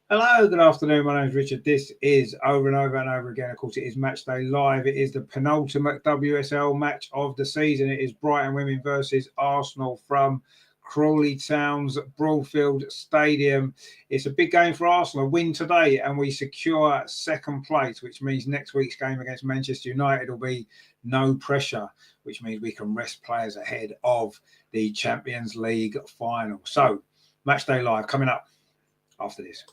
Hello, good afternoon. My name is Richard. This is over and over and over again. Of course, it is Matchday Live. It is the penultimate WSL match of the season. It is Brighton women versus Arsenal from Crawley Town's Broadfield Stadium. It's a big game for Arsenal. Win today and we secure second place, which means next week's game against Manchester United will be no pressure, which means we can rest players ahead of the Champions League final. So, Matchday Live coming up after this.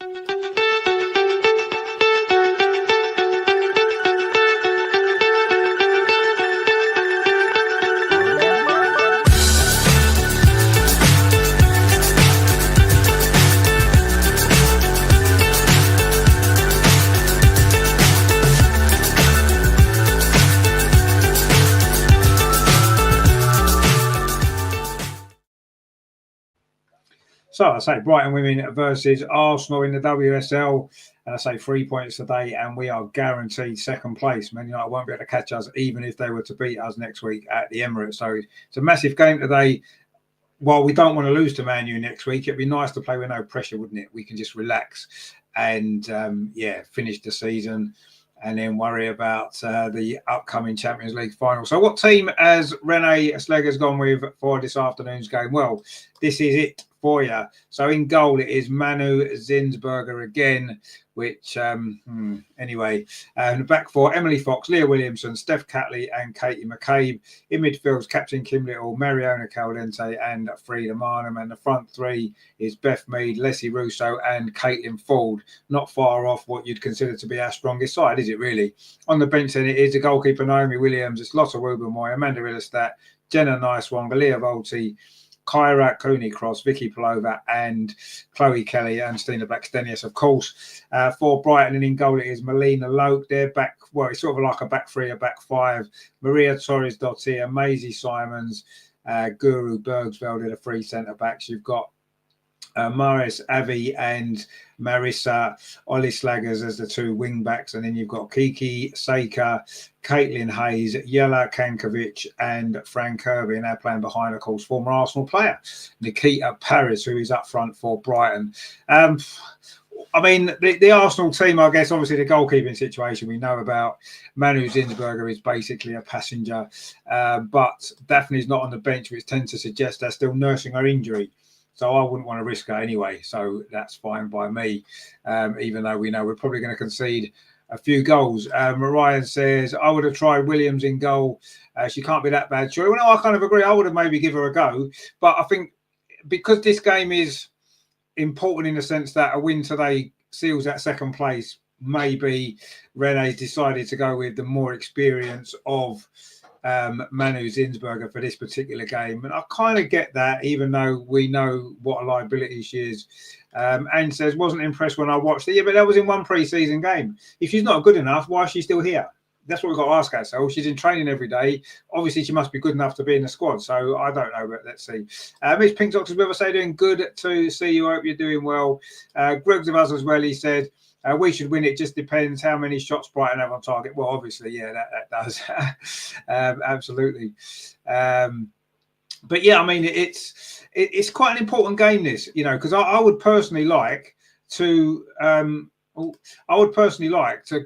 So I say Brighton women versus Arsenal in the WSL. And I say 3 points today, and we are guaranteed second place. Man United won't be able to catch us, even if they were to beat us next week at the Emirates. So it's a massive game today. While we don't want to lose to Man U next week, it'd be nice to play with no pressure, wouldn't it? We can just relax and, finish the season and then worry about the upcoming Champions League final. So what team has Renee Slegger's gone with for this afternoon's game? Well, this is it for you. So in goal, it is Manu Zinsberger again, which, anyway. Back four, Emily Fox, Leah Williamson, Steph Catley and Katie McCabe. In midfield, Captain Kim Little, Mariona Caldente and Frida Marnham. And the front three is Beth Mead, Leslie Russo and Caitlin Ford. Not far off what you'd consider to be our strongest side, is it really? On the bench then, it is the goalkeeper Naomi Williams, it's Lotta Rubenmoy, Amanda Illerstadt, Jenna Nicewong, Leah Volti, Kyra Cooney-Cross, Vicky Palova and Chloe Kelly and Stina Blackstenius, of course. For Brighton and in goal it is Melina Loke. They're back, well, it's sort of like a back three, a back five. Maria Torres-Dottir, Maisie Simons, Guru Bergsveld are the three centre-backs. You've got Maris Avi and Marissa Olislaggers as the two wing backs, and then you've got Kiki Saker, Caitlin Hayes, Yela Kankovic and Fran Kirby, and they're playing behind, of course, former Arsenal player Nikita Paris, who is up front for Brighton. I mean, the Arsenal team, I guess, obviously the goalkeeping situation we know about. Manu Zinsberger is basically a passenger, but Daphne's not on the bench, which tends to suggest they're still nursing her injury. So I wouldn't want to risk her anyway. So that's fine by me, even though we know we're probably going to concede a few goals. Mariah says, I would have tried Williams in goal. She can't be that bad. Sure. Well, no, I kind of agree. I would have maybe give her a go. But I think because this game is important in the sense that a win today seals that second place, maybe Rene's decided to go with the more experience of Manu Zinsberger for this particular game. And I kind of get that, even though we know what a liability she is. And says, wasn't impressed when I watched it. Yeah, but that was in one pre-season game. If she's not good enough, why is she still here? That's what we've got to ask ourselves. She's in training every day. Obviously, she must be good enough to be in the squad. So I don't know, but let's see. Miss Pink Doctor's with us, say doing good to see you. I hope you're doing well. Griggs of us as well, he said, we should win. It just depends how many shots Brighton have on target. Well, obviously, yeah, that does. Absolutely. But yeah, I mean, it's quite an important game, this, you know, because I would personally like to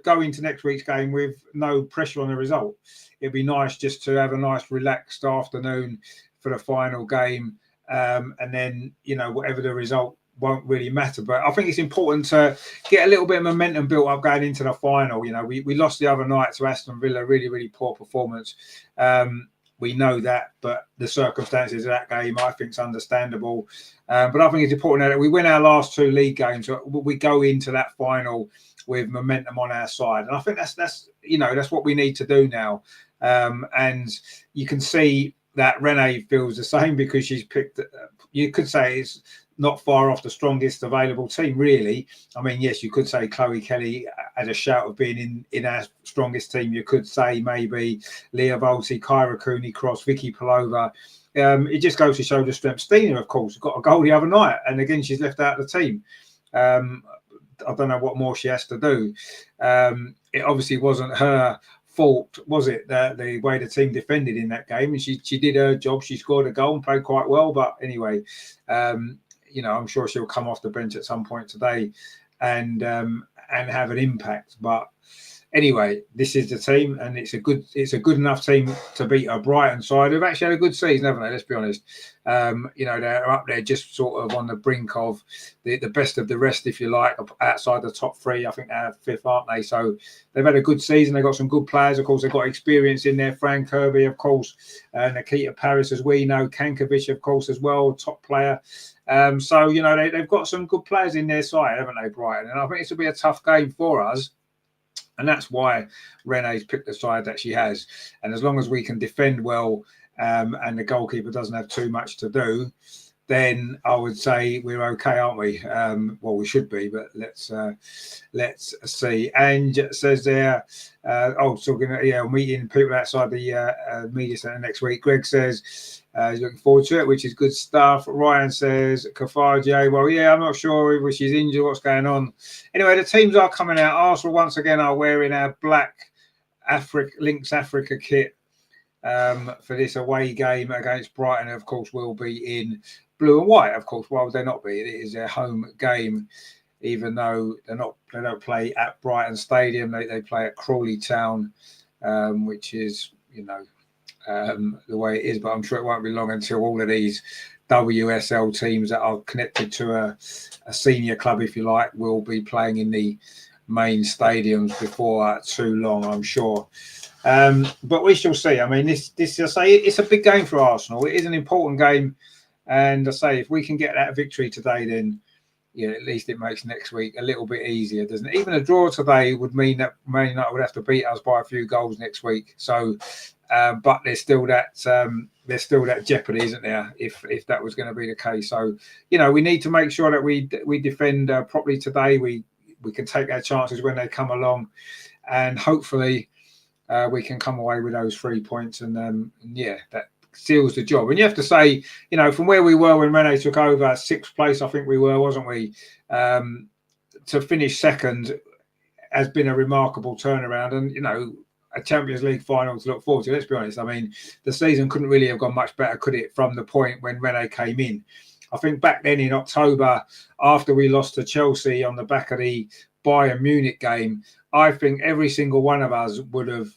go into next week's game with no pressure on the result. It'd be nice just to have a nice relaxed afternoon for the final game, and then, you know, whatever the result won't really matter. But I think it's important to get a little bit of momentum built up going into the final. You know, we lost the other night to Aston Villa, really, really poor performance. We know that, but the circumstances of that game, I think, is understandable. But I think it's important that we win our last two league games. So we go into that final with momentum on our side, and I think that's what we need to do now. And you can see that Renee feels the same because she's picked. You could say it's not far off the strongest available team, really. I mean, yes, you could say Chloe Kelly had a shout of being in our strongest team. You could say maybe Leah Volti, Kyra Cooney-Cross, Vicky Palova. It just goes to show the strength. Stina, of course, got a goal the other night, and again, she's left out of the team. I don't know what more she has to do. It obviously wasn't her fault, was it, the way the team defended in that game? And she did her job. She scored a goal and played quite well. But anyway, I'm sure she'll come off the bench at some point today. and have an impact. But anyway, this is the team, and it's a good enough team to beat a Brighton side who've actually had a good season, haven't they? Let's be honest. They're up there just sort of on the brink of the best of the rest, if you like, outside the top three. I think they're fifth, aren't they? So they've had a good season. They've got some good players. Of course, they've got experience in there. Frank Kirby, of course, Nikita Paris, as we know. Kankovic, of course, as well, top player. They've got some good players in their side, haven't they, Brighton? And I think this will be a tough game for us. And that's why Rene's picked the side that she has. And as long as we can defend well and the goalkeeper doesn't have too much to do, then I would say we're okay, aren't we? We should be, but let's see. And says there, meeting people outside the media centre next week. Greg says he's looking forward to it, which is good stuff. Ryan says, Kafaje, I'm not sure if she's injured, what's going on. Anyway, the teams are coming out. Arsenal, once again, are wearing our black Lynx Africa kit for this away game against Brighton. Of course, will be in blue and white. Of course, why would they not be? It is their home game, even though they don't play at Brighton Stadium. They play at Crawley Town, which is the way it is. But I'm sure it won't be long until all of these WSL teams that are connected to a senior club, if you like, will be playing in the main stadiums before too long, I'm sure. But we shall see. I mean, this I say, it's a big game for Arsenal. It is an important game. And I say, if we can get that victory today, then at least it makes next week a little bit easier, doesn't it? Even a draw today would mean that Man United would have to beat us by a few goals next week. So, but there's still that jeopardy, isn't there? If that was going to be the case, so we need to make sure that we defend properly today. We can take our chances when they come along, and hopefully we can come away with those 3 points. And that seals the job. And you have to say, from where we were when Rene took over, sixth place, I think we were, wasn't we? To finish second has been a remarkable turnaround, and a Champions League final to look forward to. Let's be honest. I mean, the season couldn't really have gone much better, could it? From the point when Rene came in, I think back then in October, after we lost to Chelsea on the back of the Bayern Munich game, I think every single one of us would have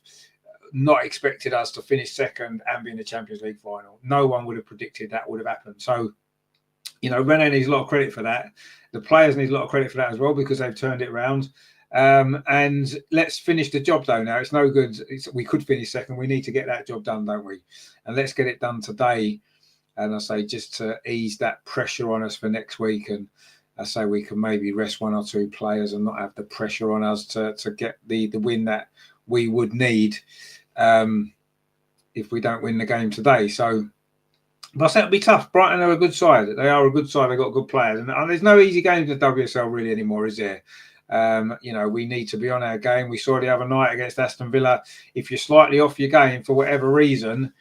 not expected us to finish second and be in the Champions League final. No one would have predicted that would have happened. So, Rene needs a lot of credit for that. The players need a lot of credit for that as well, because they've turned it around. And let's finish the job though now. It's no good. We could finish second. We need to get that job done, don't we? And let's get it done today. And I say, just to ease that pressure on us for next week. And I say we can maybe rest one or two players and not have the pressure on us to get the win that we would need if we don't win the game today. So, but I say it'll be tough. Brighton are a good side. They are a good side. They've got good players. And there's no easy games in the WSL really anymore, is there? We need to be on our game. We saw the other night against Aston Villa. If you're slightly off your game for whatever reason,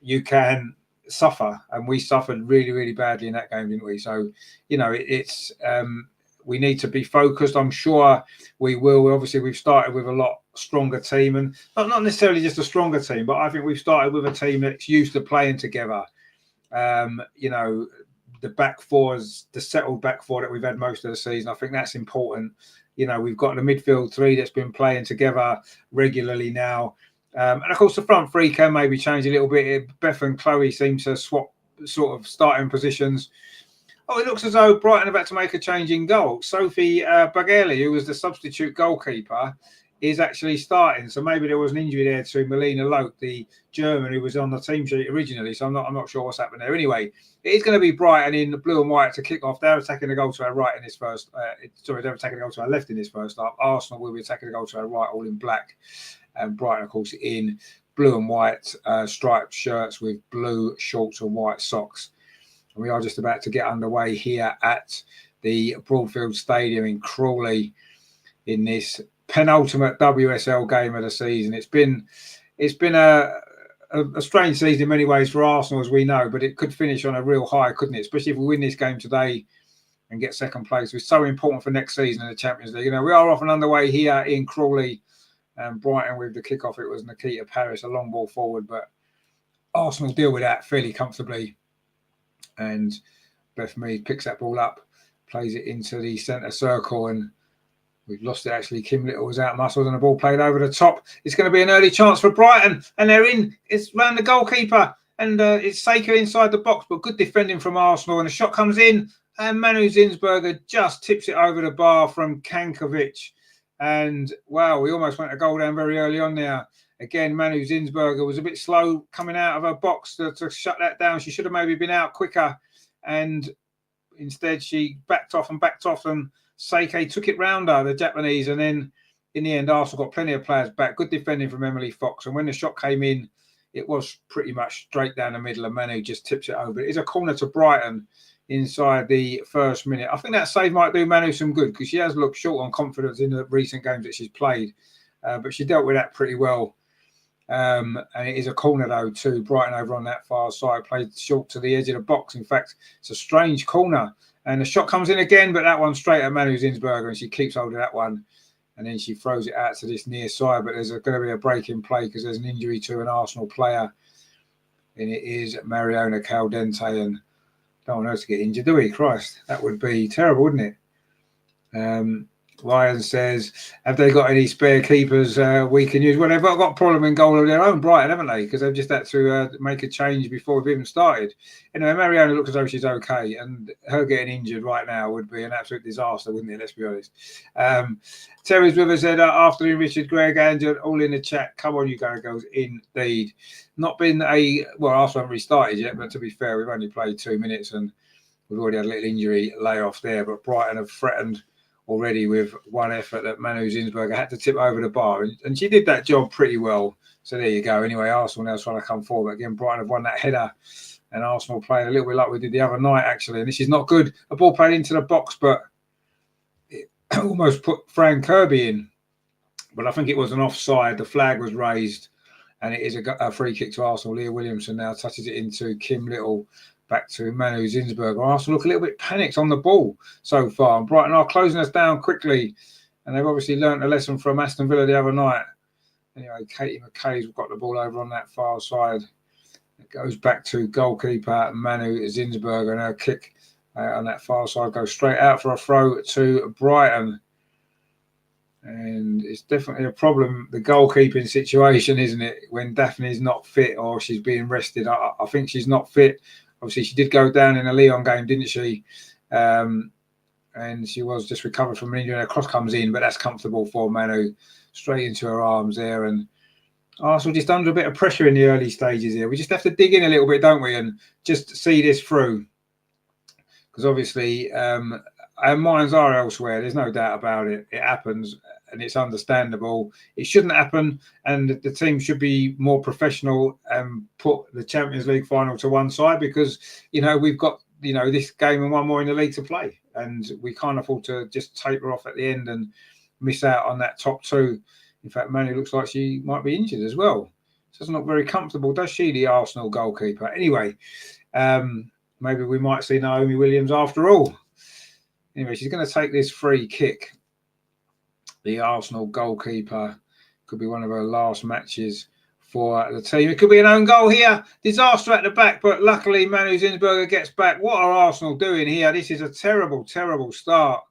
you can suffer. And we suffered really, really badly in that game, didn't we? So, it's we need to be focused. I'm sure we will. Obviously, we've started with a lot stronger team, and not necessarily just a stronger team, but I think we've started with a team that's used to playing together. The back fours, the settled back four that we've had most of the season, I think that's important. We've got the midfield three that's been playing together regularly now. And of course, the front three can maybe change a little bit. Beth and Chloe seem to swap sort of starting positions. Oh, it looks as though Brighton are about to make a change in goal. Sophie Bageli, who was the substitute goalkeeper, is actually starting. So maybe there was an injury there to Melina Loke, the German who was on the team sheet originally. So I'm not sure what's happened there. Anyway, it is going to be Brighton in the blue and white to kick off. They're attacking the goal to our right in this first. They're attacking the goal to our left in this first half. Arsenal will be attacking the goal to our right, all in black. And Brighton, of course, in blue and white striped shirts with blue shorts and white socks. And we are just about to get underway here at the Broadfield Stadium in Crawley in this penultimate WSL game of the season. It's been a strange season in many ways for Arsenal, as we know, but it could finish on a real high, couldn't it? Especially if we win this game today and get second place. It's so important for next season in the Champions League. We are off and underway here in Crawley, and Brighton with the kickoff. It was Nikita Paris, a long ball forward, but Arsenal deal with that fairly comfortably. And Beth Mead picks that ball up, plays it into the centre circle, and We've lost it actually. Kim Little was out muscled and the ball played over the top. It's going to be an early chance for Brighton, and they're in. It's round the goalkeeper, and it's Saker inside the box, but good defending from Arsenal. And the shot comes in, and Manu Zinsberger just tips it over the bar from Kankovic. And wow, we almost went a goal down very early on there. Again, Manu Zinsberger was a bit slow coming out of her box to shut that down. She should have maybe been out quicker, and instead she backed off, and Seike took it round her, the Japanese, and then in the end, Arsenal got plenty of players back. Good defending from Emily Fox, and when the shot came in, it was pretty much straight down the middle, and Manu just tips it over. It is a corner to Brighton inside the first minute. I think that save might do Manu some good because she has looked short on confidence in the recent games that she's played, but she dealt with that pretty well. And it is a corner though to Brighton over on that far side, played short to the edge of the box. In fact, it's a strange corner. And the shot comes in again, but that one straight at Manu Zinsberger, and she keeps hold of that one. And then she throws it out to this near side, but there's going to be a break in play because there's an injury to an Arsenal player. And it is Mariona Caldente, and don't want her to get injured, do we? Christ, that would be terrible, wouldn't it? Ryan says, have they got any spare keepers we can use? Well, they've got a problem in goal of their own, Brighton, haven't they? Because they've just had to make a change before we've even started. Anyway, Mariona looks as though she's okay, and her getting injured right now would be an absolute disaster, wouldn't it? Let's be honest. Terry's with us said, afternoon, Richard, Greg, Andrew, all in the chat. Come on, you girls, indeed. Not been Arsenal haven't restarted yet, but to be fair, we've only played 2 minutes, and we've already had a little injury layoff there, but Brighton have threatened already with one effort that Manu Zinsberger had to tip over the bar, and she did that job pretty well. So there you go. Anyway, Arsenal now trying to come forward. Again, Brighton have won that header, and Arsenal played a little bit like we did the other night, actually. And this is not good. A ball played into the box, but it almost put Fran Kirby in. But I think it was an offside. The flag was raised, and it is a free kick to Arsenal. Leah Williamson now touches it into Kim Little. Back to Manu Zinsberger. Arsenal look a little bit panicked on the ball so far. And Brighton are closing us down quickly. And they've obviously learnt a lesson from Aston Villa the other night. Anyway, Katie McKay's got the ball over on that far side. It goes back to goalkeeper Manu Zinsberger. And her kick on that far side goes straight out for a throw to Brighton. And it's definitely a problem, the goalkeeping situation, isn't it? When Daphne's not fit or she's being rested. I think she's not fit. Obviously, she did go down in a Lyon game, didn't she? And she was just recovered from an injury. And a cross comes in, but that's comfortable for Manu. Straight into her arms there. And Arsenal just under a bit of pressure in the early stages here. We just have to dig in a little bit, don't we? And just see this through. Because obviously, our minds are elsewhere. There's no doubt about it. It happens, and it's understandable. It shouldn't happen, and the team should be more professional and put the Champions League final to one side because, we've got, this game and one more in the league to play, and we can't afford to just taper off at the end and miss out on that top two. In fact, Manu looks like she might be injured as well. She doesn't look very comfortable, does she, the Arsenal goalkeeper? Anyway, maybe we might see Naomi Williams after all. Anyway, she's going to take this free kick. The Arsenal goalkeeper could be one of her last matches for the team. It could be an own goal here. Disaster at the back, but luckily Manu Zinsberger gets back. What are Arsenal doing here? This is a terrible, terrible start.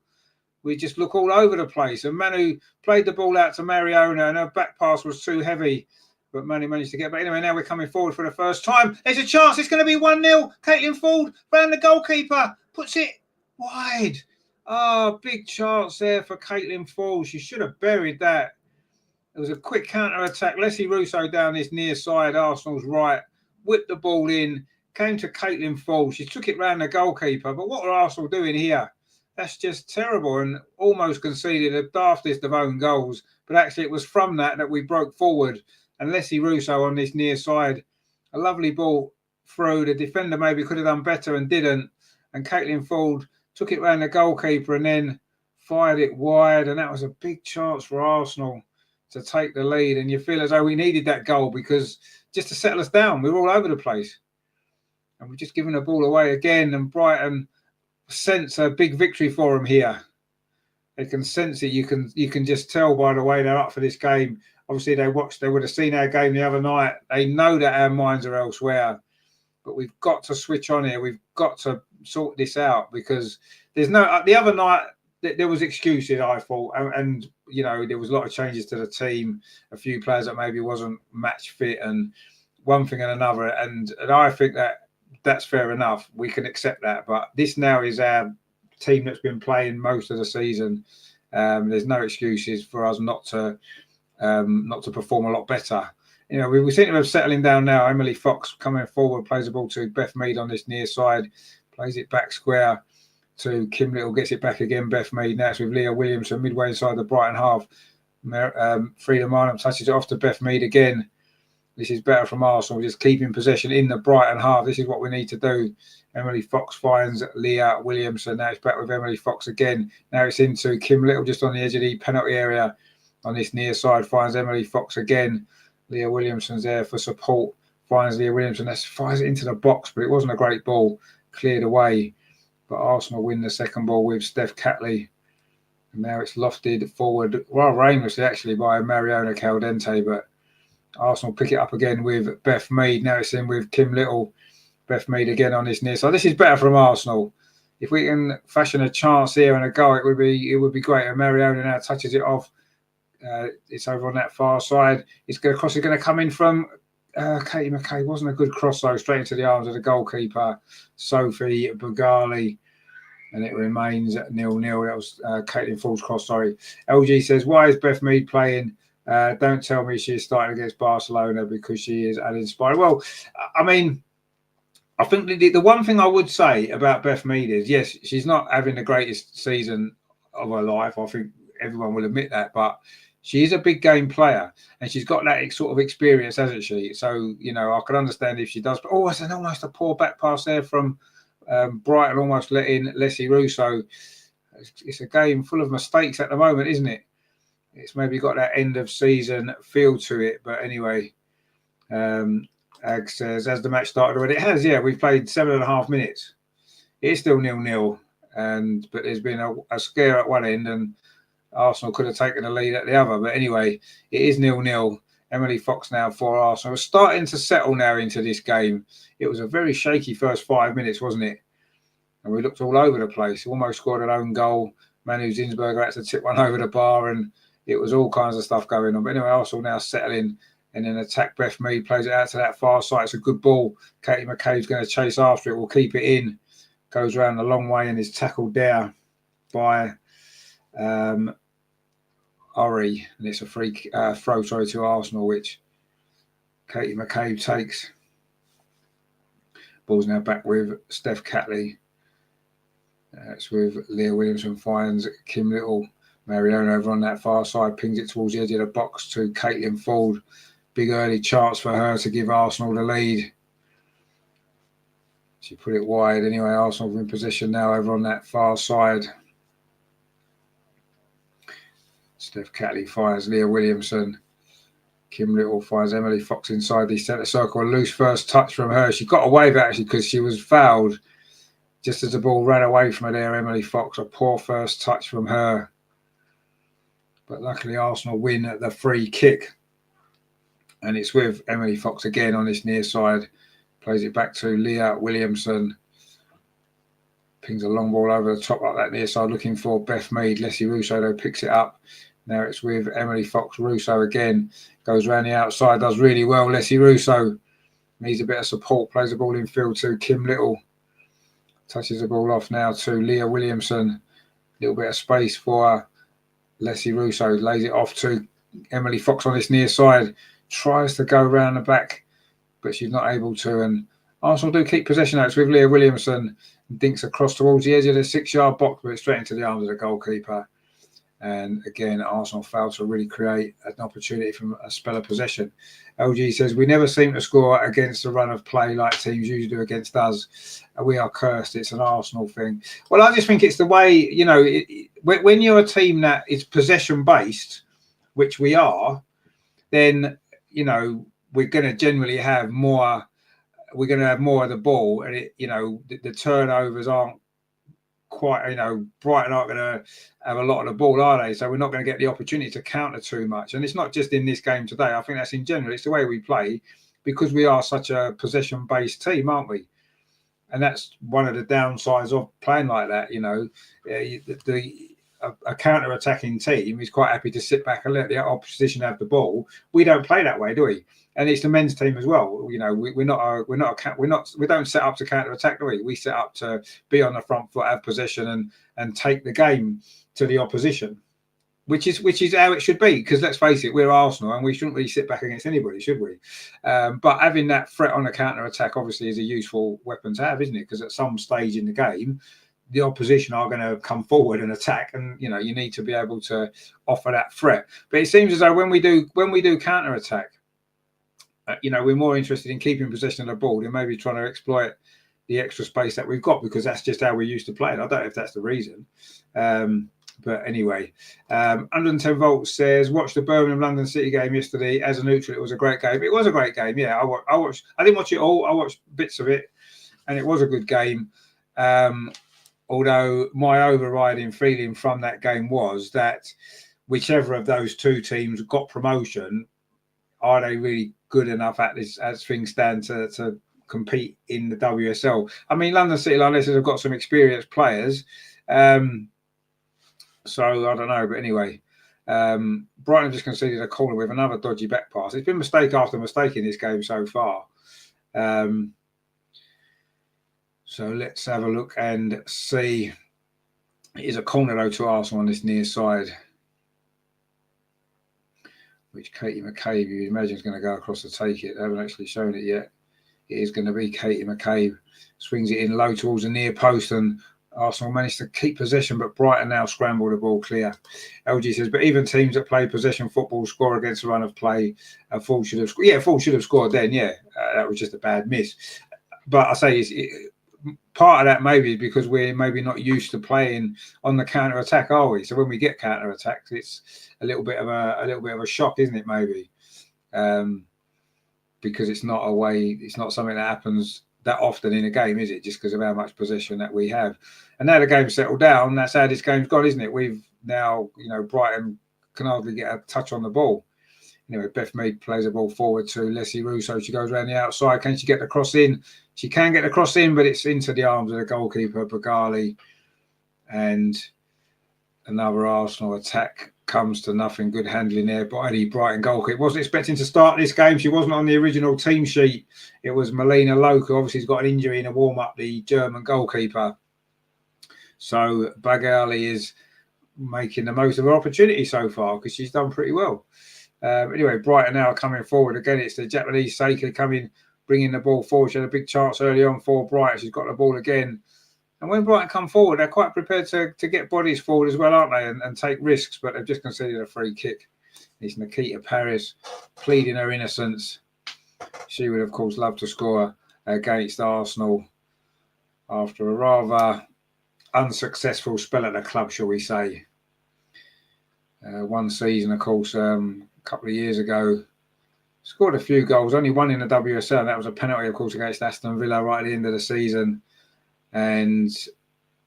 We just look all over the place. And Manu played the ball out to Mariona, and her back pass was too heavy. But Manu managed to get back. Anyway, now we're coming forward for the first time. There's a chance. It's going to be 1-0. Caitlin Ford found the goalkeeper. Puts it wide. Oh, big chance there for Caitlin Ford. She should have buried that. It was a quick counter-attack. Leslie Russo down this near side, Arsenal's right. Whipped the ball in. Came to Caitlin Ford. She took it round the goalkeeper. But what are Arsenal doing here? That's just terrible and almost conceded the daftest of own goals. But actually it was from that we broke forward. And Leslie Russo on this near side. A lovely ball through. The defender maybe could have done better and didn't. And Caitlin Ford took it round the goalkeeper and then fired it wide. And that was a big chance for Arsenal to take the lead. And you feel as though we needed that goal because just to settle us down, we were all over the place. And we've just given the ball away again. And Brighton sense a big victory for them here. They can sense it. You can just tell by the way they're up for this game. Obviously, they would have seen our game the other night. They know that our minds are elsewhere. But we've got to switch on here. We've got to sort this out because there's the other night, there was excuses, I thought, and you know, there was a lot of changes to the team, a few players that maybe wasn't match fit, and one thing and another, and I think that's fair enough. We can accept that, but this now is our team that's been playing most of the season. There's no excuses for us not to perform a lot better. You know, we seem to be settling down now. Emily Fox coming forward, plays the ball to Beth Mead on this near side, plays it back square to Kim Little, gets it back again. Beth Mead now it's with Leah Williamson midway inside the Brighton half. Frida Marnham touches it off to Beth Mead again. This is better from Arsenal, just keeping possession in the Brighton half. This is what we need to do. Emily Fox finds Leah Williamson. Now it's back with Emily Fox again. Now it's into Kim Little just on the edge of the penalty area on this near side. Finds Emily Fox again. Leah Williamson's there for support. Finds Leah Williamson. That fires it into the box, but it wasn't a great ball. Cleared away. But Arsenal win the second ball with Steph Catley. And now it's lofted forward rather aimlessly actually by Mariona Caldente, but Arsenal pick it up again with Beth Mead. Now it's in with Kim Little. Beth Mead again on this near side. This is better from Arsenal. If we can fashion a chance here and a goal, it would be great. And Mariona now touches it off. It's over on that far side. It's going to come in from Katie McKay. Wasn't a good cross though. Straight into the arms of the goalkeeper, Sophie Bugali. And it remains 0-0. That was Caitlin Ford's cross, sorry. LG says, why is Beth Mead playing? Don't tell me she's starting against Barcelona because she is uninspired. Well, I mean, I think the one thing I would say about Beth Mead is, yes, she's not having the greatest season of her life. I think everyone will admit that. But she is a big game player and she's got that sort of experience, hasn't she? So, you know, I could understand if she does. But, it's almost a poor back pass there from Brighton, almost letting Leslie Russo. It's a game full of mistakes at the moment, isn't it? It's maybe got that end of season feel to it. But anyway, Ag says, as the match started already, it has, yeah, we've played 7.5 minutes. It is still 0-0, but there's been a scare at one end and Arsenal could have taken the lead at the other. But anyway, it is 0-0. Emily Fox now for Arsenal. We're starting to settle now into this game. It was a very shaky first 5 minutes, wasn't it? And we looked all over the place. Almost scored an own goal. Manu Zinsberger had to tip one over the bar and it was all kinds of stuff going on. But anyway, Arsenal now settling and then attack. Beth Mead plays it out to that far side. It's a good ball. Katie McCabe's going to chase after it. We'll keep it in. Goes around a long way and is tackled there by Ori. And it's a free throw, to Arsenal, which Katie McCabe takes. Ball's now back with Steph Catley. It's with Leah Williamson, finds Kim Little. Mariona over on that far side, pings it towards the edge of the box to Caitlin Ford. Big early chance for her to give Arsenal the lead. She put it wide. Anyway, Arsenal in possession now over on that far side. Steph Catley fires Leah Williamson. Kim Little fires Emily Fox inside the centre circle. A loose first touch from her. She got away with it actually because she was fouled just as the ball ran away from her there. Emily Fox, a poor first touch from her. But luckily Arsenal win at the free kick. And it's with Emily Fox again on this near side. Plays it back to Leah Williamson. Pings a long ball over the top like that near side, looking for Beth Mead. Leslie Russo though picks it up. Now it's with Emily Fox. Russo again goes around the outside, does really well. Leslie Russo needs a bit of support. Plays the ball in field to Kim Little. Touches the ball off now to Leah Williamson. Little bit of space for Leslie Russo. Lays it off to Emily Fox on this near side. Tries to go around the back, but she's not able to. And Arsenal do keep possession. It's with Leah Williamson. Dinks across towards the edge of the 6-yard box, but straight into the arms of the goalkeeper. And again, Arsenal failed to really create an opportunity from a spell of possession. LG says, we never seem to score against the run of play like teams usually do against us. We are cursed. It's an Arsenal thing. Well, I just think it's the way, you know, when you're a team that is possession-based, which we are, then, you know, we're going to generally have more. We're going to have more of the ball, and it, you know, the turnovers aren't quite, you know, Brighton aren't going to have a lot of the ball, are they? So we're not going to get the opportunity to counter too much. And it's not just in this game today. I think that's in general. It's the way we play because we are such a possession-based team, aren't we? And that's one of the downsides of playing like that. You know, a counter-attacking team is quite happy to sit back and let the opposition have the ball. We don't play that way, do we? And it's the men's team as well. You know, we don't set up to counter-attack, do we? We set up to be on the front foot, have possession, and take the game to the opposition, which is how it should be. Because let's face it, we're Arsenal, and we shouldn't really sit back against anybody, should we? But having that threat on a counter-attack obviously is a useful weapon to have, isn't it? Because at some stage in the game, the opposition are going to come forward and attack, and you need to be able to offer that threat. But it seems as though when we do counter-attack, we're more interested in keeping possession of the ball than maybe trying to exploit the extra space that we've got, because that's just how we used to play it. I don't know if that's the reason. But anyway, 110 volts says, watched the Birmingham London City game yesterday. As a neutral, it was a great game. It was a great game, yeah. I watched. I didn't watch it all. I watched bits of it, and it was a good game. Although my overriding feeling from that game was that whichever of those two teams got promotion, are they really good enough at this as things stand to compete in the WSL? I mean, London City Lionesses have got some experienced players. So I don't know, but anyway, Brighton just conceded a corner with another dodgy back pass. It's been mistake after mistake in this game so far. So let's have a look and see. It is a corner though to Arsenal on this near side, which Katie McCabe, you imagine, is going to go across to take it. They haven't actually shown it yet. It is going to be Katie McCabe. Swings it in low towards the near post, and Arsenal managed to keep possession, but Brighton now scramble the ball clear. LG says, but even teams that play possession football score against a run of play. Full should have scored. Yeah, Full should have scored then, yeah. That was just a bad miss. But I say part of that maybe is because we're maybe not used to playing on the counter attack, are we? So when we get counter attacks, it's a little bit of a shock, isn't it? Maybe because it's not something that happens that often in a game, is it? Just because of how much possession that we have. And now the game's settled down. That's how this game's gone, isn't it? We've now, Brighton can hardly get a touch on the ball. Anyway, Beth Mead plays the ball forward to Leslie Russo. She goes around the outside. Can she get the cross in? She can get the cross in, but it's into the arms of the goalkeeper, Bagali. And another Arsenal attack comes to nothing. Good handling there by the Brighton goalkeeper. Wasn't expecting to start this game. She wasn't on the original team sheet. It was Melina Loca. Obviously, he's got an injury in a warm-up, the German goalkeeper. So Bagali is making the most of her opportunity so far because she's done pretty well. Anyway, Brighton now coming forward. Again, it's the Japanese Seika coming, bringing the ball forward. She had a big chance early on for Brighton. She's got the ball again. And when Brighton come forward, they're quite prepared to get bodies forward as well, aren't they? And take risks, but they've just conceded a free kick. It's Nikita Paris pleading her innocence. She would, of course, love to score against Arsenal after a rather unsuccessful spell at the club, shall we say. One season, of course, a couple of years ago, scored a few goals, only one in the WSL. That was a penalty, of course, against Aston Villa right at the end of the season. And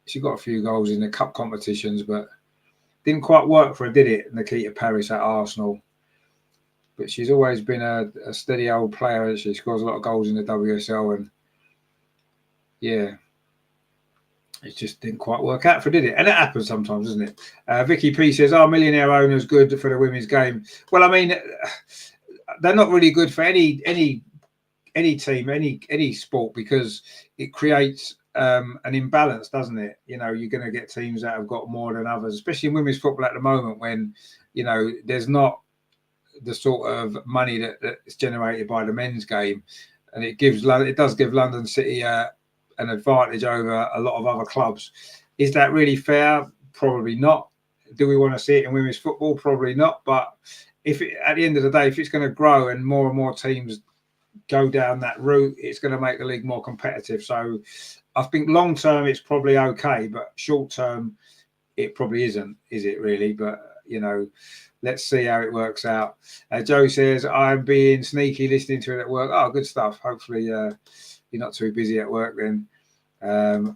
she got a few goals in the cup competitions, but didn't quite work for her, did it, Nikita Paris at Arsenal? But she's always been a steady old player. She scores a lot of goals in the WSL, and yeah, it just didn't quite work out for, did it? And it happens sometimes, doesn't it? Vicky P says, "Are millionaire owners good for the women's game?" Well, I mean, they're not really good for any team, any sport, because it creates an imbalance, doesn't it? You're going to get teams that have got more than others, especially in women's football at the moment, when there's not the sort of money that's generated by the men's game, and it does give London City an advantage over a lot of other clubs. Is that really fair? Probably not. Do we want to see it in women's football? Probably not. But at the end of the day, if it's going to grow and more teams go down that route, it's going to make the league more competitive. So I think long term it's probably okay, but short term it probably isn't, is it really? But let's see how it works out. Joe says, "I'm being sneaky listening to it at work." Oh, good stuff. Hopefully you're not too busy at work then.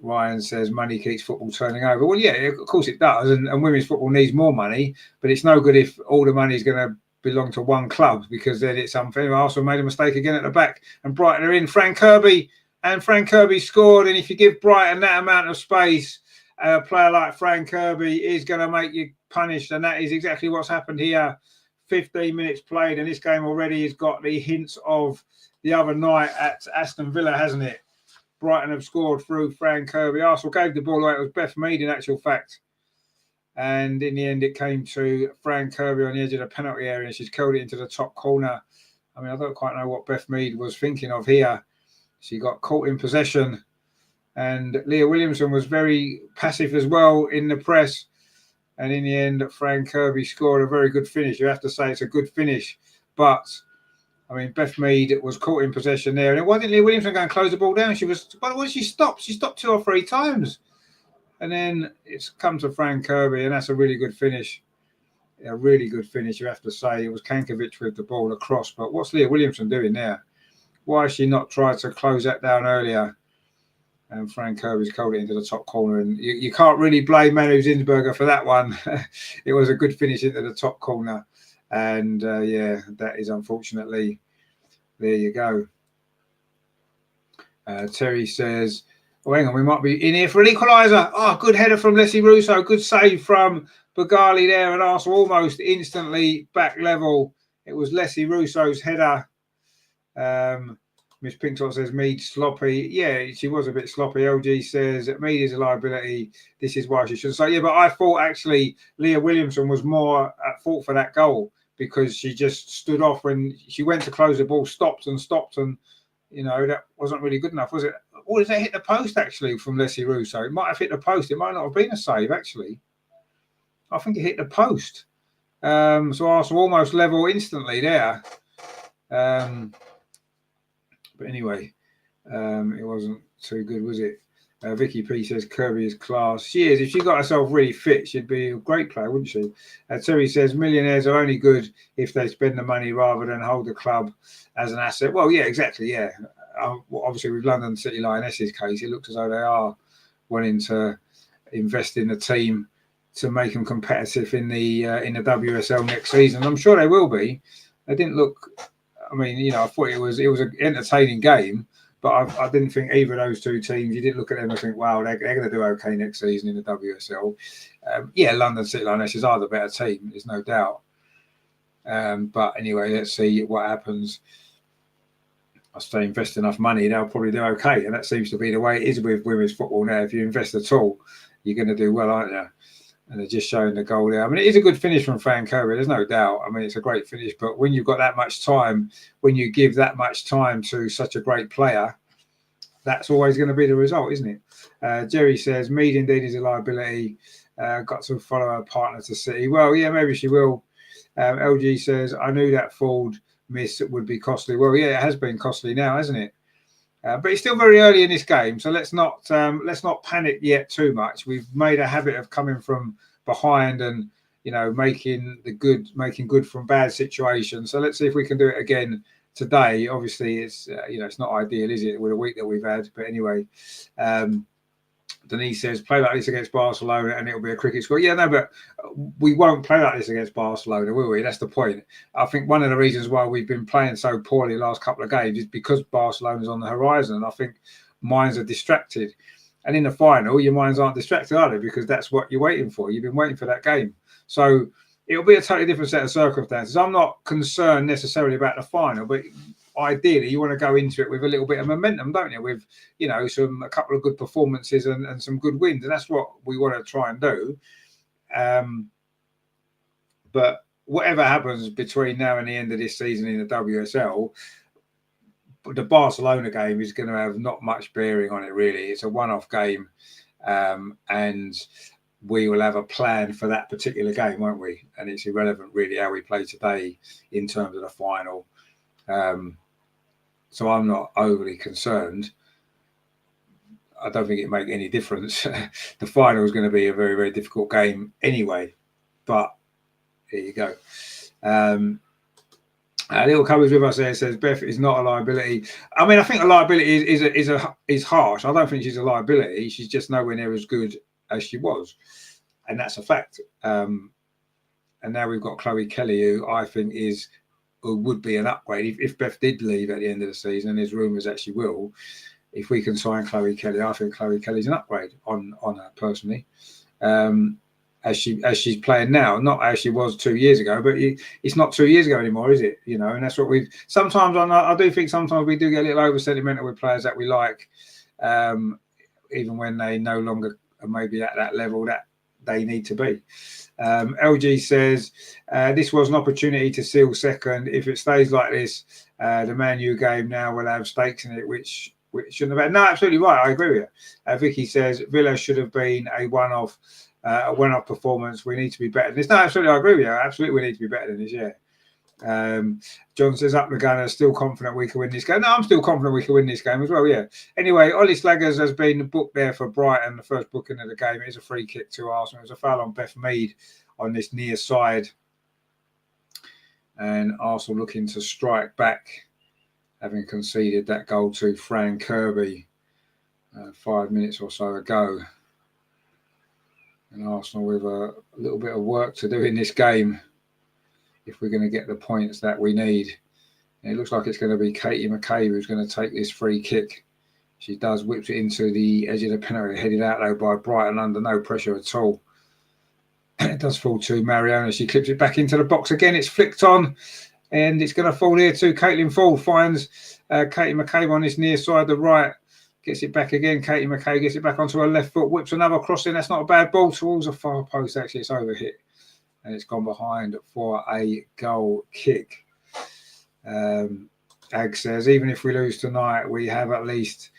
Ryan says, "Money keeps football turning over." Well, yeah, of course it does, and women's football needs more money, but it's no good if all the money is going to belong to one club, because then it's unfair. Arsenal made a mistake again at the back, and Brighton are in. Frank Kirby scored, and if you give Brighton that amount of space, a player like Frank Kirby is going to make you punished, and that is exactly what's happened here. 15 minutes played, and this game already has got the hints of the other night at Aston Villa, hasn't it? Brighton have scored through Frank Kirby. Arsenal gave the ball away. It was Beth Mead in actual fact. And in the end, it came to Frank Kirby on the edge of the penalty area. She's curled it into the top corner. I mean, I don't quite know what Beth Mead was thinking of here. She got caught in possession. And Leah Williamson was very passive as well in the press. And in the end, Frank Kirby scored a very good finish. You have to say it's a good finish. But, I mean, Beth Mead was caught in possession there. And it wasn't Leah Williamson going to close the ball down. She stopped. She stopped 2 or 3 times. And then it's come to Frank Kirby, and that's a really good finish. A really good finish, you have to say. It was Kankovic with the ball across. But what's Leah Williamson doing there? Why has she not tried to close that down earlier? And Frank Kirby's called it into the top corner. And you can't really blame Manu Zinsberger for that one. It was a good finish into the top corner. And, yeah, that is unfortunately, there you go. Terry says, oh, hang on, we might be in here for an equaliser. Oh, good header from Leslie Russo. Good save from Bagali there, and Arsenal almost instantly back level. It was Leslie Russo's header. Miss Pinktot says Mead sloppy. Yeah, she was a bit sloppy. LG says Mead is a liability. This is why she should say. Yeah, but I thought actually Leah Williamson was more at fault for that goal because she just stood off when she went to close the ball, stopped, and you know, that wasn't really good enough, was it? Or did that hit the post actually from Leslie Russo? It might have hit the post. It might not have been a save actually. I think it hit the post. So Arsenal almost level instantly there. But anyway, it wasn't too good, was it? Vicky P says Kirby is class. She is. If she got herself really fit, she'd be a great player, wouldn't she? Terry says millionaires are only good if they spend the money rather than hold the club as an asset. Well, yeah, exactly. Yeah. Obviously, with London City Lionesses' case, it looks as though they are wanting to invest in the team to make them competitive in the WSL next season. I'm sure they will be. They didn't look. I mean, you know, I thought it was an entertaining game, but I didn't think either of those two teams. You didn't look at them and think, wow, they're going to do okay next season in the WSL. Yeah, London City Lionesses are the better team. There's no doubt. But anyway, let's see what happens. If they invest enough money, they'll probably do okay. And that seems to be the way it is with women's football now. If you invest at all, you're going to do well, aren't you? And they're just showing the goal there. I mean, it is a good finish from Frank Kirby. There's no doubt. I mean, it's a great finish. But when you've got that much time, when you give that much time to such a great player, that's always going to be the result, isn't it? Jerry says, Mead indeed is a liability. Got to follow her partner to City. Well, yeah, maybe she will. LG says, I knew that Ford miss would be costly. Well, yeah, it has been costly now, hasn't it? But it's still very early in this game, so let's not panic yet too much. We've made a habit of coming from behind and, you know, making good from bad situations. So let's see if we can do it again today. Obviously, it's it's not ideal, is it, with a week that we've had? But anyway, Denise says, play like this against Barcelona and it'll be a cricket score. Yeah, no, but we won't play like this against Barcelona, will we? That's the point. I think one of the reasons why we've been playing so poorly the last couple of games is because Barcelona's on the horizon. I think minds are distracted. And in the final, your minds aren't distracted, are they? Because that's what you're waiting for. You've been waiting for that game. So it'll be a totally different set of circumstances. I'm not concerned necessarily about the final, but ideally you want to go into it with a little bit of momentum, don't you? With, you know, a couple of good performances and some good wins, and that's what we want to try and do. But whatever happens between now and the end of this season in the WSL, the Barcelona game is going to have not much bearing on it, really. It's a one-off game, and we will have a plan for that particular game, won't we? And it's irrelevant, really, how we play today in terms of the final. So I'm not overly concerned. I don't think it makes any difference. The final is going to be a very, very difficult game anyway. But here you go. Little Covers with us there says Beth is not a liability. I mean, I think a liability is harsh. I don't think she's a liability. She's just nowhere near as good as she was, and that's a fact. And now we've got Chloe Kelly, who I think would be an upgrade if Beth did leave at the end of the season. And there's rumours that she will. if we can sign Chloe Kelly, I think Chloe Kelly's an upgrade on her personally. As she's playing now, not as she was 2 years ago, but it's not 2 years ago anymore, is it? You know, and that's what we've sometimes. I do think sometimes we do get a little over sentimental with players that we like, even when they no longer are maybe at that level that they need to be. LG says this was an opportunity to seal second. If it stays like this, the Man U game now will have stakes in it, which shouldn't have had. No, absolutely right. I agree with you. Vicky says Villa should have been a one-off performance. We need to be better than this. No, absolutely, I agree with you. Absolutely, we need to be better than this. Yeah. John says up the Gunners, still confident we can win this game. No, I'm still confident we can win this game as well. Yeah. Anyway, Ollie Slaggers has been booked there for Brighton. The first booking of the game. It is a free kick to Arsenal. It was a foul on Beth Mead on this near side, and Arsenal looking to strike back, having conceded that goal to Fran Kirby 5 minutes or so ago. And Arsenal with a little bit of work to do in this game if we're going to get the points that we need. And it looks like it's going to be Katie McCabe who's going to take this free kick. She does, whips it into the edge of the penalty, headed out though by Brighton under no pressure at all. It does fall to Mariona. She clips it back into the box again. It's flicked on and it's going to fall here to Caitlin Ford. Finds Katie McCabe on this near side, the right. Gets it back again. Katie McCabe gets it back onto her left foot. Whips another crossing. That's not a bad ball towards a far post. Actually, it's overhit. And it's gone behind for a goal kick. Ag says, even if we lose tonight, we have at least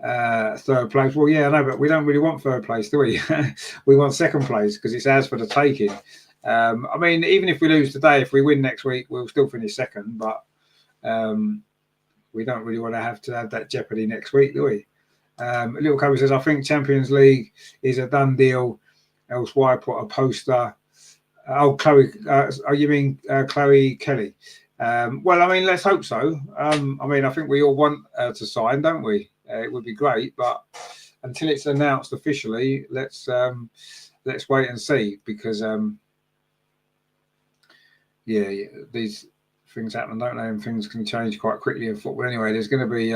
third place. Well, yeah, I know, but we don't really want third place, do we? We want second place because it's ours for the taking. I mean, even if we lose today, if we win next week, we'll still finish second. But we don't really want to have that jeopardy next week, do we? Little Cobra says, I think Champions League is a done deal. Else why put a poster? Chloe, you mean Chloe Kelly? Well, I mean, let's hope so. I mean, I think we all want to sign, don't we? It would be great, but until it's announced officially, let's wait and see because yeah, these things happen, don't they? And things can change quite quickly in football. Anyway, there's going to be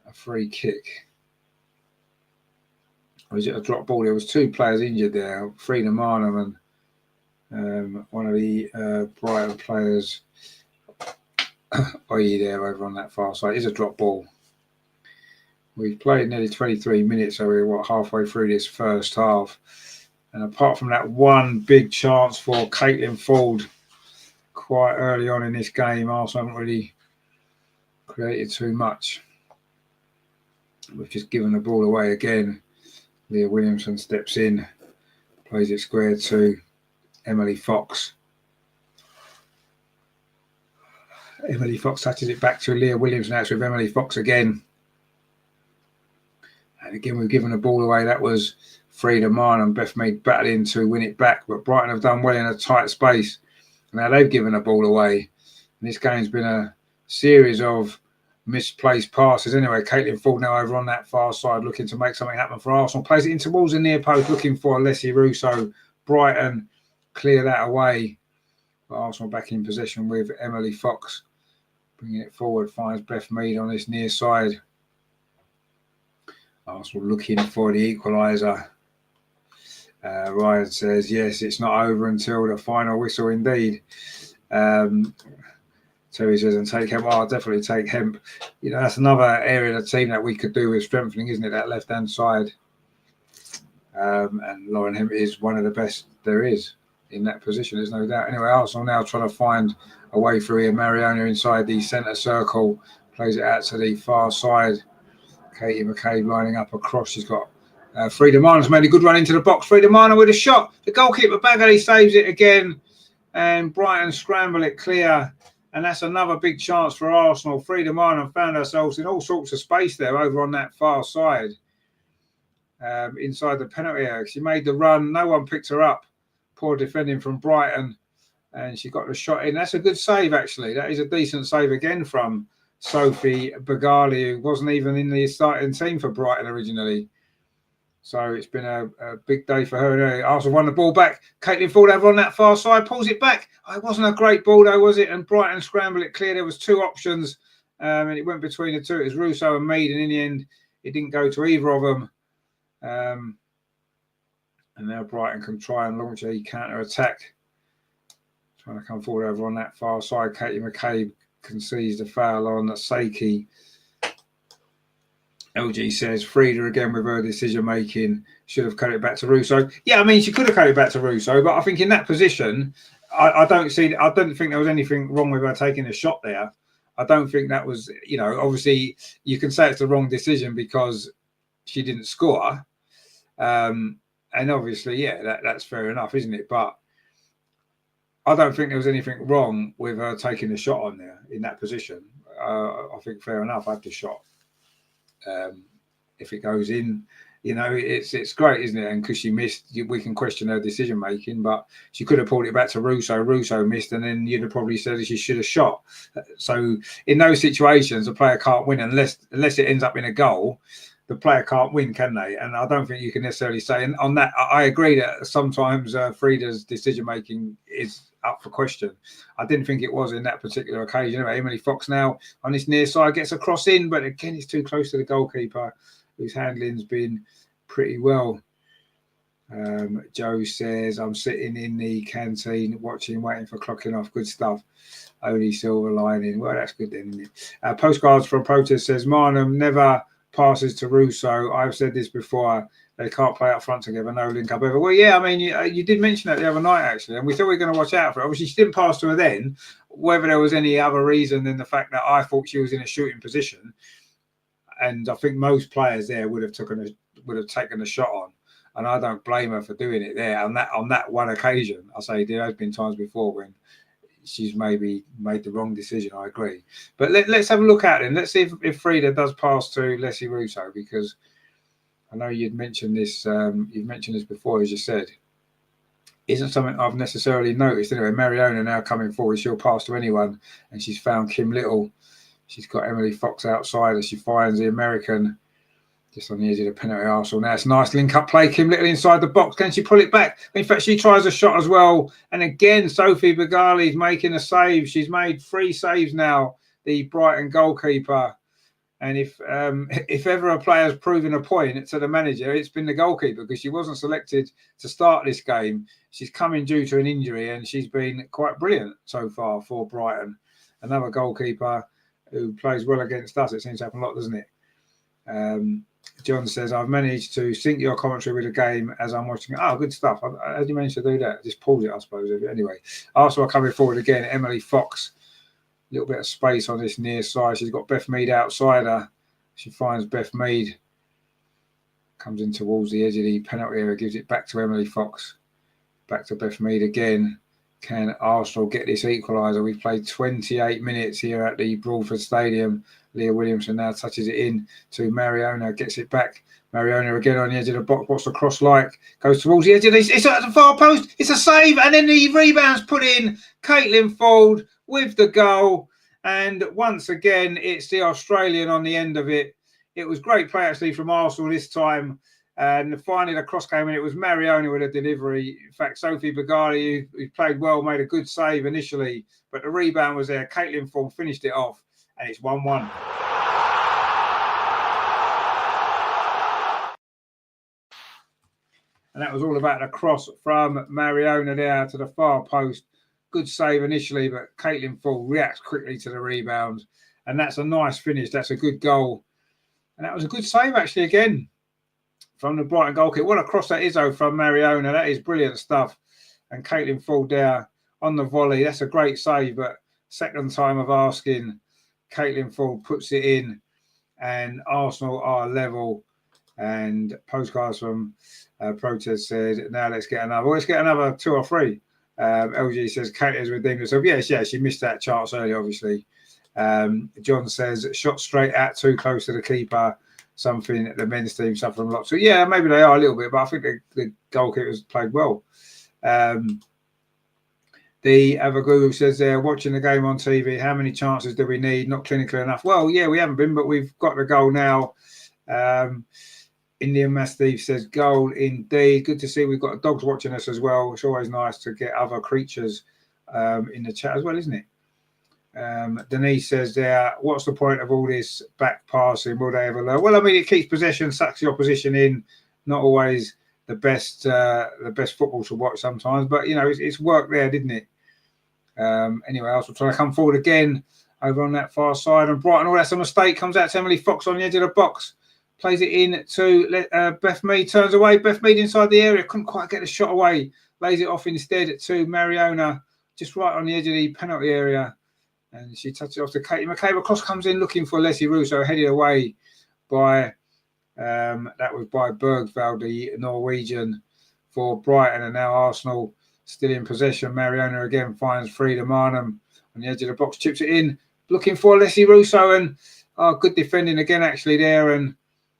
a free kick. Or is it a drop ball? There was two players injured there, Frida Marnham and one of the Brighton players, there over on that far side. Is a drop ball. We've played nearly 23 minutes, so we're halfway through this first half. And apart from that one big chance for Caitlin Ford quite early on in this game, Arsenal haven't really created too much. We've just given the ball away again. Leah Williamson steps in, plays it square to Emily Fox. Emily Fox touches it back to Leah Williams. Now it's with Emily Fox again. And again, we've given the ball away. That was Frida Mann and Beth Mead battling to win it back. But Brighton have done well in a tight space. Now they've given the ball away. And this game's been a series of misplaced passes. Anyway, Caitlin Ford now over on that far side looking to make something happen for Arsenal. Plays it in towards the near post looking for Alessia Russo. Brighton clear that away. But Arsenal back in possession with Emily Fox. Bringing it forward, finds Beth Mead on this near side. Arsenal looking for the equaliser. Ryan says, yes, it's not over until the final whistle indeed. Terry says, and take Hemp. I'll definitely take Hemp. You know, that's another area of the team that we could do with strengthening, isn't it? That left-hand side. And Lauren Hemp is one of the best there is in that position, there's no doubt. Anyway, Arsenal now trying to find a way through here. Mariona inside the centre circle. Plays it out to the far side. Katie McCabe lining up across. She's got Frida Marner's made a good run into the box. Frida Marner with a shot. The goalkeeper Bagley saves it again. And Brighton scramble it clear. And that's another big chance for Arsenal. Frida Marner found ourselves in all sorts of space there over on that far side. Inside the penalty area. She made the run. No one picked her up. Poor defending from Brighton. And she got the shot in. That's a good save, actually. That is a decent save again from Sophie Bagali, who wasn't even in the starting team for Brighton originally. So it's been a big day for her. Arsenal won the ball back. Caitlin Ford over on that far side, pulls it back. Oh, it wasn't a great ball though, was it? And Brighton scrambled it clear. There was two options. and it went between the two. It was Russo and Mead, and in the end, it didn't go to either of them. And now Brighton can try and launch a counter-attack. Trying to come forward over on that far side. Katie McCabe concedes the foul on Seiki. LG says Frida again with her decision making should have cut it back to Russo. Yeah, I mean she could have cut it back to Russo, but I think in that position, I don't think there was anything wrong with her taking a shot there. I don't think that was, obviously you can say it's the wrong decision because she didn't score, and obviously that's fair enough, isn't it? But I don't think there was anything wrong with her taking the shot on there in that position. I think fair enough. I had the shot. If it goes in, it's great, isn't it? And because she missed, we can question her decision making, but she could have pulled it back to Russo. Russo missed, and then you'd have probably said that she should have shot. So in those situations, a player can't win unless it ends up in a goal. The player can't win, can they? And I don't think you can necessarily say. And on that, I agree that sometimes Frida's decision making is up for question. I didn't think it was in that particular occasion. Emily Fox now on this near side gets a cross in, but again, it's too close to the goalkeeper, whose handling's been pretty well. Joe says, I'm sitting in the canteen waiting for clocking off. Good stuff. Only silver lining. Well, that's good then, isn't it? Postcards from Protest says, Marnham never passes to Russo. I've said this before. They can't play up front together. No link up ever. Well, yeah, I mean, you did mention that the other night, actually, and we thought we were going to watch out for it. Obviously, she didn't pass to her then. Whether there was any other reason than the fact that I thought she was in a shooting position, and I think most players there would have taken a shot on, and I don't blame her for doing it there. On that one occasion, I say there has been times before when she's maybe made the wrong decision. I agree, but let's have a look at it. Let's see if Frida does pass to Leslie Russo, because I know you'd mentioned this. You've mentioned this before, as you said. Isn't something I've necessarily noticed. Anyway, Mariona now coming forward. She'll pass to anyone, and she's found Kim Little. She's got Emily Fox outside as she finds the American just on the edge of the penalty arsenal. Now it's a nice link-up play. Kim Little inside the box. Can she pull it back? In fact, she tries a shot as well. And again, Sophie Begali's making a save. She's made 3 saves now, the Brighton goalkeeper. And if ever a player's proven a point to the manager, it's been the goalkeeper, because she wasn't selected to start this game. She's coming due to an injury, and she's been quite brilliant so far for Brighton. Another goalkeeper who plays well against us. It seems to happen a lot, doesn't it? John says, I've managed to sync your commentary with the game as I'm watching it. Oh, good stuff. How did you manage to do that? Just pause it, I suppose. Anyway, Arsenal are coming forward again. Emily Fox. A little bit of space on this near side. She's got Beth Mead outside her. She finds Beth Mead. Comes in towards the edge of the penalty area. Gives it back to Emily Fox. Back to Beth Mead again. Can Arsenal get this equaliser? We've played 28 minutes here at the Broadford Stadium. Leah Williamson now touches it in to Mariona. Gets it back. Mariona again on the edge of the box. What's the cross like? Goes towards the edge of this. It's at the far post. It's a save. And then the rebound's put in. Caitlin Fold with the goal. And once again, it's the Australian on the end of it. It was great play, actually, from Arsenal this time. And finally, the cross came in. It was Mariona with a delivery. In fact, Sophie Begali, who played well, made a good save initially. But the rebound was there. Caitlin Fold finished it off. And it's 1-1. And that was all about the cross from Mariona there to the far post. Good save initially, but Caitlin Fold reacts quickly to the rebound. And that's a nice finish. That's a good goal. And that was a good save, actually, again, from the Brighton goalkeeper. What a cross that is, though, from Mariona. That is brilliant stuff. And Caitlin Fold there on the volley. That's a great save, but second time of asking, Caitlin Fold puts it in, and Arsenal are level. And postcards from Protest said, now let's get another. Well, let's get another 2 or 3. LG says Kate has redeemed herself. Yes, she missed that chance earlier, obviously. John says shot straight at, too close to the keeper. Something that the men's team suffer from a lot. So yeah, maybe they are a little bit, but I think the goalkeepers played well. The Avagoo says they're watching the game on TV. How many chances do we need? Not clinical enough. Well, yeah, we haven't been, but we've got the goal now. Indian Mastiff says goal indeed. Good to see we've got dogs watching us as well. It's always nice to get other creatures in the chat as well, isn't it? Denise says there, what's the point of all this back passing? Will they ever learn? Well, I mean, it keeps possession, sucks the opposition in. Not always the best football to watch sometimes, but you know, it's worked there, didn't it? Anyway, Arsenal trying to come forward again over on that far side, and Brighton, oh, that's a mistake. Comes out to Emily Fox on the edge of the box, plays it in to Beth Mead, turns away. Beth Mead inside the area, couldn't quite get the shot away, lays it off instead to Mariona, just right on the edge of the penalty area. And she touches it off to Katie McCabe. Cross comes in looking for Leslie Russo, headed away by that was by Bergvall, the Norwegian, for Brighton. And now Arsenal still in possession. Mariona again finds Frida Marnham on the edge of the box, chips it in, looking for Leslie Russo, and good defending again actually there. And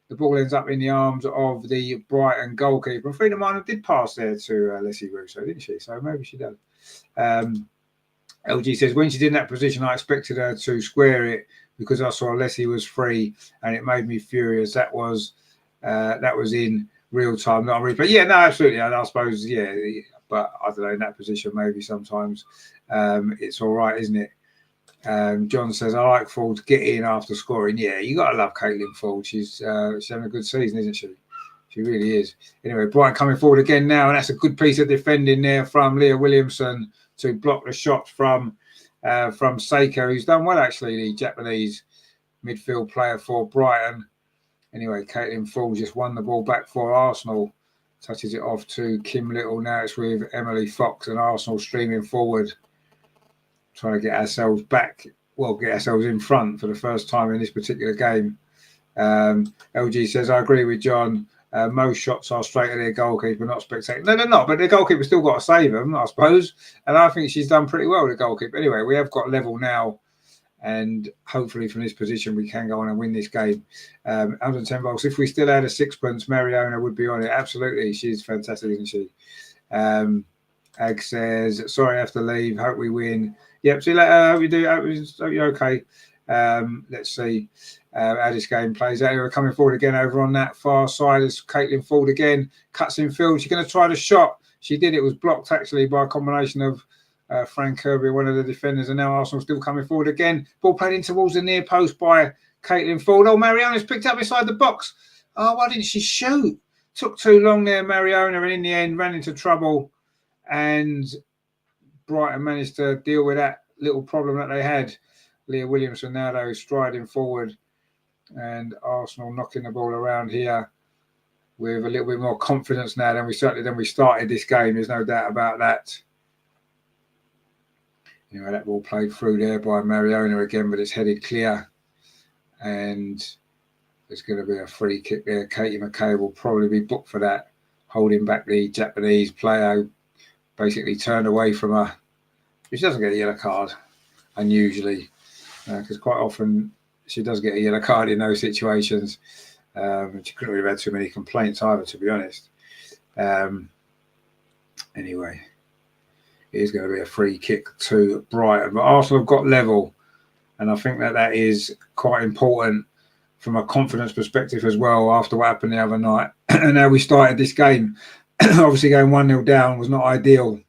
the ball ends up in the arms of the Brighton goalkeeper. And Frida Marnham did pass there to Leslie Russo, didn't she? So maybe she does. LG says, when she's in that position, I expected her to square it because I saw Leslie was free and it made me furious. That was in real time, not real. But yeah, no, absolutely. I suppose, yeah, but I don't know, in that position, maybe sometimes it's all right, isn't it? John says, I like Ford to get in after scoring. Yeah, you got to love Caitlin Ford. She's having a good season, isn't she? She really is. Anyway, Brighton coming forward again now, and that's a good piece of defending there from Leah Williamson to block the shot from Seiko, who's done well, actually, the Japanese midfield player for Brighton. Anyway, Caitlin Ford just won the ball back for Arsenal. Touches it off to Kim Little. Now it's with Emily Fox, and Arsenal streaming forward, trying to get ourselves back, well, get ourselves in front for the first time in this particular game. LG says, I agree with John. Most shots are straight at their goalkeeper, not spectacular. No, they're not, but the goalkeeper still got to save them, I suppose. And I think she's done pretty well, the goalkeeper. Anyway, we have got level now, and hopefully from this position we can go on and win this game. 110 volts. If we still had a sixpence, Mariona would be on it. Absolutely. She's fantastic, isn't she? Ag says, sorry, I have to leave. Hope we win. Yep, see you later. Hope you do. Hope you're okay. Let's see how this game plays out. We're coming forward again over on that far side as Caitlin Ford again cuts in field. She's going to try the shot. She did. It was blocked actually by a combination of Frank Kirby, one of the defenders, and now Arsenal still coming forward again. Ball played in towards the near post by Caitlin Ford. Oh, Mariona's picked up inside the box. Oh, why didn't she shoot? Took too long there, Mariona, and in the end ran into trouble. And Brighton managed to deal with that little problem that they had. Leah Williamson now, though, striding forward, and Arsenal knocking the ball around here with a little bit more confidence now than we started this game. There's no doubt about that. You know, that ball played through there by Mariona again, but it's headed clear, and there's going to be a free kick there. Katie McCabe will probably be booked for that, holding back the Japanese player who basically turned away from her. She doesn't get a yellow card, unusually, because quite often she does get a yellow card in those situations. She couldn't really have had too many complaints either, to be honest. Anyway, it is going to be a free kick to Brighton. But Arsenal have got level, and I think that is quite important from a confidence perspective as well after what happened the other night and how we started this game. Obviously going 1-0 down was not ideal,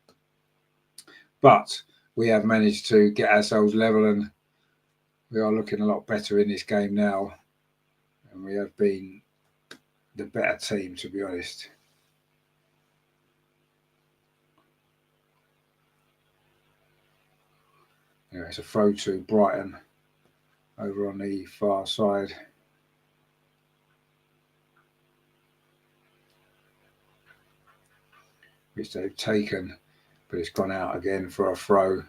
but we have managed to get ourselves level, and we are looking a lot better in this game now, and we have been the better team, to be honest. Anyway, it's a throw to Brighton over on the far side. Which they've taken, but it's gone out again for a throw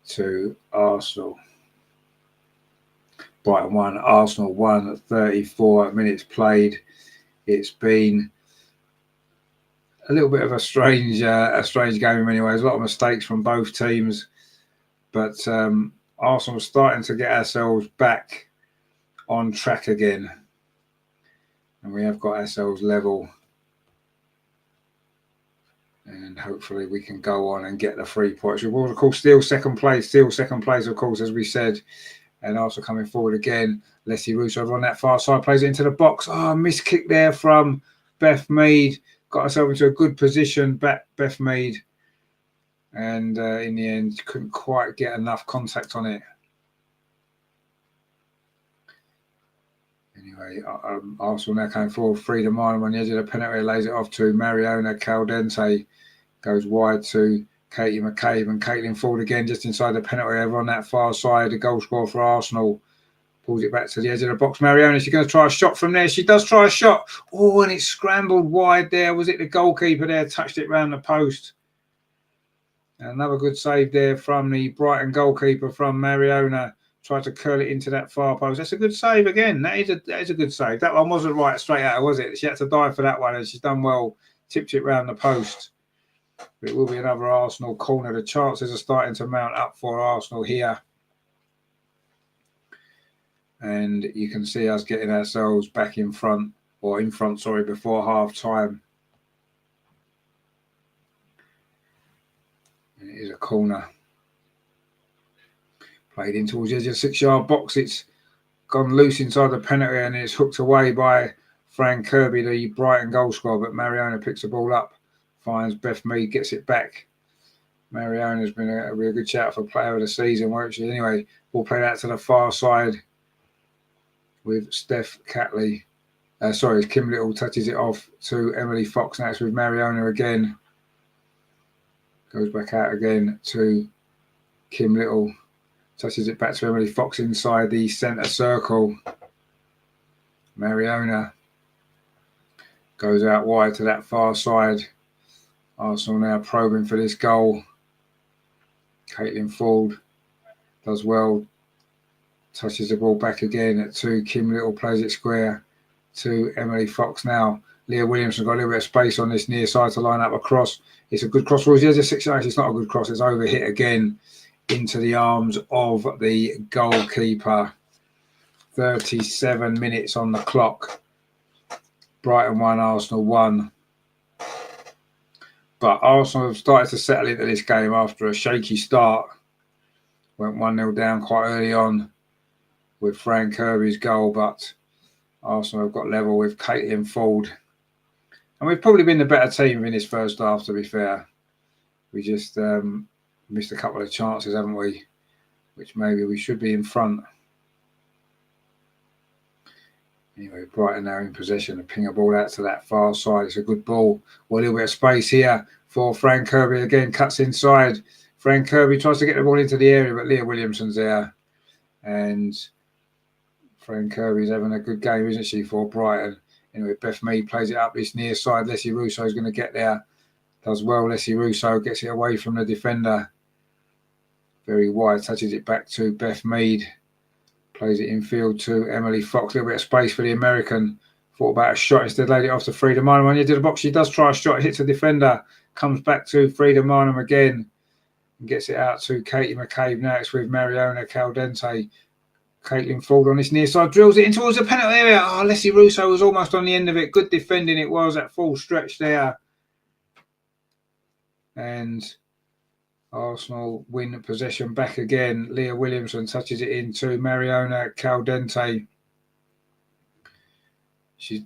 to Arsenal. Brighton 1, Arsenal 1 at 34 minutes played. It's been a little bit of a strange game in many ways. A lot of mistakes from both teams, but Arsenal starting to get ourselves back on track again, and we have got ourselves level. And hopefully we can go on and get the 3 points. We will, of course, still second place, of course, as we said. And also coming forward again, Leslie Russo over on that far side, plays it into the box. Oh, missed kick there from Beth Mead. Got herself into a good position, Beth Mead. And in the end, couldn't quite get enough contact on it. Anyway, Arsenal now came forward. Freedom Island on the edge of the penalty, lays it off to Mariona Caldente. Goes wide to Katie McCabe, and Caitlin Ford again just inside the penalty area on that far side. The goal scorer for Arsenal pulls it back to the edge of the box. Mariona, she's going to try a shot from there. She does try a shot. Oh, and it scrambled wide there. Was it the goalkeeper there? Touched it round the post. Another good save there from the Brighton goalkeeper from Mariona. Tried to curl it into that far post. That's a good save again. That is a good save. That one wasn't right straight out, was it? She had to dive for that one, and she's done well. Tipped it round the post. But it will be another Arsenal corner. The chances are starting to mount up for Arsenal here. And you can see us getting ourselves back in front, before half time. And it is a corner. Played in towards the edge of the 6-yard box. It's gone loose inside the penalty and it's hooked away by Fran Kirby, the Brighton goal scorer. But Mariona picks the ball up, finds Beth Mead, gets it back. Mariona's been a really good shout for player of the season, won't she? Anyway, ball played out to the far side with Steph Catley. Kim Little touches it off to Emily Fox. Now it's with Mariona again. Goes back out again to Kim Little. Touches it back to Emily Fox inside the centre circle. Mariona goes out wide to that far side. Arsenal now probing for this goal. Caitlin Ford does well. Touches the ball back again to Kim Little. Plays it square to Emily Fox now. Leah Williamson got a little bit of space on this near side to line up a cross. It's a good cross. There's a 6 yards. It's not a good cross. It's over hit again into the arms of the goalkeeper. 37 minutes on the clock. Brighton 1, Arsenal 1. But Arsenal have started to settle into this game after a shaky start. Went 1-0 down quite early on with Fran Kirby's goal, but Arsenal have got level with Caitlin Ford. And we've probably been the better team in this first half, to be fair. We just missed a couple of chances, haven't we? Which maybe we should be in front. Anyway, Brighton now in possession and ping a ball out to that far side. It's a good ball. Well, a little bit of space here for Fran Kirby. Again, cuts inside. Fran Kirby tries to get the ball into the area, but Leah Williamson's there. And Fran Kirby's having a good game, isn't she, for Brighton? Anyway, Beth Mead plays it up this near side. Leslie Russo's going to get there. Does well. Leslie Russo gets it away from the defender. Very wide. Touches it back to Beth Mead. Plays it infield to Emily Fox. A little bit of space for the American. Thought about a shot. Instead, laid it off to Frida Marnham. When you did the box, she does try a shot. Hits a defender. Comes back to Frida Marnham again. And gets it out to Katie McCabe. Now it's with Mariona Caldente. Caitlin Ford on this near side. Drills it in towards the penalty area. Oh, Leslie Russo was almost on the end of it. Good defending it was at full stretch there. And Arsenal win possession back again. Leah Williamson touches it into Mariona Caldente. She's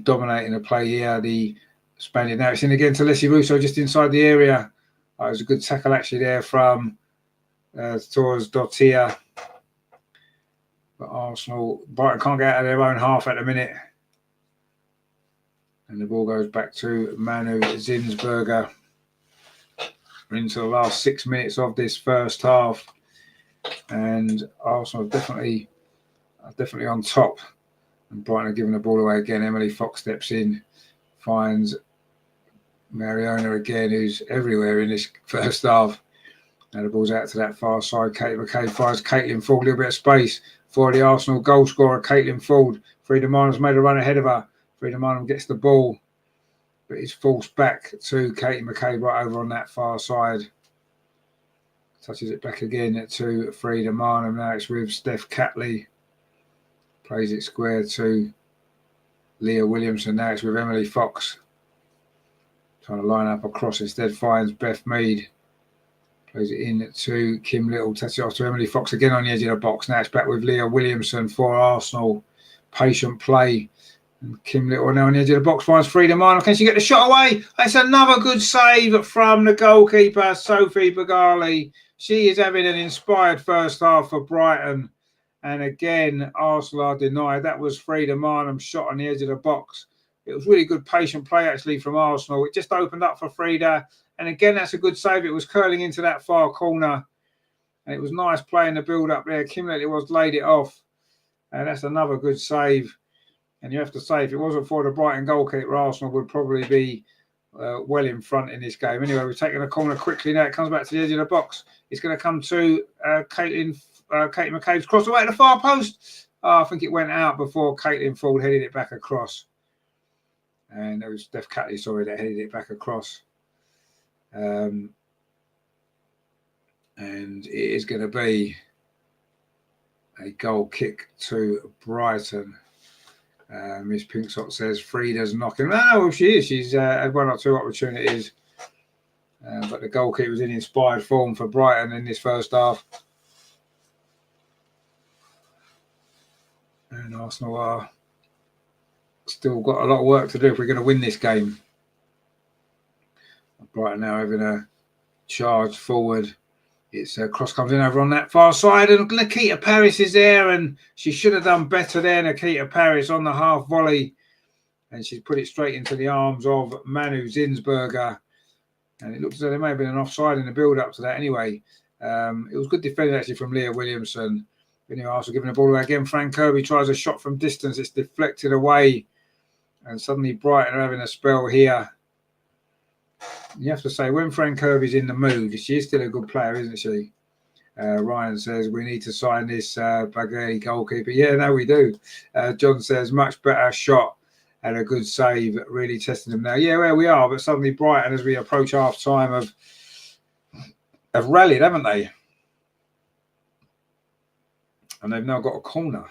dominating the play here. The Spaniard. Now it's in again to Leslie Russo just inside the area. It was a good tackle actually there from towards Dottia. But Brighton can't get out of their own half at the minute. And the ball goes back to Manu Zinsberger. We're into the last 6 minutes of this first half. And Arsenal are definitely on top. And Brighton are giving the ball away again. Emily Fox steps in, finds Mariona again, who's everywhere in this first half. Now the ball's out to that far side. Kate McCabe finds Caitlin Ford, a little bit of space for the Arsenal goal scorer, Caitlin Ford. Frida Marnham's made a run ahead of her. Frida Marnham gets the ball, but it's forced back to Katie McCabe right over on that far side. Touches it back again to Frida Marnham. Now it's with Steph Catley. Plays it square to Leah Williamson. Now it's with Emily Fox. Trying to line up across, instead finds Beth Mead. Plays it in to Kim Little. Touches it off to Emily Fox again on the edge of the box. Now it's back with Leah Williamson for Arsenal. Patient play And Kim Little now on the edge of the box finds freedom on. Can she get the shot away? That's another good save from the goalkeeper, Sophie Bagali. She is having an inspired first half for Brighton. And again, Arsenal are denied. That was Freedom Arnhem shot on the edge of the box. It was really good patient play actually from Arsenal. It just opened up for Frida. And again, that's a good save. It was curling into that far corner. And it was nice playing the build-up there. Kim Little was laid it off. And that's another good save. And you have to say, if it wasn't for the Brighton goalkeeper, Arsenal would probably be well in front in this game. Anyway, we're taking a corner quickly now. It comes back to the edge of the box. It's going to come to Katie McCabe's cross away to the far post. Oh, I think it went out before Caitlin Ford headed it back across. And it was Steph Catley, sorry, that headed it back across. And it is going to be a goal kick to Brighton. Miss Pinksock says Frida's knocking. Oh, well, she is. She's had one or two opportunities. But the goalkeeper was in inspired form for Brighton in this first half. And Arsenal are still got a lot of work to do if we're going to win this game. Brighton now having a charge forward. It's cross comes in over on that far side, and Nikita Paris is there, and she should have done better there, Nikita Paris, on the half volley. And she's put it straight into the arms of Manu Zinsberger. And it looks as though there may have been an offside in the build-up to that anyway. It was good defending actually from Leah Williamson. Anyway, Arsenal giving the ball away again. Frank Kirby tries a shot from distance. It's deflected away. And suddenly Brighton are having a spell here. You have to say, when Frank Kirby's in the mood, she is still a good player, isn't she? Ryan says, we need to sign this Bagheri goalkeeper. Yeah, no, we do. John says, much better shot and a good save, really testing them now. Yeah, well, we are, but suddenly Brighton, as we approach half-time, have rallied, haven't they? And they've now got a corner.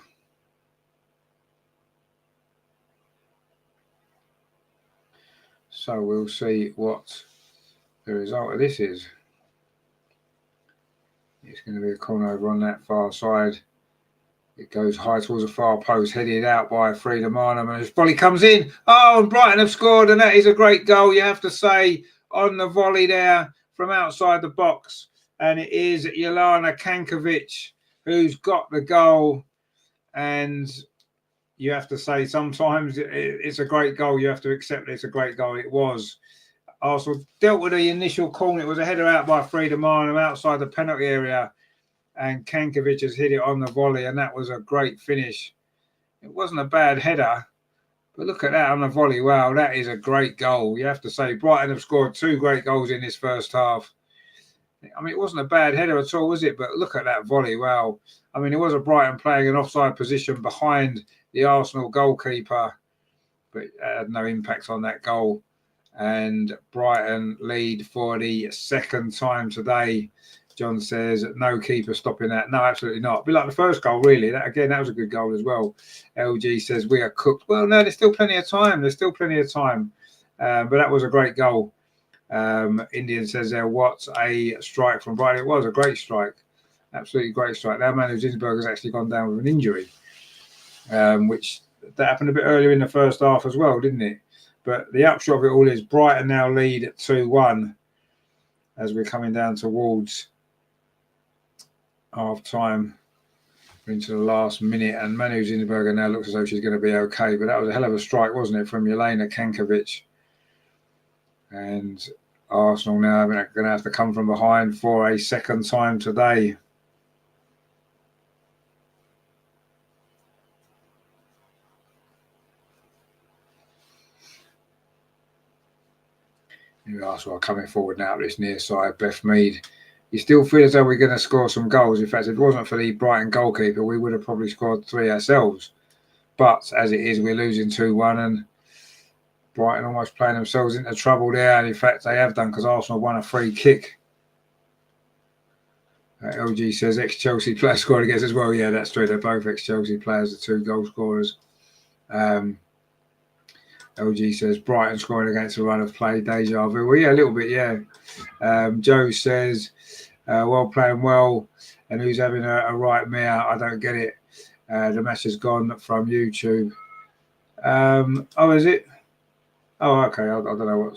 So we'll see what the result of this is. It's going to be a corner over on that far side. It goes high towards the far post, headed out by Frida Marnham, and his volley comes in. Oh, and Brighton have scored, and that is a great goal, you have to say, on the volley there from outside the box. And it is Jelena Kankovic who's got the goal. And you have to say, sometimes it's a great goal. You have to accept it's a great goal. It was. Arsenal dealt with the initial corner. It was a header out by Frida Marnham outside the penalty area. And Kankovic has hit it on the volley, and that was a great finish. It wasn't a bad header, but look at that on the volley. Wow, that is a great goal. You have to say, Brighton have scored 2 great goals in this first half. I mean, it wasn't a bad header at all, was it? But look at that volley. Wow. I mean, it was a Brighton playing an offside position behind the Arsenal goalkeeper, but it had no impact on that goal. And Brighton lead for the second time today. John says, no keeper stopping that. No, absolutely not. Be like the first goal, really. That was a good goal as well. LG says, we are cooked. Well, no, there's still plenty of time. But that was a great goal. Indian says there, what a strike from Brighton. It was a great strike. Absolutely great strike. Now, Manu Zinsberg has actually gone down with an injury, which that happened a bit earlier in the first half as well, didn't it? But the upshot of it all is Brighton now lead 2-1 as we're coming down towards half-time into the last minute. And Manu Zinsberger now looks as though she's going to be okay. But that was a hell of a strike, wasn't it, from Jelena Kankovic? And Arsenal now are going to have to come from behind for a second time today. Arsenal are coming forward now to this near side. Beth Mead. You still feel as though we're going to score some goals. In fact, if it wasn't for the Brighton goalkeeper, we would have probably scored 3 ourselves. But as it is, we're losing 2-1, and Brighton almost playing themselves into trouble there. And in fact, they have done, because Arsenal won a free kick. LG says ex-Chelsea player scored against as well. Yeah, that's true. They're both ex-Chelsea players, the 2 goal scorers. LG says Brighton scoring against a run of play, deja vu. Well, yeah, a little bit, yeah. Joe says, well, playing well, and who's having a right mare? I don't get it. The match has gone from YouTube. Oh, is it? Oh, okay. I don't know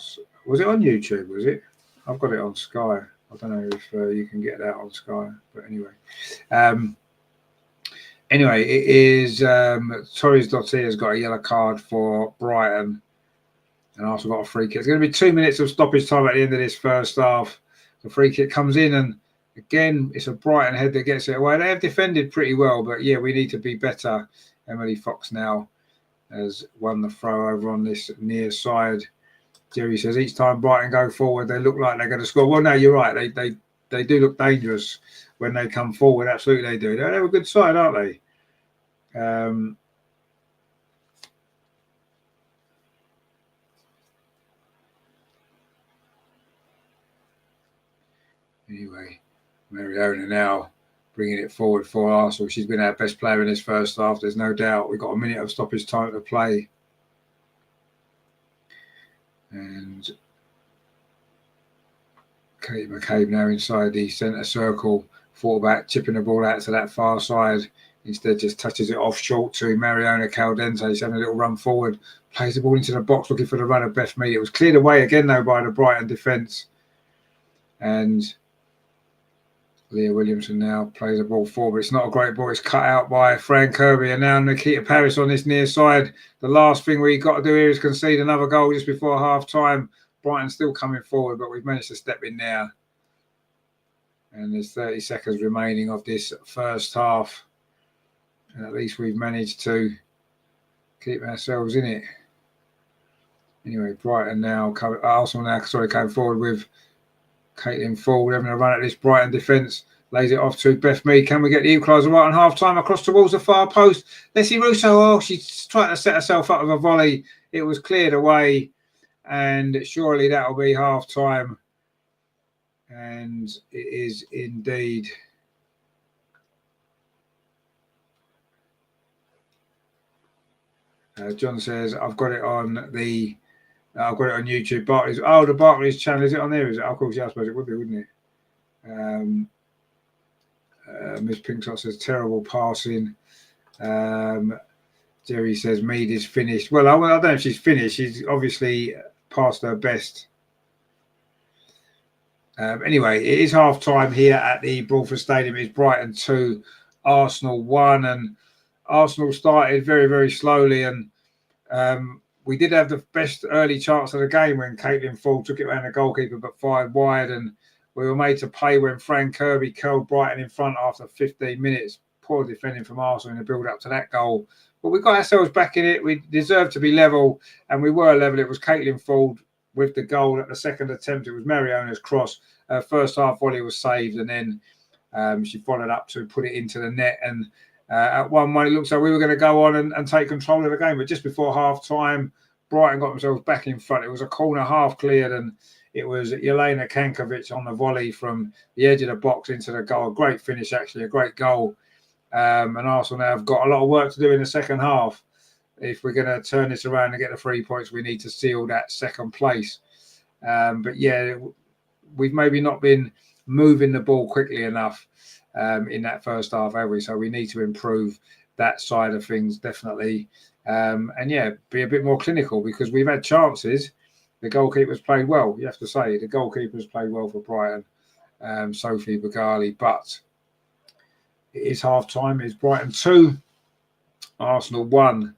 was it on YouTube? Was it? I've got it on Sky. I don't know if you can get that on Sky, but anyway. Anyway, it is Torres Dottie has got a yellow card for Brighton, and also got a free kick. It's going to be 2 minutes of stoppage time at the end of this first half. The free kick comes in, and again, it's a Brighton head that gets it away. They have defended pretty well, but yeah, we need to be better. Emily Fox now has won the throw over on this near side. Jerry says each time Brighton go forward, they look like they're going to score. Well, no, you're right. They do look dangerous when they come forward. Absolutely, they do. They're a good side, aren't they? Anyway, Mariona now bringing it forward for Arsenal. She's been our best player in this first half. There's no doubt. We've got a minute of stoppage time to play. And Kate McCabe now inside the centre circle. Thought about chipping the ball out to that far side. Instead, just touches it off short to Mariona Caldente. He's having a little run forward. Plays the ball into the box, looking for the run of Beth Mead. It was cleared away again, though, by the Brighton defence. And Leah Williamson now plays the ball forward. It's not a great ball. It's cut out by Fran Kirby. And now Nikita Paris on this near side. The last thing we've got to do here is concede another goal just before half-time. Brighton still coming forward, but we've managed to step in there. And there's 30 seconds remaining of this first half. And at least we've managed to keep ourselves in it. Anyway, Brighton now, Arsenal now, came forward with Caitlin Ford having a run at this Brighton defence. Lays it off to Beth Mead. Can we get the equaliser right on half-time across towards the far post? Leslie Russo, oh, she's trying to set herself up with a volley. It was cleared away. And surely that'll be half-time. And it is indeed. John says, I've got it on YouTube. Barclays. Oh, the Barclays channel. Is it on there? Is it? Of course, yeah, I suppose it would be, wouldn't it? Miss Pinkshot says, terrible passing. Jerry says, Mead is finished. Well, I don't know if she's finished. She's obviously past her best. Anyway, it is half-time here at the Broadford Stadium. It's Brighton 2, Arsenal 1. And Arsenal started very, very slowly. And we did have the best early chance of the game when Caitlin Ford took it around the goalkeeper but fired wide. And we were made to pay when Fran Kirby curled Brighton in front after 15 minutes. Poor defending from Arsenal in the build-up to that goal. But we got ourselves back in it. We deserved to be level, and we were level. It was Caitlin Ford with the goal at the second attempt. It was Mariona's cross. First half volley was saved, and then she followed up to put it into the net. And at 1-1, it looks like we were going to go on and take control of the game. But just before half-time, Brighton got themselves back in front. It was a corner half cleared, and it was Jelena Kankovic on the volley from the edge of the box into the goal. A great finish, actually, a great goal. And Arsenal now have got a lot of work to do in the second half. If we're going to turn this around and get the 3 points, we need to seal that second place. But yeah, we've maybe not been moving the ball quickly enough in that first half, have we? So we need to improve that side of things, definitely. And yeah, be a bit more clinical because we've had chances. The goalkeeper's played well, you have to say. The goalkeeper's played well for Brighton, Sophie Bagali, but it is half-time. It's Brighton 2, Arsenal 1.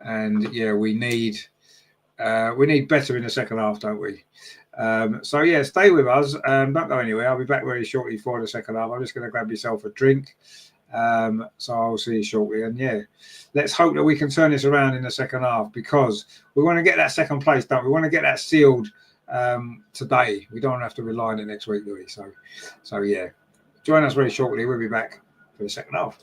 And yeah, we need better in the second half, don't we? So yeah, stay with us. Don't go anywhere. I'll be back very shortly for the second half. I'm just going to grab yourself a drink. So I'll see you shortly. And yeah, let's hope that we can turn this around in the second half because we want to get that second place, don't we? We want to get that sealed today. We don't have to rely on it next week, do we? So yeah, join us very shortly. We'll be back for the second half.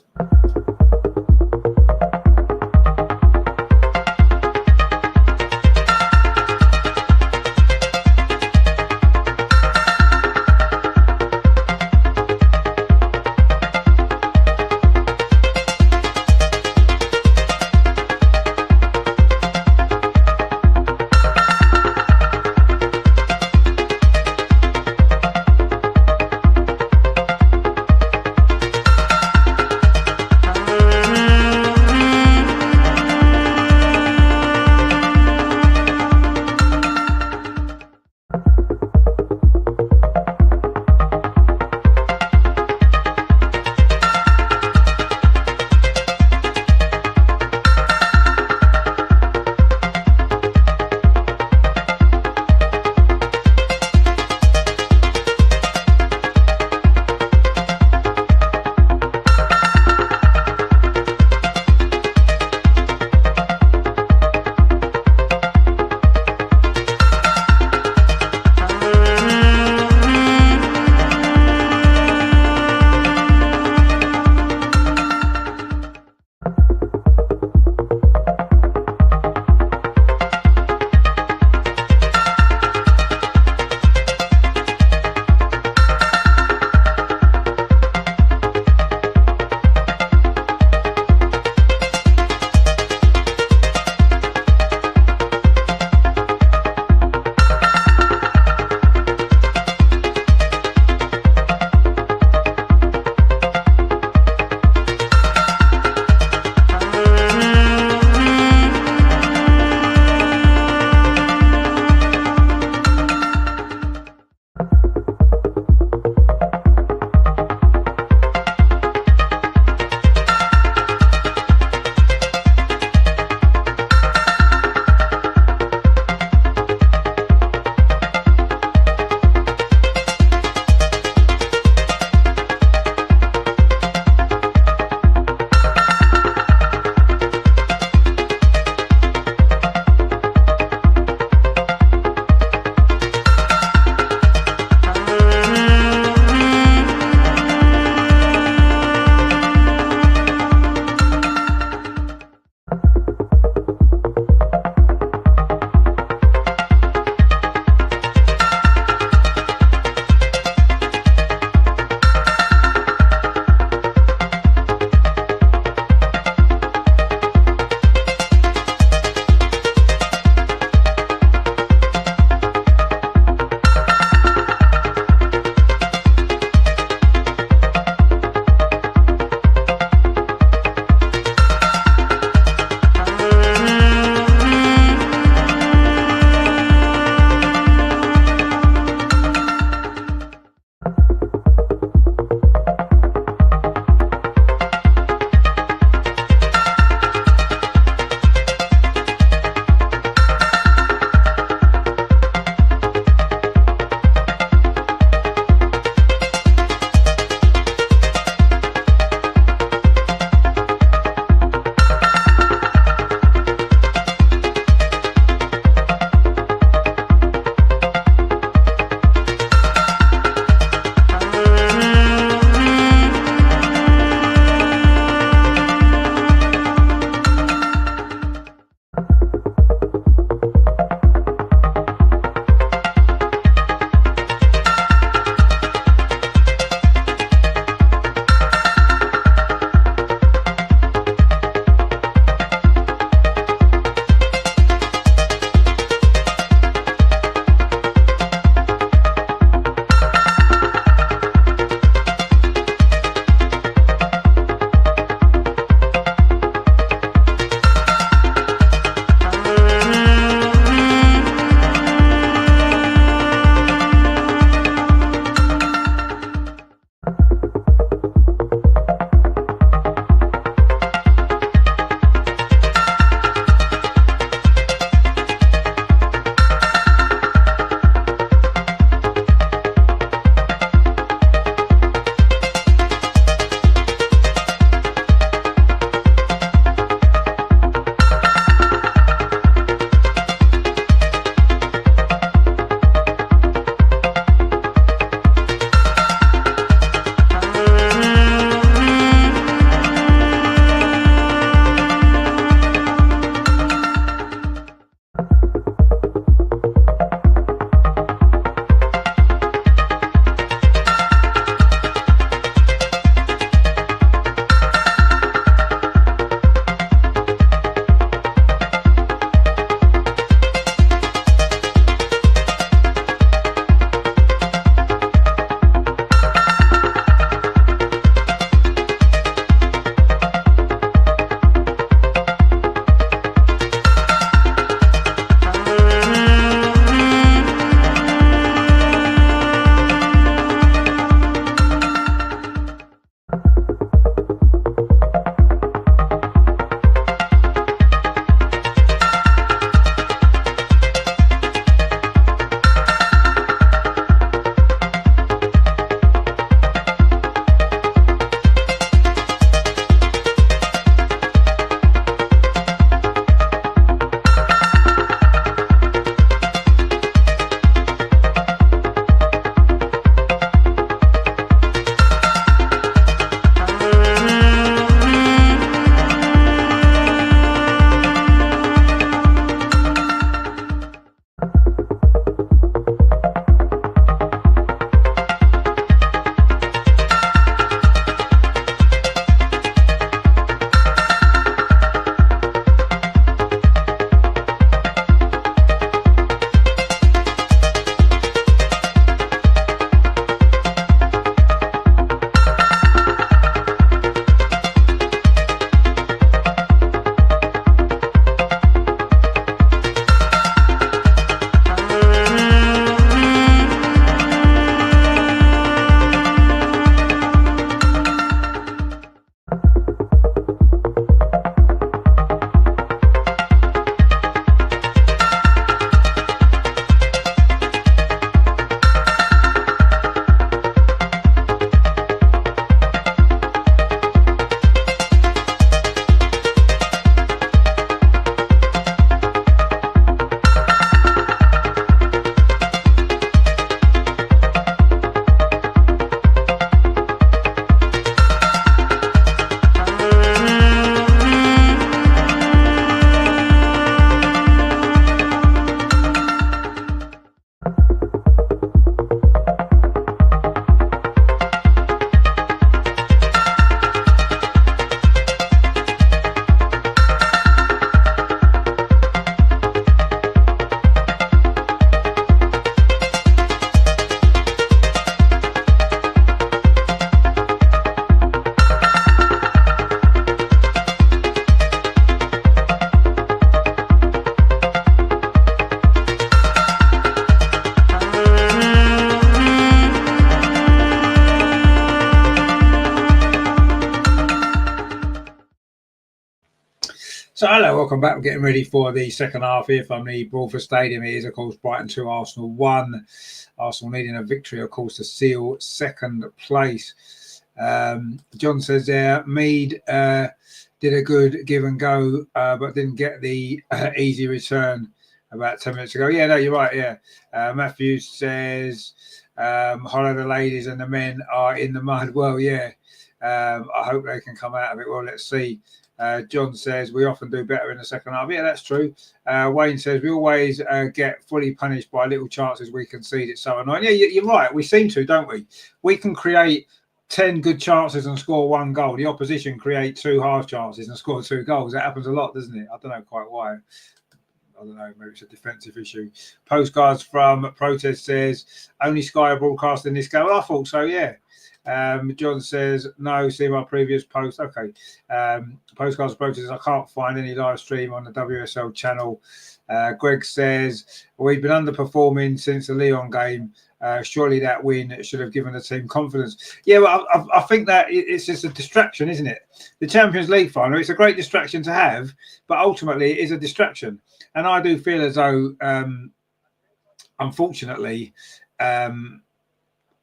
So hello, welcome back. We're getting ready for the second half here from the Broadford Stadium. It is, of course, Brighton 2, Arsenal 1. Arsenal needing a victory, of course, to seal second place. John says there, Mead did a good give and go, but didn't get the easy return about 10 minutes ago. Yeah, no, you're right, yeah. Matthew says, Hollow, the ladies and the men are in the mud. Well, yeah, I hope they can come out of it. Well, let's see. John says we often do better in the second half. Yeah, that's true. Wayne says we always get fully punished by little chances we concede. It's so annoying. Yeah, you're right. We seem to, don't we? We can create 10 good chances and score 1 goal. The opposition create 2 half chances and score 2 goals. That happens a lot, doesn't it? I don't know quite why. I don't know, maybe it's a defensive issue. Postcards from Protest says only Sky are broadcasting this game. Well, I thought so, yeah. John says no, see my previous post. Okay. Postcards Protest, I can't find any live stream on the WSL channel. Greg says we've been underperforming since the Lyon game. Surely that win should have given the team confidence. Yeah, well, I think that it's just a distraction, isn't it? The Champions League final, it's a great distraction to have, but ultimately it is a distraction. And I do feel as though, unfortunately,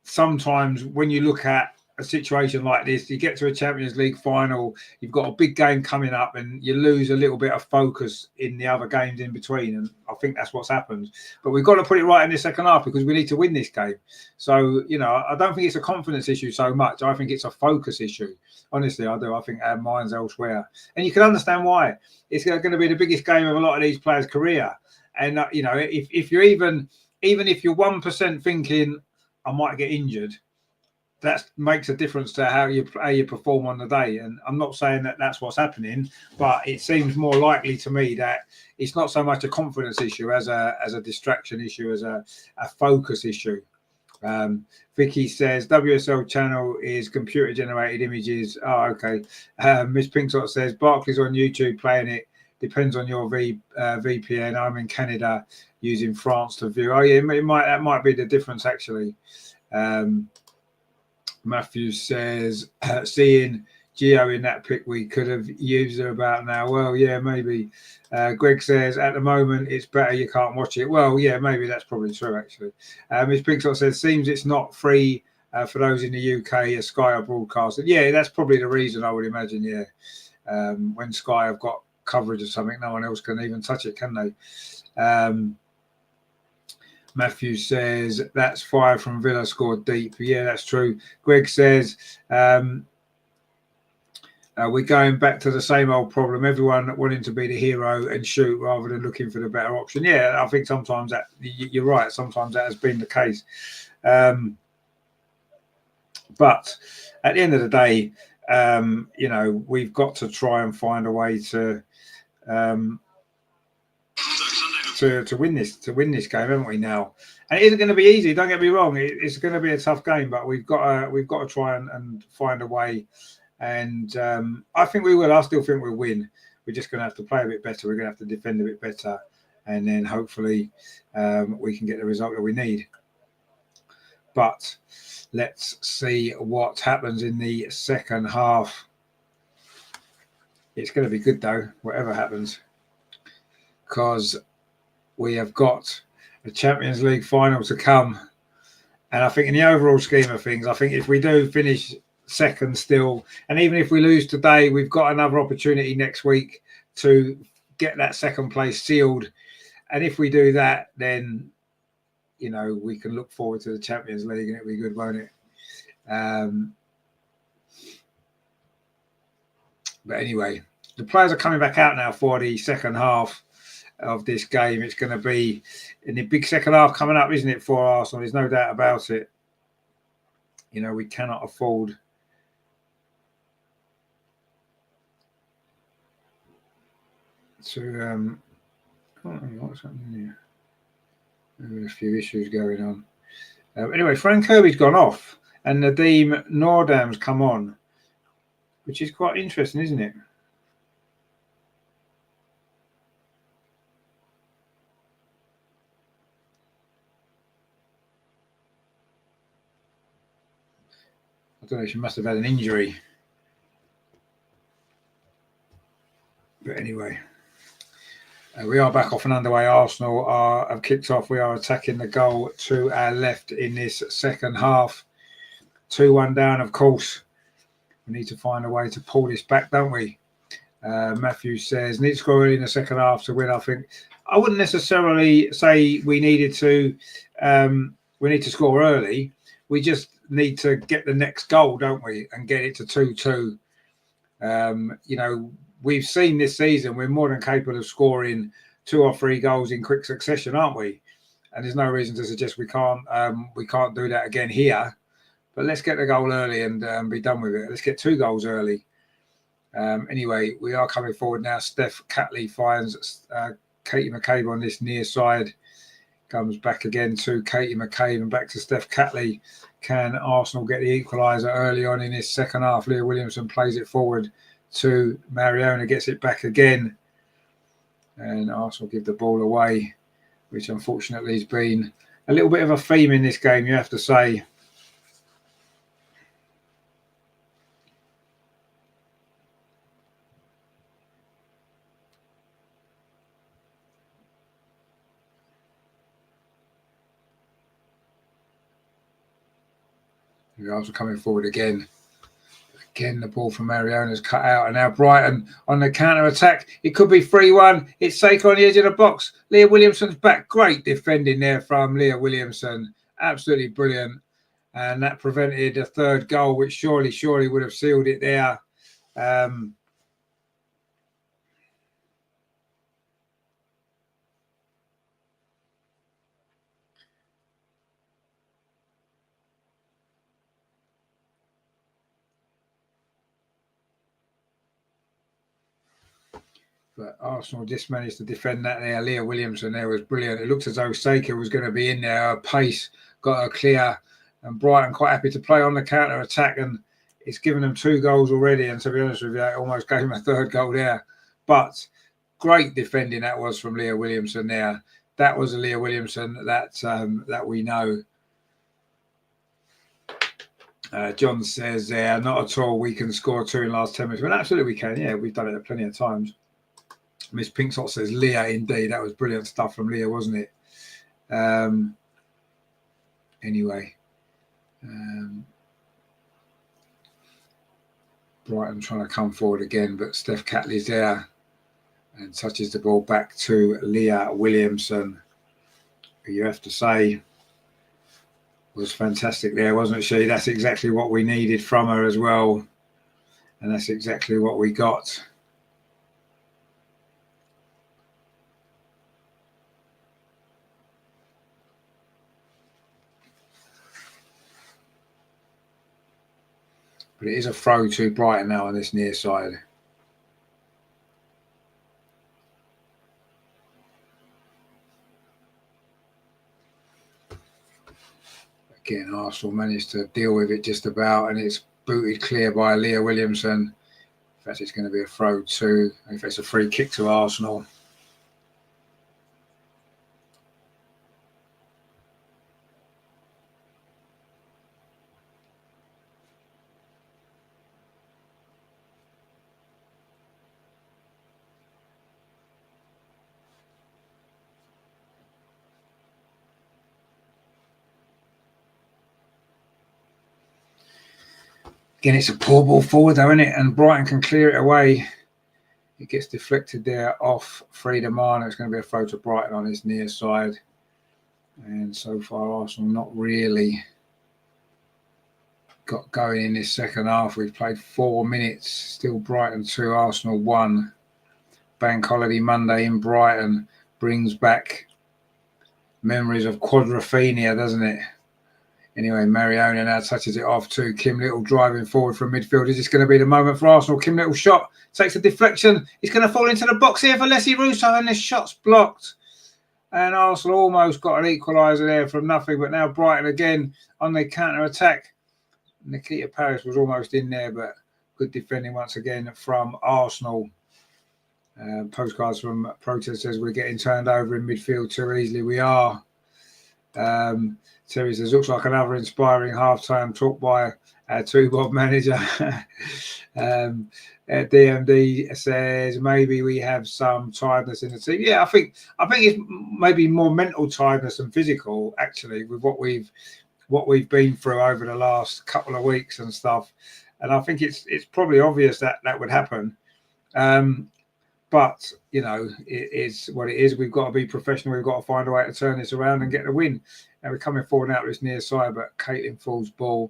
sometimes when you look at a situation like this, you get to a Champions League final, you've got a big game coming up and you lose a little bit of focus in the other games in between. And I think that's what's happened. But we've got to put it right in the second half because we need to win this game. So, you know, I don't think it's a confidence issue so much. I think it's a focus issue. Honestly, I do. I think our mind's elsewhere. And you can understand why. It's going to be the biggest game of a lot of these players' career. And, you know, if you're even if you're 1% thinking, I might get injured, that makes a difference to how you perform on the day. And I'm not saying that that's what's happening, but it seems more likely to me that it's not so much a confidence issue as a distraction issue, as a focus issue. Vicky says WSL channel is computer generated images. Oh, okay. Miss Pinkshot says Barclays on YouTube playing it. Depends on your VPN. I'm in Canada using France to view. Oh yeah, that might be the difference actually. Matthew says seeing Geo in that pick, we could have used her about now. Well, yeah, maybe. Greg says at the moment it's better you can't watch it. Well, yeah, maybe that's probably true actually. Miss Pinkshot says seems it's not free for those in the UK as Sky are broadcasting. Yeah, that's probably the reason, I would imagine. Yeah, when Sky have got coverage of something, no one else can even touch it, can they? Matthew says that's 5 from Villa, scored deep. Yeah, that's true. Greg says we're going back to the same old problem, everyone wanting to be the hero and shoot rather than looking for the better option. Yeah, I think sometimes that you're right, sometimes that has been the case, but at the end of the day, you know, we've got to try and find a way to win this game, haven't we now? And it isn't going to be easy, don't get me wrong. It's going to be a tough game, but we've got to try and find a way. And I think we will. I still think we'll win. We're just going to have to play a bit better. We're going to have to defend a bit better, and then hopefully we can get the result that we need. But let's see what happens in the second half. It's going to be good though, whatever happens, because we have got a Champions League final to come. And I think in the overall scheme of things, I think if we do finish second still, and even if we lose today, we've got another opportunity next week to get that second place sealed. And if we do that, then, you know, we can look forward to the Champions League and it'll be good, won't it? But anyway, the players are coming back out now for the second half of this game. It's going to be in the big second half coming up, isn't it, for Arsenal? There's no doubt about it. You know, we cannot afford to what's happening here? There's a few issues going on. Anyway, Frank Kirby's gone off and Nadeem Nordam's come on, which is quite interesting, isn't it? I don't know, she must have had an injury. But anyway, We are back off and underway. Arsenal have kicked off. We are attacking the goal to our left in this second half. 2-1 down, of course. We need to find a way to pull this back, don't we? Matthew says, need to score early in the second half to win. I think I wouldn't necessarily say we need to score early. We just need to get the next goal, don't we? And get it to 2-2. We've seen this season we're more than capable of scoring 2 or 3 goals in quick succession, aren't we? And there's no reason to suggest we can't do that again here. But let's get the goal early and be done with it. Let's get 2 goals early. Anyway, we are coming forward now. Steph Catley finds Katie McCabe on this near side. Comes back again to Katie McCabe and back to Steph Catley. Can Arsenal get the equaliser early on in this second half? Leah Williamson plays it forward to Mariona, gets it back again. And Arsenal give the ball away, which unfortunately has been a little bit of a theme in this game, you have to say. We're also coming forward again. Again, the ball from Mariona is cut out. And now Brighton on the counter-attack. It could be 3-1. It's Saker on the edge of the box. Leah Williamson's back. Great defending there from Leah Williamson. Absolutely brilliant. And that prevented a third goal, which surely would have sealed it there. But Arsenal just managed to defend that there. Leah Williamson there was brilliant. It looked as though Saker was going to be in there. Her pace got her clear. And Brighton quite happy to play on the counter-attack. And it's given them 2 goals already. And to be honest with you, it almost gave them a third goal there. But great defending that was from Leah Williamson there. That was a Leah Williamson that we know. John says there, not at all. We can score 2 in the last 10 minutes. Well, absolutely we can. Yeah, we've done it plenty of times. Miss Pinksot says, Leah, indeed. That was brilliant stuff from Leah, wasn't it? Anyway. Brighton trying to come forward again, but Steph Catley's there and touches the ball back to Leah Williamson, who you have to say was fantastic there, wasn't she? That's exactly what we needed from her as well. And that's exactly what we got. But it is a throw to Brighton now on this near side. Again, Arsenal managed to deal with it just about, and it's booted clear by Leah Williamson. In fact, it's going to be a throw to, if it's a free kick to Arsenal. Again, it's a poor ball forward, though, isn't it? And Brighton can clear it away. It gets deflected there off Frida Marner. It's going to be a throw to Brighton on his near side. And so far, Arsenal not really got going in this second half. We've played 4 minutes. Still Brighton 2, Arsenal 1. Bank holiday Monday in Brighton brings back memories of quadrophenia, doesn't it? Anyway, Mariona now touches it off to Kim Little, driving forward from midfield. Is this going to be the moment for Arsenal? Kim Little shot, takes a deflection. It's going to fall into the box here for Leslie Russo, and the shot's blocked. And Arsenal almost got an equaliser there from nothing, but now Brighton again on the counter-attack. Nikita Paris was almost in there, but good defending once again from Arsenal. Postcards from protesters, we're getting turned over in midfield too easily. We are. Terry says, looks like another inspiring half-time talk by Two-Bob manager. DMD says maybe we have some tiredness in the team. Yeah, I think it's maybe more mental tiredness than physical, actually, with what we've been through over the last couple of weeks and stuff. And I think it's probably obvious that would happen. But you know, it is what it is. We've got to be professional. We've got to find a way to turn this around and get the win. And we're coming forward out of this near side, but Caitlin Ford's ball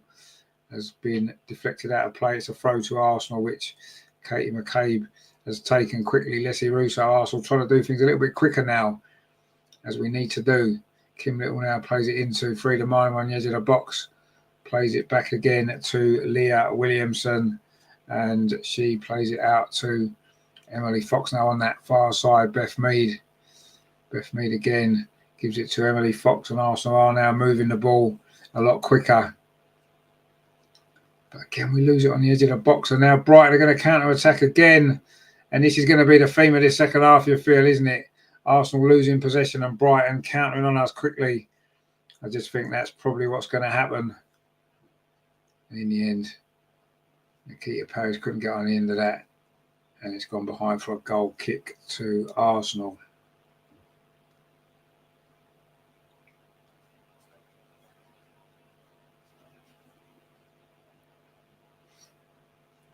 has been deflected out of play. It's a throw to Arsenal, which Katie McCabe has taken quickly. Leslie Russo, Arsenal trying to do things a little bit quicker now, as we need to do. Kim Little now plays it into Frida Mine on the edge of the box. Plays it back again to Leah Williamson, and she plays it out to Emily Fox now on that far side. Beth Mead again gives it to Emily Fox, and Arsenal are now moving the ball a lot quicker. But again, we lose it on the edge of the box, and now Brighton are going to counter-attack again. And this is going to be the theme of this second half, you feel, isn't it? Arsenal losing possession and Brighton countering on us quickly. I just think that's probably what's going to happen. In the end, Nikita Parrish couldn't get on the end of that. And it's gone behind for a goal kick to Arsenal.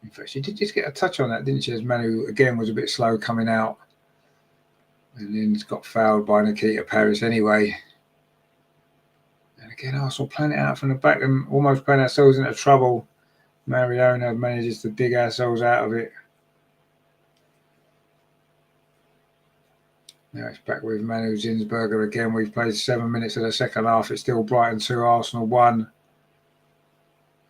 In fact, she did just get a touch on that, didn't she? As Manu, again, was a bit slow coming out. And then it's got fouled by Nikita Parrish anyway. And again, Arsenal playing it out from the back and almost playing ourselves into trouble. Mariona manages to dig ourselves out of it. Now it's back with Manu Zinsberger again. We've played 7 minutes of the second half. It's still Brighton 2, Arsenal 1.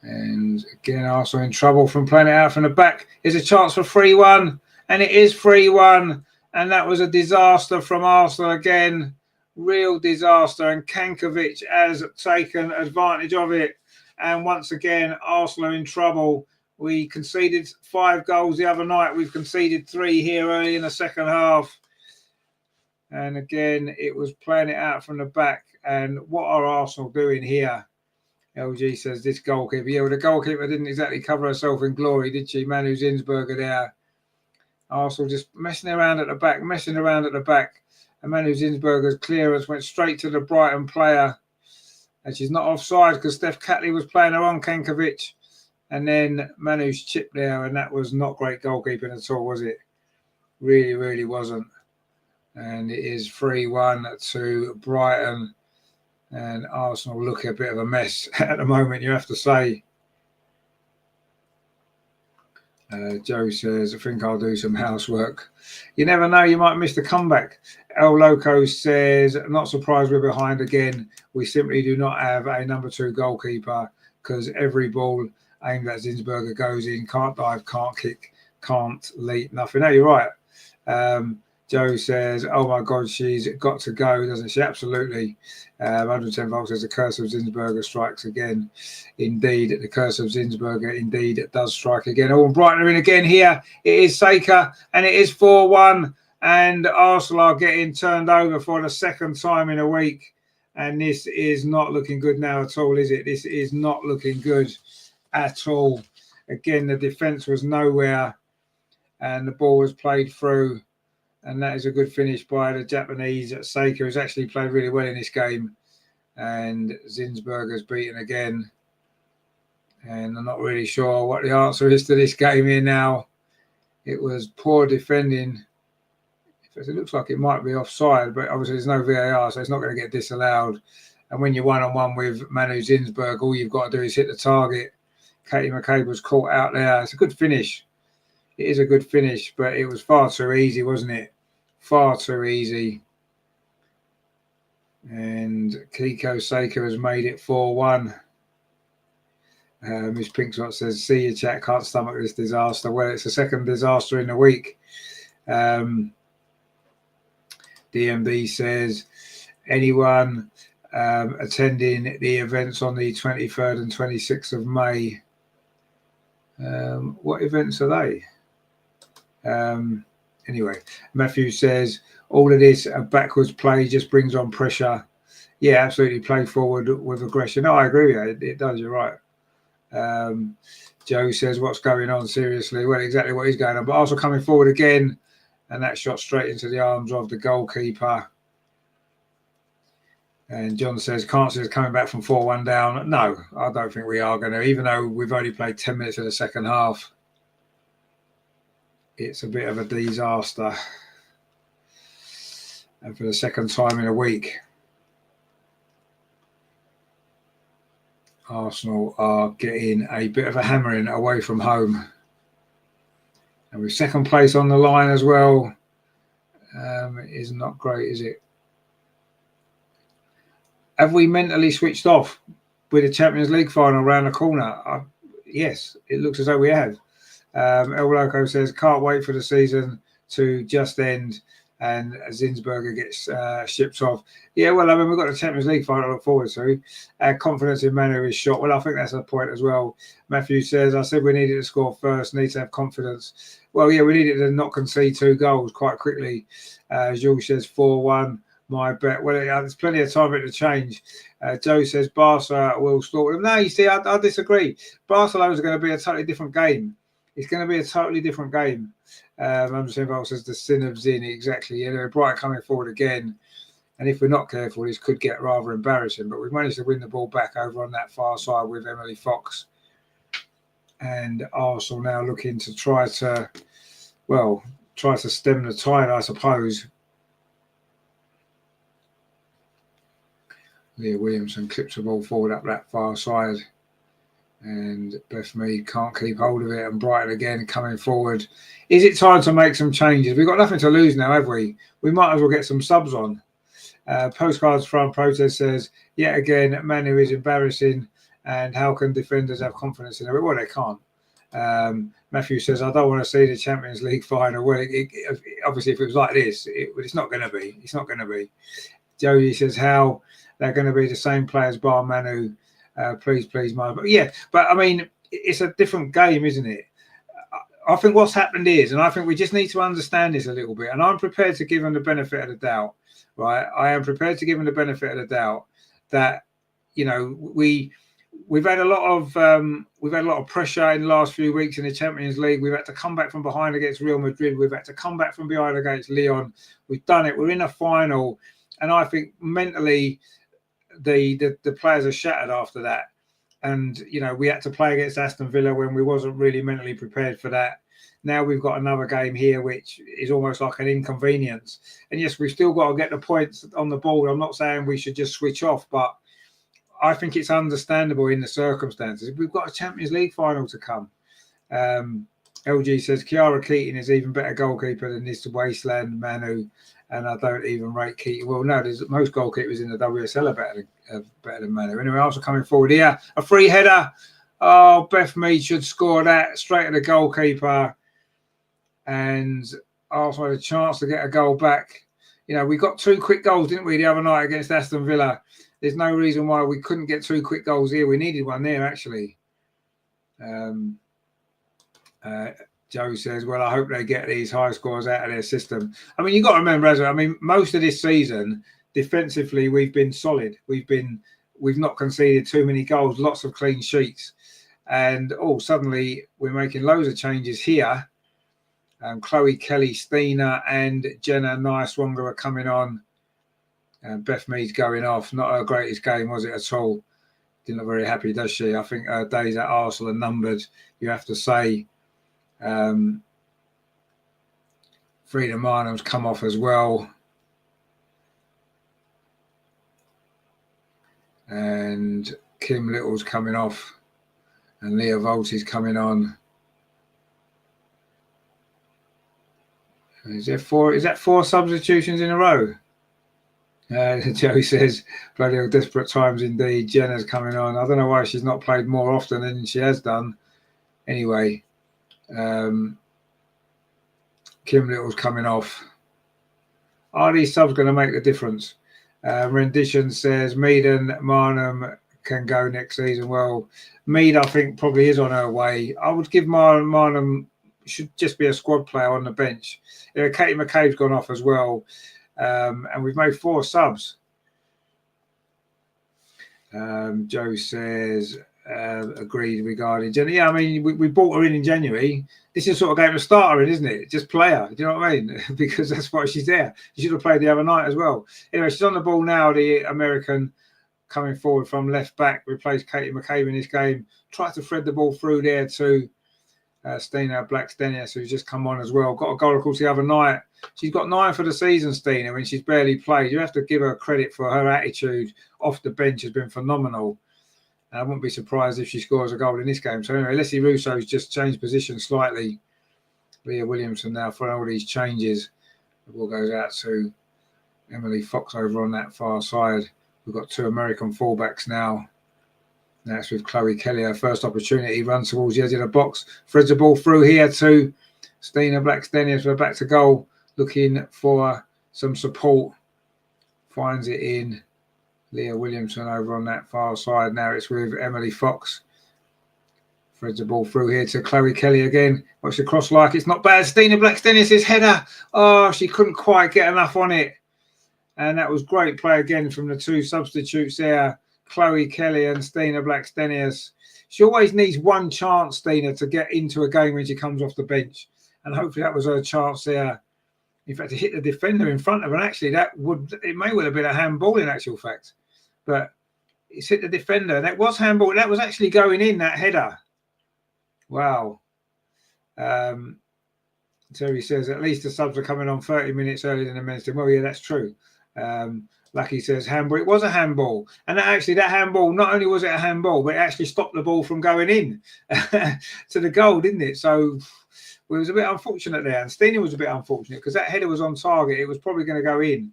And again, Arsenal in trouble from playing it out from the back. Here's a chance for 3-1. And it is 3-1. And that was a disaster from Arsenal again. Real disaster. And Kankovic has taken advantage of it. And once again, Arsenal are in trouble. We conceded 5 goals the other night. We've conceded 3 here early in the second half. And again, it was playing it out from the back. And what are Arsenal doing here? LG says this goalkeeper. Yeah, well, the goalkeeper didn't exactly cover herself in glory, did she? Manu Zinsberger there. Arsenal just messing around at the back. And Manu Zinsberger's clearance went straight to the Brighton player. And she's not offside because Steph Catley was playing her on Kankovic. And then Manu's chip there, and that was not great goalkeeping at all, was it? Really, really wasn't. And it is 3-1 to Brighton. And Arsenal look a bit of a mess at the moment, you have to say. Joe says, I think I'll do some housework. You never know, you might miss the comeback. El Loco says, not surprised we're behind again. We simply do not have a number 2 goalkeeper because every ball aimed at Zinsberger goes in. Can't dive, can't kick, can't leap, nothing. No, you're right. Joe says, oh my God, she's got to go, doesn't she? Absolutely. 110 volts says the curse of Zinsberger strikes again. Indeed, the curse of Zinsberger indeed does strike again. Oh, and Brighton are in again here. It is Saker, and it is 4-1. And Arsenal are getting turned over for the second time in a week. And this is not looking good now at all, is it? This is not looking good at all. Again, the defence was nowhere, and the ball was played through. And that is a good finish by the Japanese Seika, who's actually played really well in this game. And Zinsberger's beaten again. And I'm not really sure what the answer is to this game here now. It was poor defending. It looks like it might be offside, but obviously there's no VAR, so it's not going to get disallowed. And when you're one-on-one with Manu Zinsberger, all you've got to do is hit the target. Katie McCabe was caught out there. It's a good finish. It is a good finish, but it was far too easy, wasn't it? Far too easy. And Kiko Saker has made it 4-1. Miss Pinkswot says, see you, chat, can't stomach this disaster. Well, it's the second disaster in a week. DMB says, anyone attending the events on the 23rd and 26th of May? What events are they? Anyway, Matthew says, all of this backwards play just brings on pressure. Yeah, absolutely. Play forward with aggression. No, I agree with you. It does. You're right. Joe says, what's going on? Seriously? Well, exactly what is going on. But Arsenal coming forward again, and that shot straight into the arms of the goalkeeper. And John says, can't see us coming back from 4-1 down. No, I don't think we are going to, even though we've only played 10 minutes of the second half. It's a bit of a disaster. And for the second time in a week, Arsenal are getting a bit of a hammering away from home. And with second place on the line as well, it is not great, is it? Have we mentally switched off with the Champions League final around the corner? Yes, it looks as though we have. El Loco says, can't wait for the season to just end and Zinsberger gets shipped off. Yeah, well, I mean, we've got the Champions League final to look forward to. Confidence in Manu is shot. Well, I think that's a point as well. Matthew says, I said we needed to score first, need to have confidence. Well, yeah, we needed to not concede 2 goals quite quickly. Jules says 4-1. My bet. Well, there's plenty of time for it to change. Joe says Barca will slaughter them. No, you see, I disagree. Barcelona's going to be a totally different game. It's going to be a totally different game. Anderson Involved says the sin of Zin. Exactly. You know, Brighton coming forward again. And if we're not careful, this could get rather embarrassing. But we've managed to win the ball back over on that far side with Emily Fox. And Arsenal now looking to try to stem the tide, I suppose. Leah Williamson clips the ball forward up that far side. And Beth Mead can't keep hold of it. And Brighton again coming forward. Is it time to make some changes? We've got nothing to lose now, have we? We might as well get some subs on. Postcards from Protest says, yet again, Manu is embarrassing. And how can defenders have confidence in it? Well, they can't. Matthew says, I don't want to see the Champions League final. Well, obviously, if it was like this, it's not going to be. It's not going to be. Jody says, how they're going to be the same players bar Manu. Please, Manu. Yeah, but I mean, it's a different game, isn't it? I think what's happened is, and I think we just need to understand this a little bit, and I'm prepared to give them the benefit of the doubt, right? I am prepared to give them the benefit of the doubt that, you know, we've had a lot of pressure in the last few weeks in the Champions League. We've had to come back from behind against Real Madrid. We've had to come back from behind against Lyon. We've done it. We're in a final, and I think mentally the players are shattered after that. And, you know, we had to play against Aston Villa when we wasn't really mentally prepared for that. Now we've got another game here, which is almost like an inconvenience. And yes, we've still got to get the points on the board. I'm not saying we should just switch off, but I think it's understandable in the circumstances. We've got a Champions League final to come. LG says, Kiara Keating is even better goalkeeper than this Wasteland Manu. And I don't even rate Keating. Well, no, there's most goalkeepers in the WSL are better than Manu. Anyway, also coming forward here, a free header. Oh, Beth Mead should score that straight at the goalkeeper. And Arsenal had a chance to get a goal back. You know, we got 2 quick goals, didn't we, the other night against Aston Villa? There's no reason why we couldn't get 2 quick goals here. We needed one there, actually. Joe says, well, I hope they get these high scores out of their system. I mean, you've got to remember, I mean, most of this season, defensively, we've been solid. We've not conceded too many goals, lots of clean sheets. And, suddenly we're making loads of changes here. Chloe, Kelly, Stina and Jenna Nice-Wonga are coming on. Beth Mead's going off. Not her greatest game, was it, at all? Didn't look very happy, does she? I think her days at Arsenal are numbered, you have to say. Frida Marnham's come off as well. And Kim Little's coming off. And Leah Volti's coming on. Is that 4 substitutions in a row? Joe says, bloody hell, desperate times indeed. Jenna's coming on. I don't know why she's not played more often than she has done. Anyway, Kim Little's coming off. Are these subs going to make the difference? Rendition says, Mead and Marnham can go next season. Well, Mead, I think, probably is on her way. I would give Marnham should just be a squad player on the bench. Katie McCabe's gone off as well. And we've made 4 subs. Joe says, agreed regarding Jenny. Yeah, I mean, we brought her in January. This is the sort of game to start her in, isn't it? Just play her. Do you know what I mean? Because that's why she's there. She should have played the other night as well. Anyway, she's on the ball now, the American coming forward from left back, replaced Katie McCabe in this game. Tried to thread the ball through there to Stina Blackstenius, who's just come on as well. Got a goal, of course, the other night. She's got 9 for the season, Stina, when she's barely played. You have to give her credit for her attitude off the bench has been phenomenal. And I wouldn't be surprised if she scores a goal in this game. So anyway, Leslie Russo's just changed position slightly. Leah Williamson now for all these changes. The ball goes out to Emily Fox over on that far side. We've got 2 American fullbacks now. That's with Chloe Kelly. Her first opportunity, runs towards the edge of the box. Threads the ball through here to Stina Blackstenius. We're back to goal, looking for some support. Finds it in Leah Williamson over on that far side. Now it's with Emily Fox. Threads the ball through here to Chloe Kelly again. What's the cross like? It's not bad. Stina Blackstenius' header. Oh, she couldn't quite get enough on it. And that was great play again from the 2 substitutes there. Chloe Kelly and Stina Blackstenius. She always needs one chance, Stina, to get into a game when she comes off the bench. And hopefully that was her chance there. In fact, to hit the defender in front of her. And actually, it may well have been a handball in actual fact. But it's hit the defender. That was handball. That was actually going in, that header. Wow. Terry says, at least the subs are coming on 30 minutes earlier than the men's team. Well, yeah, that's true. Lucky says handball. It was a handball. And that handball, not only was it a handball, but it actually stopped the ball from going in to the goal, didn't it? So it was a bit unfortunate there. And Stina was a bit unfortunate because that header was on target. It was probably going to go in.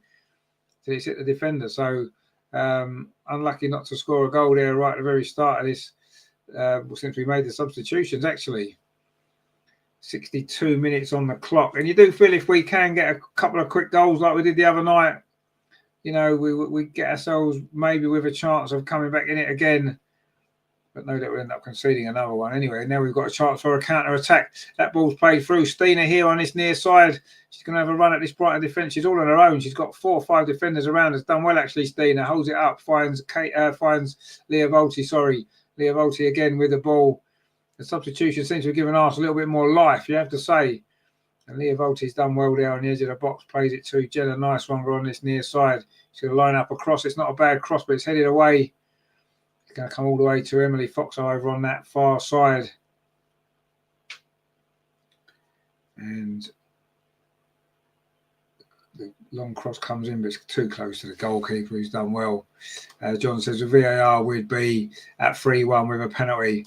So it's hit the defender. So unlucky not to score a goal there right at the very start of this. Since we made the substitutions, actually. 62 minutes on the clock. And you do feel if we can get a couple of quick goals like we did the other night, you know, we get ourselves maybe with a chance of coming back in it again. But no doubt we'll end up conceding another one. Anyway, now we've got a chance for a counter-attack. That ball's played through. Stina here on this near side. She's going to have a run at this Brighton defence. She's all on her own. She's got 4 or 5 defenders around. Has done well, actually, Stina. Holds it up. Finds Leah Volti, Leah Volti again with the ball. The substitution seems to have given us a little bit more life, you have to say. And Leah Volti's done well there on the edge of the box. Plays it to Jenna Nicelonger on this near side. She's going to line up a cross. It's not a bad cross, but it's headed away. It's going to come all the way to Emily Fox over on that far side. And the long cross comes in, but it's too close to the goalkeeper, who's done well. John says the VAR would be at 3-1 with a penalty.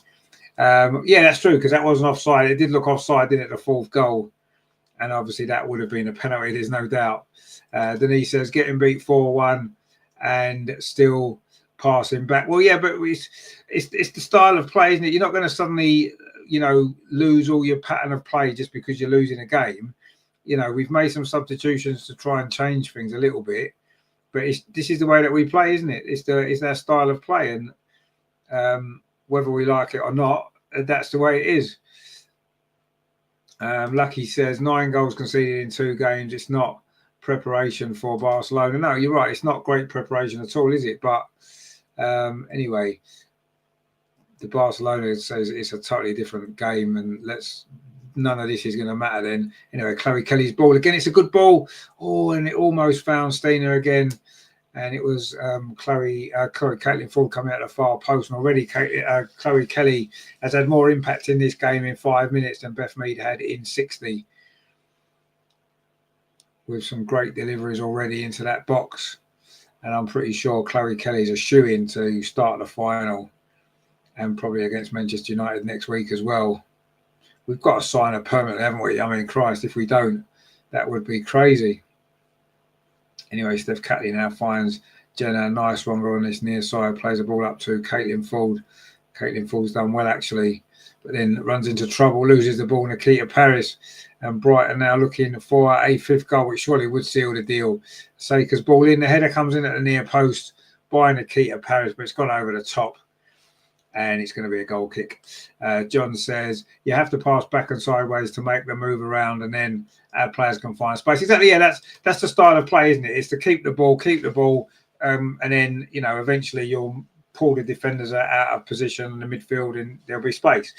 Yeah, that's true, because that wasn't offside. It did look offside, didn't it, the 4th goal? And obviously that would have been a penalty, there's no doubt. Denise says getting beat 4-1 and still passing back. Well, yeah, but it's the style of play, isn't it? You're not going to suddenly, you know, lose all your pattern of play just because you're losing a game. You know, we've made some substitutions to try and change things a little bit, but this is the way that we play, isn't it? It's our style of play, and whether we like it or not, that's the way it is. Lucky says 9 goals conceded in 2 games. It's not preparation for Barcelona. No, you're right. It's not great preparation at all, is it? But anyway, the Barcelona says it's a totally different game, and none of this is going to matter then. Anyway, Chloe Kelly's ball again. It's a good ball. Oh, and it almost found Stina again. And it was Caitlin Ford coming out of the far post. And already Chloe Kelly has had more impact in this game in 5 minutes than Beth Mead had in 60. With some great deliveries already into that box. And I'm pretty sure Chloe Kelly's a shoo-in to start the final. And probably against Manchester United next week as well. We've got to sign her permanently, haven't we? I mean, Christ, if we don't, that would be crazy. Anyway, Steph Catley now finds Jenna Nicelonger on this near side, plays the ball up to Caitlin Ford. Caitlin Ford's done well, actually, but then runs into trouble, loses the ball, Nikita Paris. And Brighton now looking for a 5th goal, which surely would seal the deal. Saker's ball in, the header comes in at the near post by Nikita Paris, but it's gone over the top. And it's going to be a goal kick. John says you have to pass back and sideways to make the move around, and then our players can find space. Exactly, yeah, that's the style of play, isn't it? It's to keep the ball, and then, you know, eventually you'll pull the defenders out of position in the midfield and there'll be space.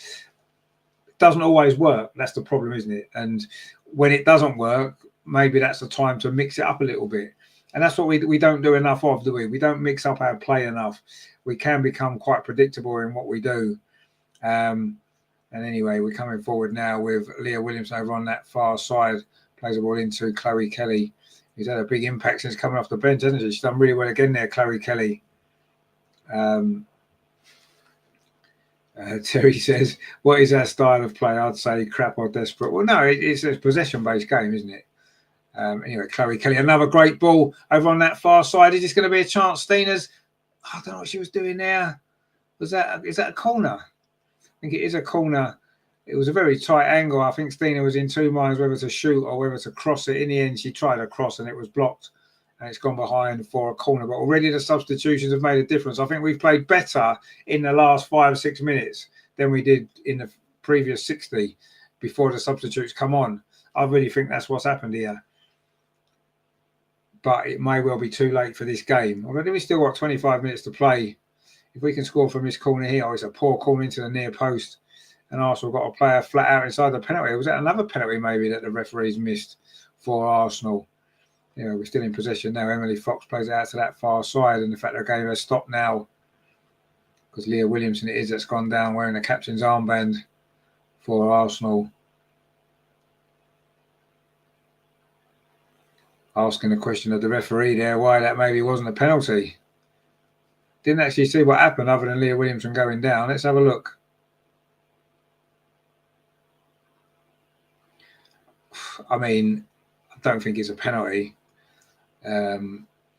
It doesn't always work. That's the problem, isn't it? And when it doesn't work, maybe that's the time to mix it up a little bit. And that's what we don't do enough of, do we? We don't mix up our play enough. We can become quite predictable in what we do. And anyway, we're coming forward now with Leah Williams over on that far side. Plays the ball into Chloe Kelly. He's had a big impact since coming off the bench, hasn't she? She's done really well again there, Chloe Kelly. Terry says, what is our style of play? I'd say crap or desperate. Well, no, it's a possession-based game, isn't it? Anyway, Chloe Kelly, another great ball over on that far side. Is this going to be a chance? Stina's, I don't know what she was doing there. Is that a corner? I think it is a corner. It was a very tight angle. I think Stina was in two minds whether to shoot or whether to cross it. In the end, she tried to cross and it was blocked. And it's gone behind for a corner. But already the substitutions have made a difference. I think we've played better in the last 5-6 minutes than we did in the previous 60 before the substitutes come on. I really think that's what's happened here. But it may well be too late for this game. Already we've still got 25 minutes to play. If we can score from this corner here, it's a poor corner into the near post. And Arsenal got a player flat out inside the penalty. Was that another penalty maybe that the referees missed for Arsenal? You know, we're still in possession now. Emily Fox plays it out to that far side. And the fact the game has stopped now because Leah Williamson it is that's gone down wearing the captain's armband for Arsenal. Asking the question of the referee there why that maybe wasn't a penalty. Didn't actually see what happened other than Leah Williamson going down. Let's have a look. I mean, I don't think it's a penalty.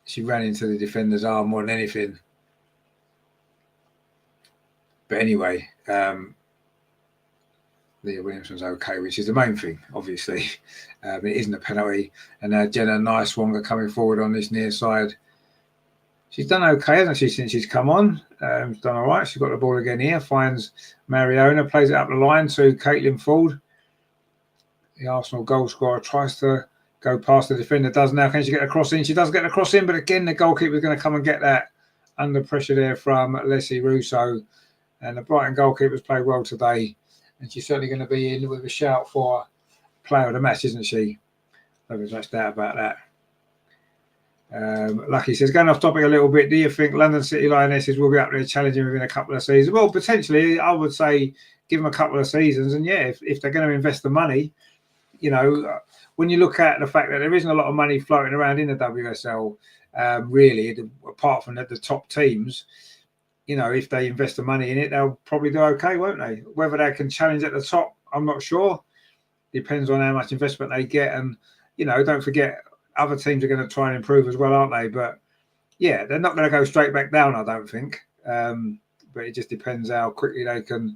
She ran into the defender's arm more than anything. But anyway, Leah Williamson's okay, which is the main thing, obviously. It isn't a penalty. And now Jenna Nice-Wonga coming forward on this near side. She's done okay, hasn't she, since she's come on? She's done all right. She's got the ball again here. Finds Mariona, plays it up the line to Caitlin Ford. The Arsenal goal scorer tries to go past the defender. Does now. Can she get a cross in? She does get a cross in, but again, the goalkeeper's going to come and get that under pressure there from Leslie Russo. And the Brighton goalkeeper's played well today. And she's certainly going to be in with a shout for player of the match, isn't she? There's much doubt about that. Lucky says, going off topic a little bit, do you think London City Lionesses will be up there challenging within a couple of seasons? Well, potentially, I would say give them a couple of seasons. And yeah, if they're going to invest the money, you know, when you look at the fact that there isn't a lot of money floating around in the WSL, really, apart from the top teams, you know, if they invest the money in it, they'll probably do okay, won't they? Whether they can challenge at the top, I'm not sure. Depends on how much investment they get. And, you know, don't forget, other teams are going to try and improve as well, aren't they? But, yeah, they're not going to go straight back down, I don't think. But it just depends how quickly they can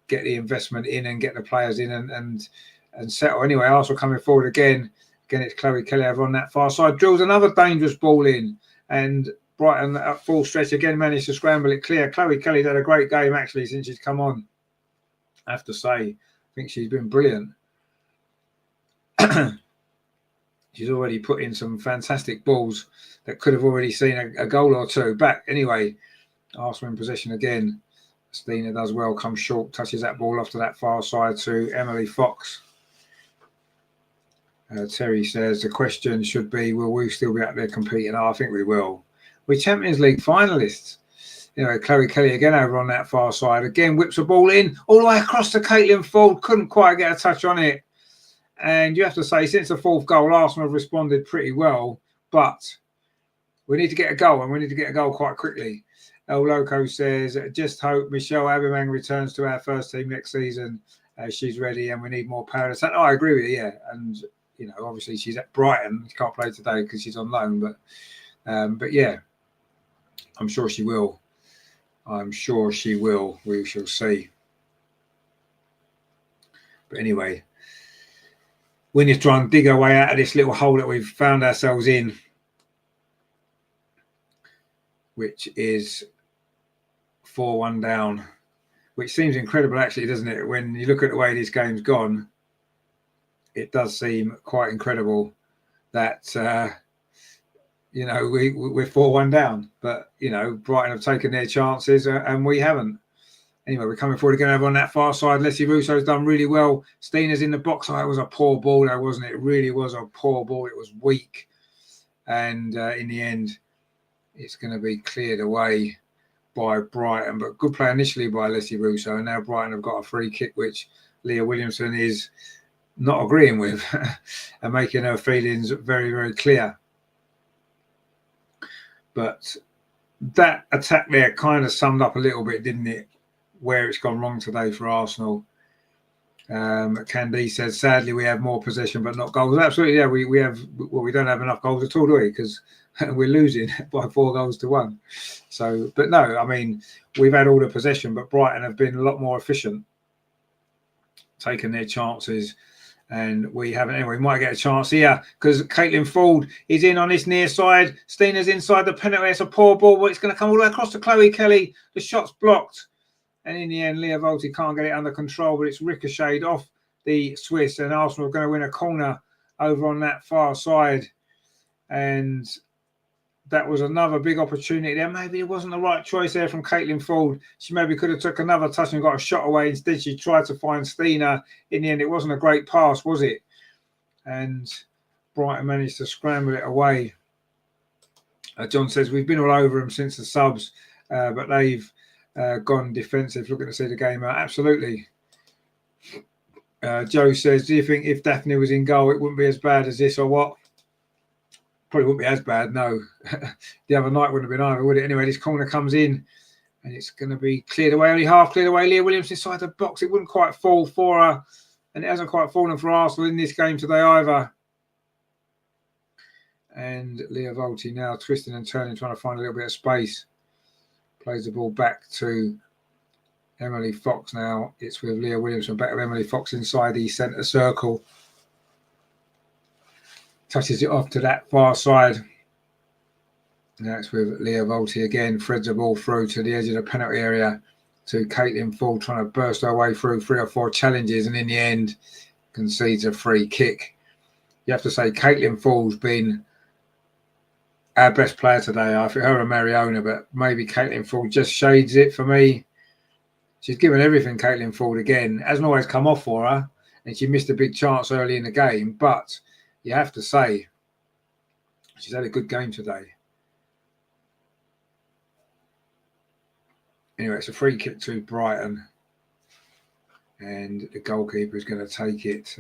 get the investment in and get the players in and settle. Anyway, Arsenal coming forward again. Again, it's Chloe Kelly over on that far side. Drills another dangerous ball in. And Brighton at full stretch again managed to scramble it clear. Chloe Kelly's had a great game, actually, since she's come on. I have to say, I think she's been brilliant. She's already put in some fantastic balls that could have already seen a goal or two back. Anyway, Arsenal in possession again. Stina does well, comes short, touches that ball off to that far side to Emily Fox. Terry says the question should be, will we still be out there competing? Oh, I think we will. We're Champions League finalists. Anyway, Chloe Kelly again over on that far side. Again, whips the ball in all the way across to Caitlin Ford. Couldn't quite get a touch on it. And you have to say, since the fourth goal, Arsenal have responded pretty well. But we need to get a goal, and we need to get a goal quite quickly. El Loco says, just hope Michelle Aubameyang returns to our first team next season. She's ready, and we need more power. Oh, I agree with you, yeah. And, you know, obviously she's at Brighton. She can't play today because she's on loan. But yeah, I'm sure she will. I'm sure she will. We shall see. But anyway, we need to try and dig our way out of this little hole that we've found ourselves in, which is 4-1 down, which seems incredible, actually, doesn't it? When you look at the way this game's gone, it does seem quite incredible that, you know, we're 4-1 down. But, you know, Brighton have taken their chances and we haven't. Anyway, we're coming forward again over on that far side. Leslie Russo's done really well. Steena's in the box. Oh, it was a poor ball, though, wasn't it? It really was a poor ball. It was weak. And in the end, it's going to be cleared away by Brighton. But good play initially by Leslie Russo. And now Brighton have got a free kick, which Leah Williamson is not agreeing with and making her feelings very, very clear. But that attack there kind of summed up a little bit, didn't it? Where it's gone wrong today for Arsenal. Candy says, sadly, we have more possession but not goals. Absolutely, yeah, we have. Well, we don't have enough goals at all, do we? Because we're losing by 4-1. So, but no, I mean, we've had all the possession, but Brighton have been a lot more efficient, taking their chances, and we haven't. Anyway, we might get a chance here because Caitlin Ford is in on this near side. Steena's inside the penalty. It's a poor ball, but it's going to come all the way across to Chloe Kelly. The shot's blocked. And in the end, Leah Volti can't get it under control, but it's ricocheted off the Swiss. And Arsenal are going to win a corner over on that far side. And that was another big opportunity there. Maybe it wasn't the right choice there from Caitlin Ford. She maybe could have took another touch and got a shot away. Instead, she tried to find Steena. In the end, it wasn't a great pass, was it? And Brighton managed to scramble it away. John says, we've been all over them since the subs, but they've gone defensive, looking to see the game out. Absolutely. Joe says, do you think if Daphne was in goal, it wouldn't be as bad as this or what? Probably wouldn't be as bad, no. The other night wouldn't have been either, would it? Anyway, this corner comes in and it's going to be cleared away, only half cleared away. Leah Williams inside the box. It wouldn't quite fall for her, and it hasn't quite fallen for Arsenal in this game today either. And Leah Volti now twisting and turning, trying to find a little bit of space. Plays the ball back to Emily Fox now. It's with Leah Williamson. Back of Emily Fox inside the centre circle. Touches it off to that far side. Now it's with Leah Volti again. Threads the ball through to the edge of the penalty area to Caitlin Ford, trying to burst her way through 3 or 4 challenges, and in the end concedes a free kick. You have to say Caitlin Ford's been our best player today. I think her and Mariona, but maybe Caitlin Ford just shades it for me. She's given everything, Caitlin Ford, again. Hasn't always come off for her, and she missed a big chance early in the game. But you have to say she's had a good game today. Anyway, it's a free kick to Brighton. And the goalkeeper is going to take it.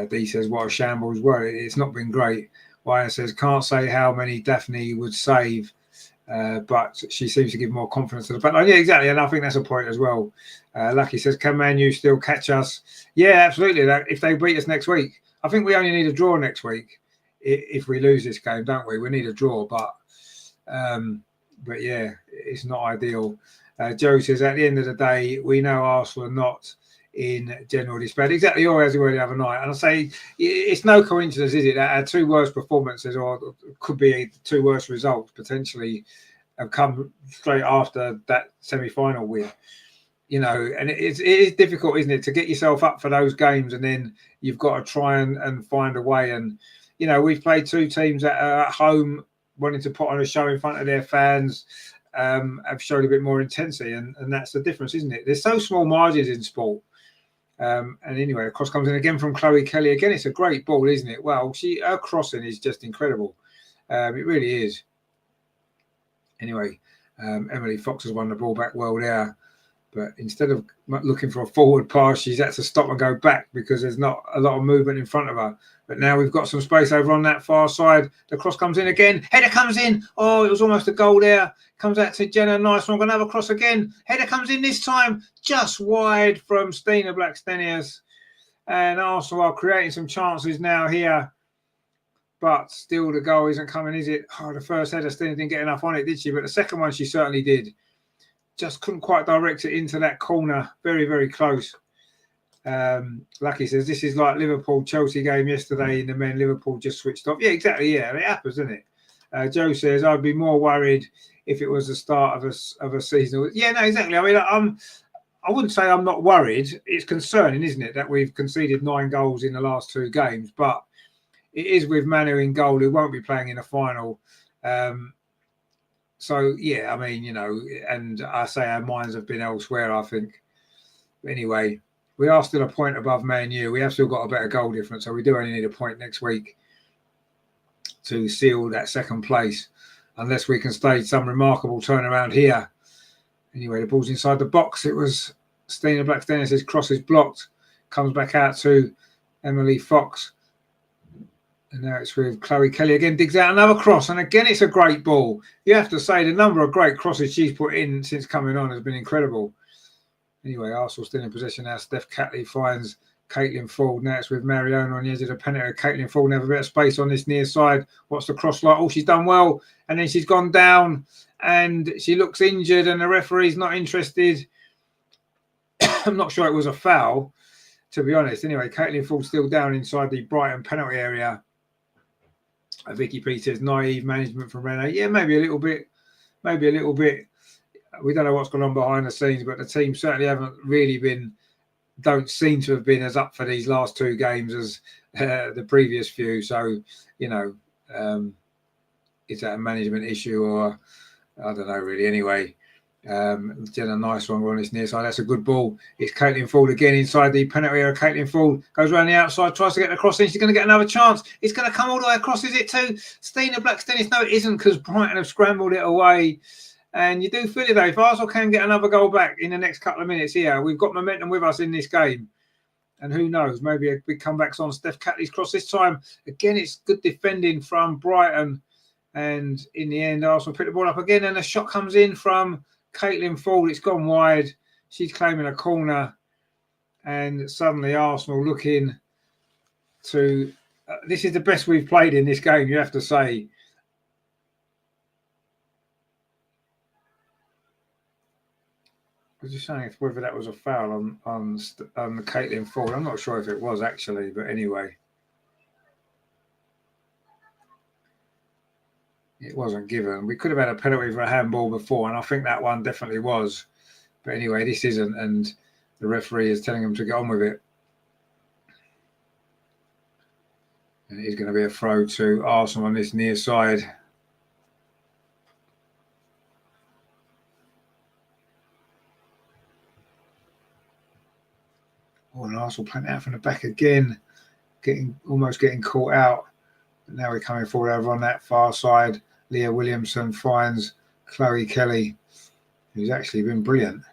Dee says, what a shambles. Well, it's not been great. Wyatt says, can't say how many Daphne would save, but she seems to give more confidence to the back line. Yeah, exactly. And I think that's a point as well. Lucky says, can Man U still catch us? Yeah, absolutely. If they beat us next week. I think we only need a draw next week if we lose this game, don't we? We need a draw, but yeah, it's not ideal. Joe says, at the end of the day, we know Arsenal are not in general despair. Exactly as we were the other night. And I say it's no coincidence, is it, that our 2 worst performances, or could be 2 worst results potentially, have come straight after that semi-final win. You know, and it is difficult, isn't it, to get yourself up for those games, and then you've got to try and find a way. And, you know, we've played 2 teams that are at home wanting to put on a show in front of their fans, have showed a bit more intensity, and that's the difference, isn't it? There's so small margins in sport. And anyway, the cross comes in again from Chloe Kelly. Again, it's a great ball, isn't it? Well, her crossing is just incredible. It really is. Anyway, Emily Fox has won the ball back well there. But instead of looking for a forward pass, she's had to stop and go back because there's not a lot of movement in front of her. But now we've got some space over on that far side. The cross comes in again. Header comes in. Oh, it was almost a goal there. Comes out to Jenna. Nice one. Going to have a cross again. Header comes in this time. Just wide from Stina Blackstenius. And Arsenal are creating some chances now here. But still the goal isn't coming, is it? Oh, the first header, Stina didn't get enough on it, did she? But the second one, she certainly did. Just couldn't quite direct it into that corner. Very, very close. Lucky says, this is like Liverpool-Chelsea game yesterday in the men. Liverpool just switched off. Yeah, exactly. Yeah, it happens, doesn't it? Joe says, I'd be more worried if it was the start of a season. Yeah, no, exactly. I mean, I wouldn't say I'm not worried. It's concerning, isn't it, that we've conceded 9 goals in the last 2 games. But it is with Manu in goal, who won't be playing in the final. So, yeah, I mean, and I say our minds have been elsewhere, I think. But anyway, we are still a point above Man U. We have still got a better goal difference, so we do only need a point next week to seal that second place, unless we can stage some remarkable turnaround here. Anyway, the ball's inside the box. It was Stina Blackstenius' cross is blocked. Comes back out to Emily Fox. And now it's with Chloe Kelly again, digs out another cross. And again, it's a great ball. You have to say the number of great crosses she's put in since coming on has been incredible. Anyway, Arsenal still in possession now. Steph Catley finds Caitlin Ford. Now it's with Mariona on the edge of the penalty. Caitlin Ford have a bit of space on this near side. What's the cross like? Oh, she's done well. And then she's gone down and she looks injured and the referee's not interested. I'm not sure it was a foul, to be honest. Anyway, Caitlin Ford's still down inside the Brighton penalty area. Vicky P says naive management from Renee. Yeah, maybe a little bit. Maybe a little bit. We don't know what's going on behind the scenes, but the team certainly don't seem to have been as up for these last two games as the previous few. So, is that a management issue or I don't know really. Anyway, Jenna, nice one on this near side. That's a good ball. It's Caitlin Ford again inside the penalty area. Caitlin Ford goes around the outside, tries to get across. Then she's going to get another chance. It's going to come all the way across. Is it to Stina Blackstenius? No, it isn't, because Brighton have scrambled it away. And you do feel it though. If Arsenal can get another goal back in the next couple of minutes here, we've got momentum with us in this game. And who knows, maybe a big comeback's on Steph Catley's cross this time. Again, it's good defending from Brighton. And in the end, Arsenal pick the ball up again. And a shot comes in from Caitlin Ford. It's gone wide. She's claiming a corner. And suddenly Arsenal looking to... this is the best we've played in this game, you have to say. I was just saying whether that was a foul on Caitlin Ford. I'm not sure if it was actually, but anyway. It wasn't given. We could have had a penalty for a handball before, and I think that one definitely was. But anyway, this isn't, and the referee is telling them to get on with it. And it is going to be a throw to Arsenal on this near side. Oh, and Arsenal playing out from the back again, almost getting caught out. But now we're coming forward over on that far side. Leah Williamson finds Chloe Kelly, who's actually been brilliant.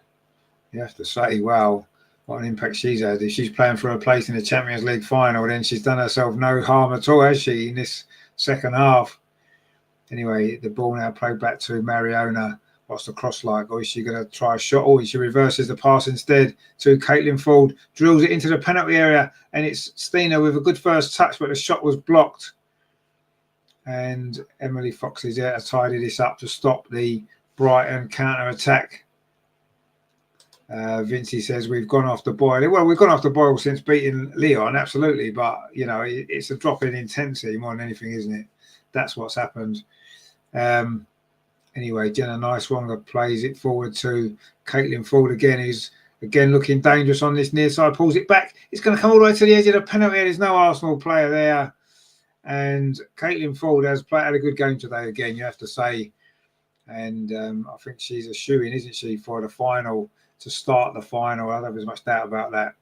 You have to say, wow, what an impact she's had. If she's playing for a place in the Champions League final, then she's done herself no harm at all, has she, in this second half? Anyway, the ball now played back to Mariona. What's the cross like? Or is she going to try a shot? Or she reverses the pass instead to Caitlin Ford, drills it into the penalty area, and it's Stina with a good first touch, but the shot was blocked. And Emily Fox is there to tidy this up to stop the Brighton counter-attack. Vincey says we've gone off the boil. Well, we've gone off the boil since beating Leon, absolutely. But, it's a drop in intensity more than anything, isn't it? That's what's happened. Anyway, Jenna Nicewonga plays it forward to Caitlin Ford again, who's again looking dangerous on this near side, pulls it back. It's going to come all the way to the edge of the penalty. There's no Arsenal player there. And Caitlin Ford had a good game today again, you have to say. And I think she's a shoo-in, isn't she, for the final, to start the final. I don't think there's much doubt about that.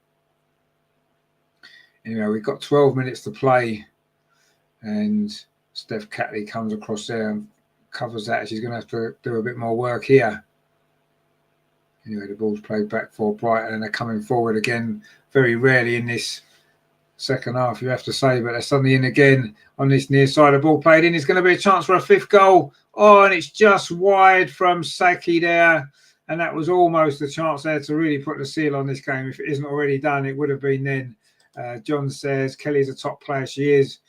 Anyway, we've got 12 minutes to play. And Steph Catley comes across there and covers that. She's going to have to do a bit more work here. Anyway, the ball's played back for Brighton and they're coming forward again very rarely in this second half, you have to say, but they're suddenly in again on this near side. The ball played in. It's going to be a chance for a fifth goal. Oh, and it's just wide from Saki there. And that was almost a chance there to really put the seal on this game. If it isn't already done, it would have been then. John says Kelly's a top player. She is.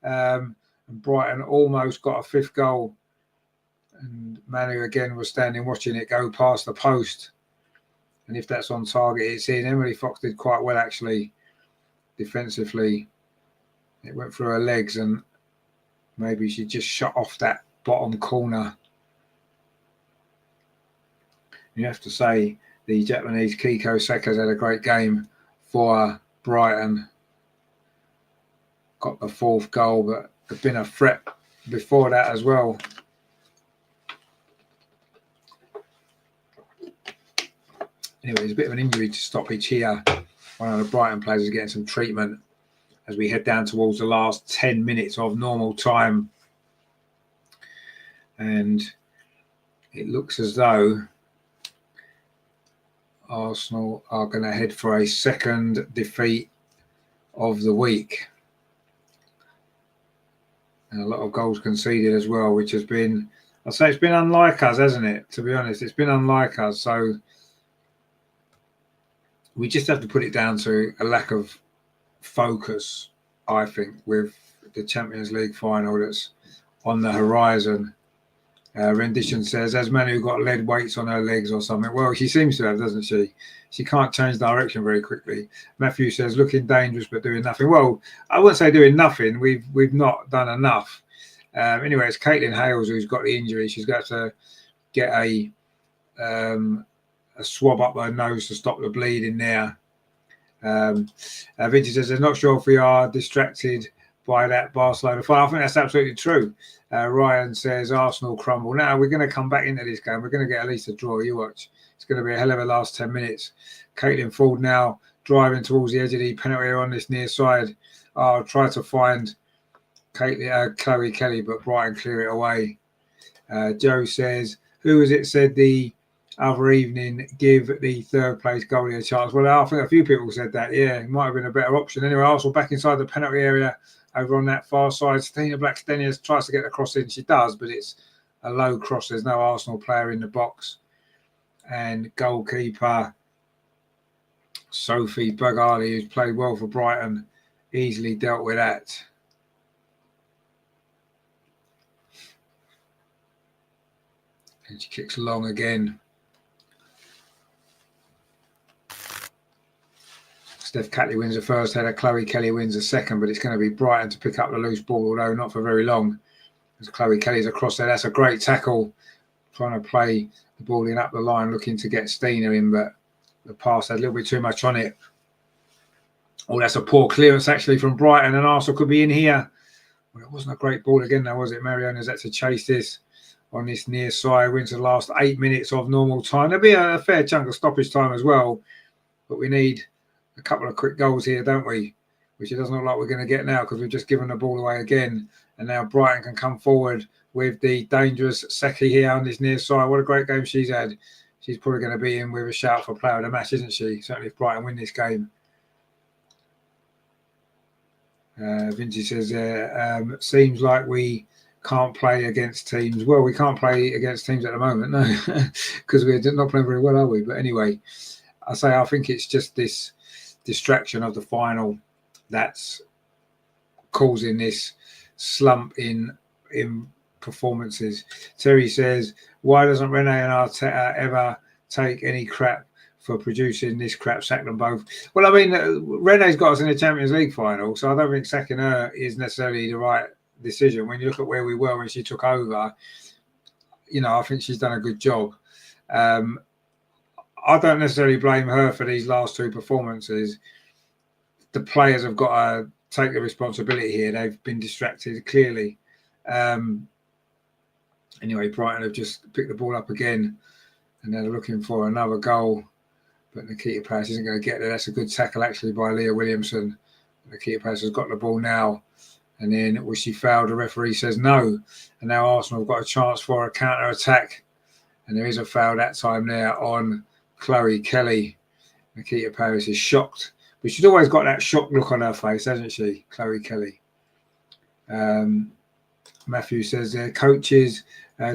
And Brighton almost got a fifth goal. And Manu again was standing watching it go past the post. And if that's on target, it's in. Emily Fox did quite well, actually, defensively. It went through her legs and maybe she just shot off that bottom corner. You have to say the Japanese Kiko Saka's had a great game for Brighton. got the 4th goal, but there's been a threat before that as well. Anyway, there's a bit of an injury to stoppage here. One of the Brighton players is getting some treatment as we head down towards the last 10 minutes of normal time. And it looks as though Arsenal are going to head for a 2nd defeat of the week. And a lot of goals conceded as well, which has been, I'd say it's been unlike us, hasn't it? To be honest, it's been unlike us. So we just have to put it down to a lack of focus, I think, with the Champions League final that's on the horizon. Rendition says, as Manu got lead weights on her legs or something. Well, she seems to have, doesn't she? She can't change direction very quickly. Matthew says, looking dangerous but doing nothing. Well, I wouldn't say doing nothing. We've not done enough. Anyway, it's Caitlin Hales who's got the injury. She's got to get a swab up her nose to stop the bleeding there. Vinci says, I'm not sure if we are distracted by that Barcelona fight. I think that's absolutely true. Ryan says, Arsenal crumble. Now, we're going to come back into this game. We're going to get at least a draw. You watch. It's going to be a hell of a last 10 minutes. Caitlin Ford now driving towards the edge of the penalty area on this near side. I'll try to find Chloe Kelly, but Brighton clear it away. Joe says, who was it said the other evening, give the 3rd place goalie a chance? Well, I think a few people said that. Yeah, it might have been a better option. Anyway, Arsenal back inside the penalty area over on that far side. Stina Blackstenius tries to get the cross in. She does, but it's a low cross. There's no Arsenal player in the box. And goalkeeper Sophie Bagali, who's played well for Brighton, easily dealt with that. And she kicks long again. Steph Catley wins the first header. Chloe Kelly wins the second, but it's going to be Brighton to pick up the loose ball, although not for very long. As Chloe Kelly's across there, that's a great tackle. Trying to play the ball in up the line, looking to get Stina in, but the pass had a little bit too much on it. Oh, that's a poor clearance actually from Brighton, and Arsenal could be in here. Well, it wasn't a great ball again, though, was it? Mariona's had to chase this on this near side. We're into the last 8 minutes of normal time. There'll be a fair chunk of stoppage time as well, but we need a couple of quick goals here, don't we? Which it doesn't look like we're going to get now because we've just given the ball away again. And now Brighton can come forward with the dangerous Seki here on this near side. What a great game she's had. She's probably going to be in with a shout for player of the match, isn't she? Certainly if Brighton win this game. Vinci says, seems like we can't play against teams. Well, we can't play against teams at the moment, no, because we're not playing very well, are we? But anyway, I think it's just this distraction of the final that's causing this slump in performances. Terry says, why doesn't Rene and Arteta ever take any crap for producing this crap? Sack them both. Well, I mean, Rene's got us in the Champions League final, so I don't think sacking her is necessarily the right decision. When you look at where we were when she took over, you know, I think she's done a good job. I don't necessarily blame her for these last 2 performances. The players have got to take the responsibility here. They've been distracted, clearly. Anyway, Brighton have just picked the ball up again, and they're looking for another goal. But Nikita Paris isn't going to get there. That's a good tackle, actually, by Leah Williamson. Nikita Paris has got the ball now. And then, was she fouled? The referee says no. And now Arsenal have got a chance for a counter-attack. And there is a foul that time there on Chloe Kelly. Nikita Paris is shocked. But she's always got that shocked look on her face, hasn't she, Chloe Kelly? Matthew says, coaches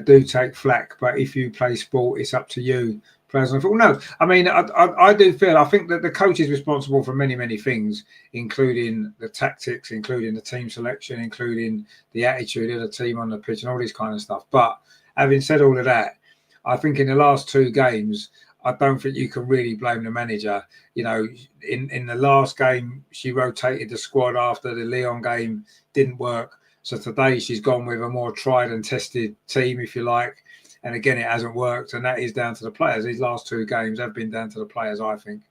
do take flack, but if you play sport, it's up to you. Players on the football. No, I mean, I do feel, I think that the coach is responsible for many, many things, including the tactics, including the team selection, including the attitude of the team on the pitch and all this kind of stuff. But having said all of that, I think in the last 2 games, I don't think you can really blame the manager. You know, in the last game, she rotated the squad after the Lyon game didn't work. So today she's gone with a more tried and tested team, if you like. And again, it hasn't worked. And that is down to the players. These last 2 games have been down to the players, I think.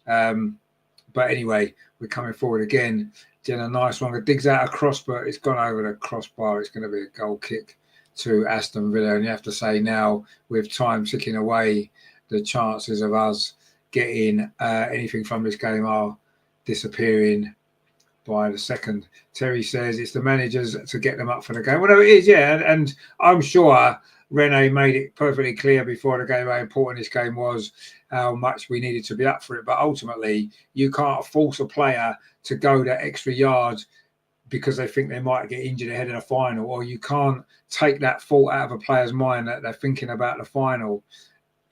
But anyway, we're coming forward again. Jenna, nice one. Digs out a cross, but it's gone over the crossbar. It's going to be a goal kick to Aston Villa. And you have to say now, with time ticking away, the chances of us getting anything from this game are disappearing by the second. Terry says it's the managers to get them up for the game. Well, no, it is, yeah. And I'm sure Rene made it perfectly clear before the game how important this game was, how much we needed to be up for it. But ultimately, you can't force a player to go that extra yard because they think they might get injured ahead of the final, or you can't take that thought out of a player's mind that they're thinking about the final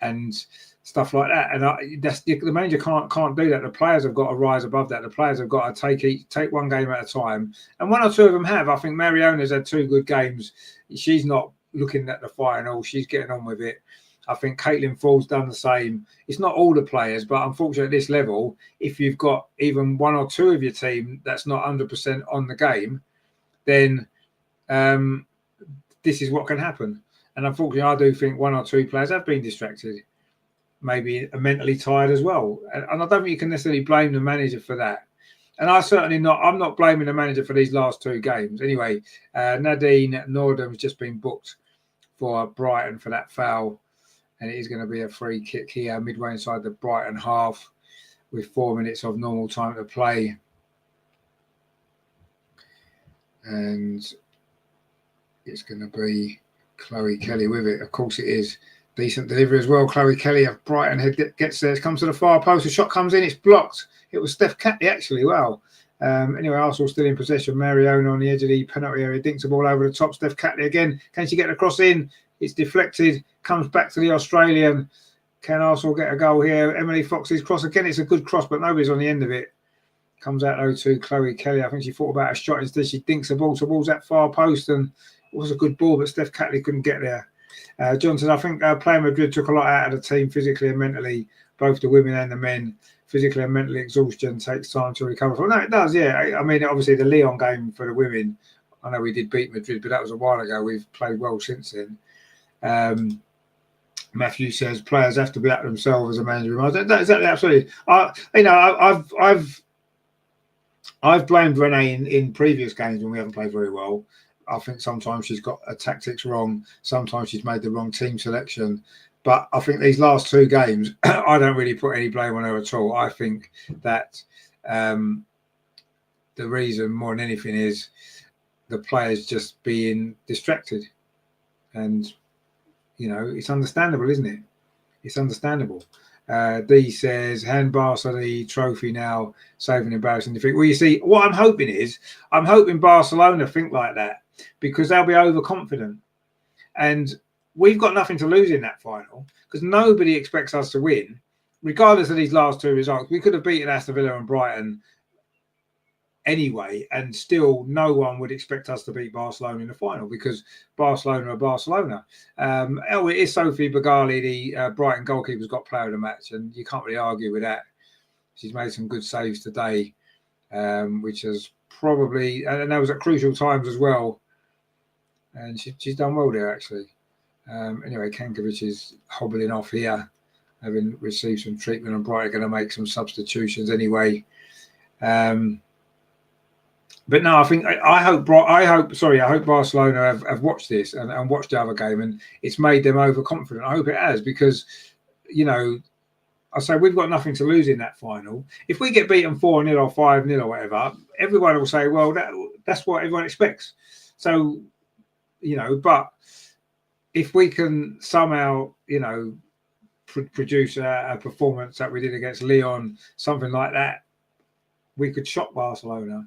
and stuff like that. And the manager can't do that. The players have got to rise above that. The players have got to take one game at a time. And one or two of them have. I think Mariona's had 2 good games. She's not looking at the final. She's getting on with it. I think Caitlin Fall's done the same. It's not all the players, but unfortunately at this level, if you've got even 1 or 2 of your team that's not 100% on the game, then this is what can happen. And unfortunately, I do think 1 or 2 players have been distracted, maybe mentally tired as well. And I don't think you can necessarily blame the manager for that. And I'm not blaming the manager for these last 2 games. Anyway, Nadine Nordham's just been booked for Brighton for that foul. And it is going to be a free kick here, midway inside the Brighton half, with 4 minutes of normal time to play. And it's going to be Chloe Kelly with it. Of course it is. Decent delivery as well. Chloe Kelly of Brighton head gets there. It comes to the far post. The shot comes in. It's blocked. It was Steph Catley, actually. Wow. Anyway, Arsenal still in possession. Mariona on the edge of the penalty area. Dinks the ball over the top. Steph Catley again. Can she get the cross in? It's deflected. Comes back to the Australian. Can Arsenal get a goal here? Emily Fox's cross. Again, it's a good cross, but nobody's on the end of it. Comes out though to Chloe Kelly. I think she thought about a shot. Instead, she dinks the ball towards that far post. And it was a good ball, but Steph Catley couldn't get there. Johnson, I think playing Madrid took a lot out of the team physically and mentally, both the women and the men. Physically and mentally exhaustion takes time to recover from. No, it does, yeah. I mean, obviously the Lyon game for the women, I know we did beat Madrid, but that was a while ago. We've played well since then. Matthew says players have to be at themselves as a manager. That's absolutely. I've blamed Renee in previous games when we haven't played very well. I think sometimes she's got her tactics wrong. Sometimes she's made the wrong team selection. But I think these last 2 games, I don't really put any blame on her at all. I think that the reason more than anything is the players just being distracted. And, you know, it's understandable, isn't it? It's understandable. D says, hand Barca the trophy now, saving embarrassing defeat. Well, you see, what I'm hoping Barcelona think like that, because they'll be overconfident. And we've got nothing to lose in that final, because nobody expects us to win, regardless of these last 2 results. We could have beaten Aston Villa and Brighton anyway, and still no one would expect us to beat Barcelona in the final, because Barcelona are Barcelona. It is Sophie Bagali, the Brighton goalkeeper's got player of the match, and you can't really argue with that. She's made some good saves today, which has probably, and that was at crucial times as well, and she's done well there, actually. Anyway, Kankovic is hobbling off here, having received some treatment, and Brighton are going to make some substitutions anyway. But no, I hope Barcelona have watched this and watched the other game, and it's made them overconfident. I hope it has, because, you know, I say we've got nothing to lose in that final. If we get beaten 4-0 or 5-0 or whatever, everyone will say, well, that's what everyone expects. So, you know, but if we can somehow, you know, produce a performance that we did against Lyon, something like that, we could shock Barcelona.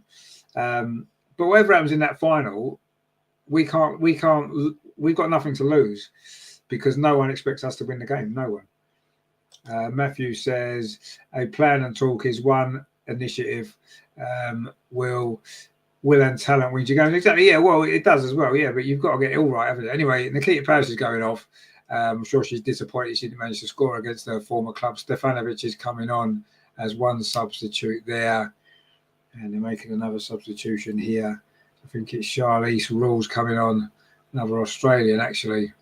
But whatever happens in that final, we've got nothing to lose, because no one expects us to win the game. No one. Matthew says a plan and talk is one initiative. Will and talent wins you games. Exactly. Yeah. Well, it does as well. Yeah. But you've got to get it all right, haven't you? Anyway, Nikita Paris is going off. I'm sure she's disappointed she didn't manage to score against her former club. Stefanovic is coming on as one substitute there. And they're making another substitution here. I think it's Charlize Rules coming on, another Australian, actually.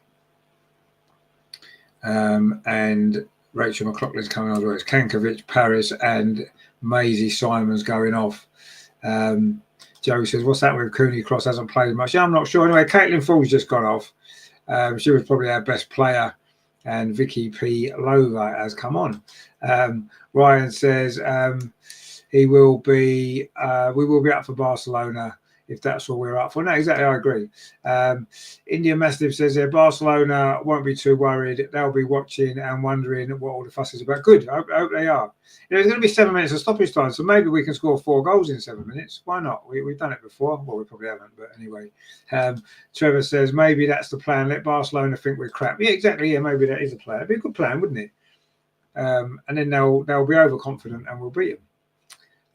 And Rachel McLaughlin's coming on as well. It's Kankovic, Paris, and Maisie Simons going off. Joe says, what's that with Cooney? Cross hasn't played much. Yeah, I'm not sure. Anyway, Caitlin Fall's just gone off. She was probably our best player. And Vicky P. Lova has come on. Ryan says we will be up for Barcelona if that's what we're up for. No, exactly, I agree. India Mastiff says Barcelona won't be too worried. They'll be watching and wondering what all the fuss is about. Good, I hope they are. There's going to be 7 minutes of stoppage time, so maybe we can score 4 goals in 7 minutes. Why not? We've done it before. Well, we probably haven't, but anyway. Trevor says maybe that's the plan. Let Barcelona think we're crap. Yeah, exactly. Yeah, maybe that is a plan. It'd be a good plan, wouldn't it? And then they'll be overconfident and we'll beat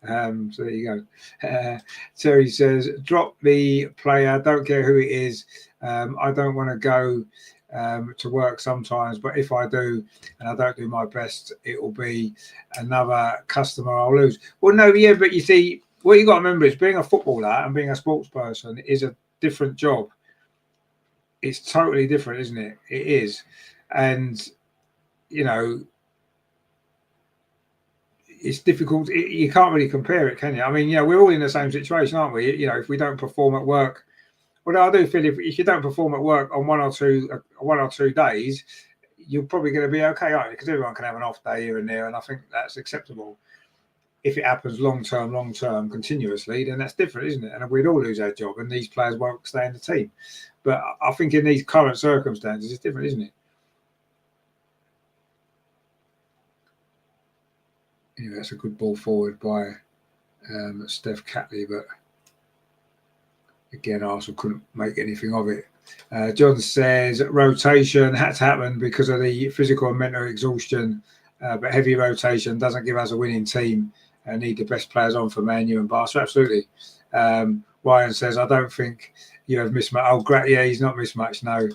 them. So there you go. Terry says, drop the player, don't care who it is. I don't want to go to work sometimes, but if I do and I don't do my best, it will be another customer I'll lose. Well, no, yeah, but you see, what you got to remember is being a footballer and being a sports person is a different job. It's totally different, isn't it? It is. And, you know, it's difficult. You can't really compare it, can you? I mean, we're all in the same situation, aren't we? If we don't perform at work, what I do feel if you don't perform at work on one or two days, you're probably going to be okay, aren't you? Because everyone can have an off day here and there, and I think that's acceptable. If it happens long term, continuously, then that's different, isn't it? And we'd all lose our job, and these players won't stay in the team. But I think in these current circumstances, it's different, isn't it? Anyway, that's a good ball forward by Steph Catley, but again, Arsenal couldn't make anything of it. John says rotation had to happen because of the physical and mental exhaustion, but heavy rotation doesn't give us a winning team. Need the best players on for Man U and Barca. Absolutely. Ryan says, I don't think you have missed much. Oh, great. Yeah, he's not missed much, no.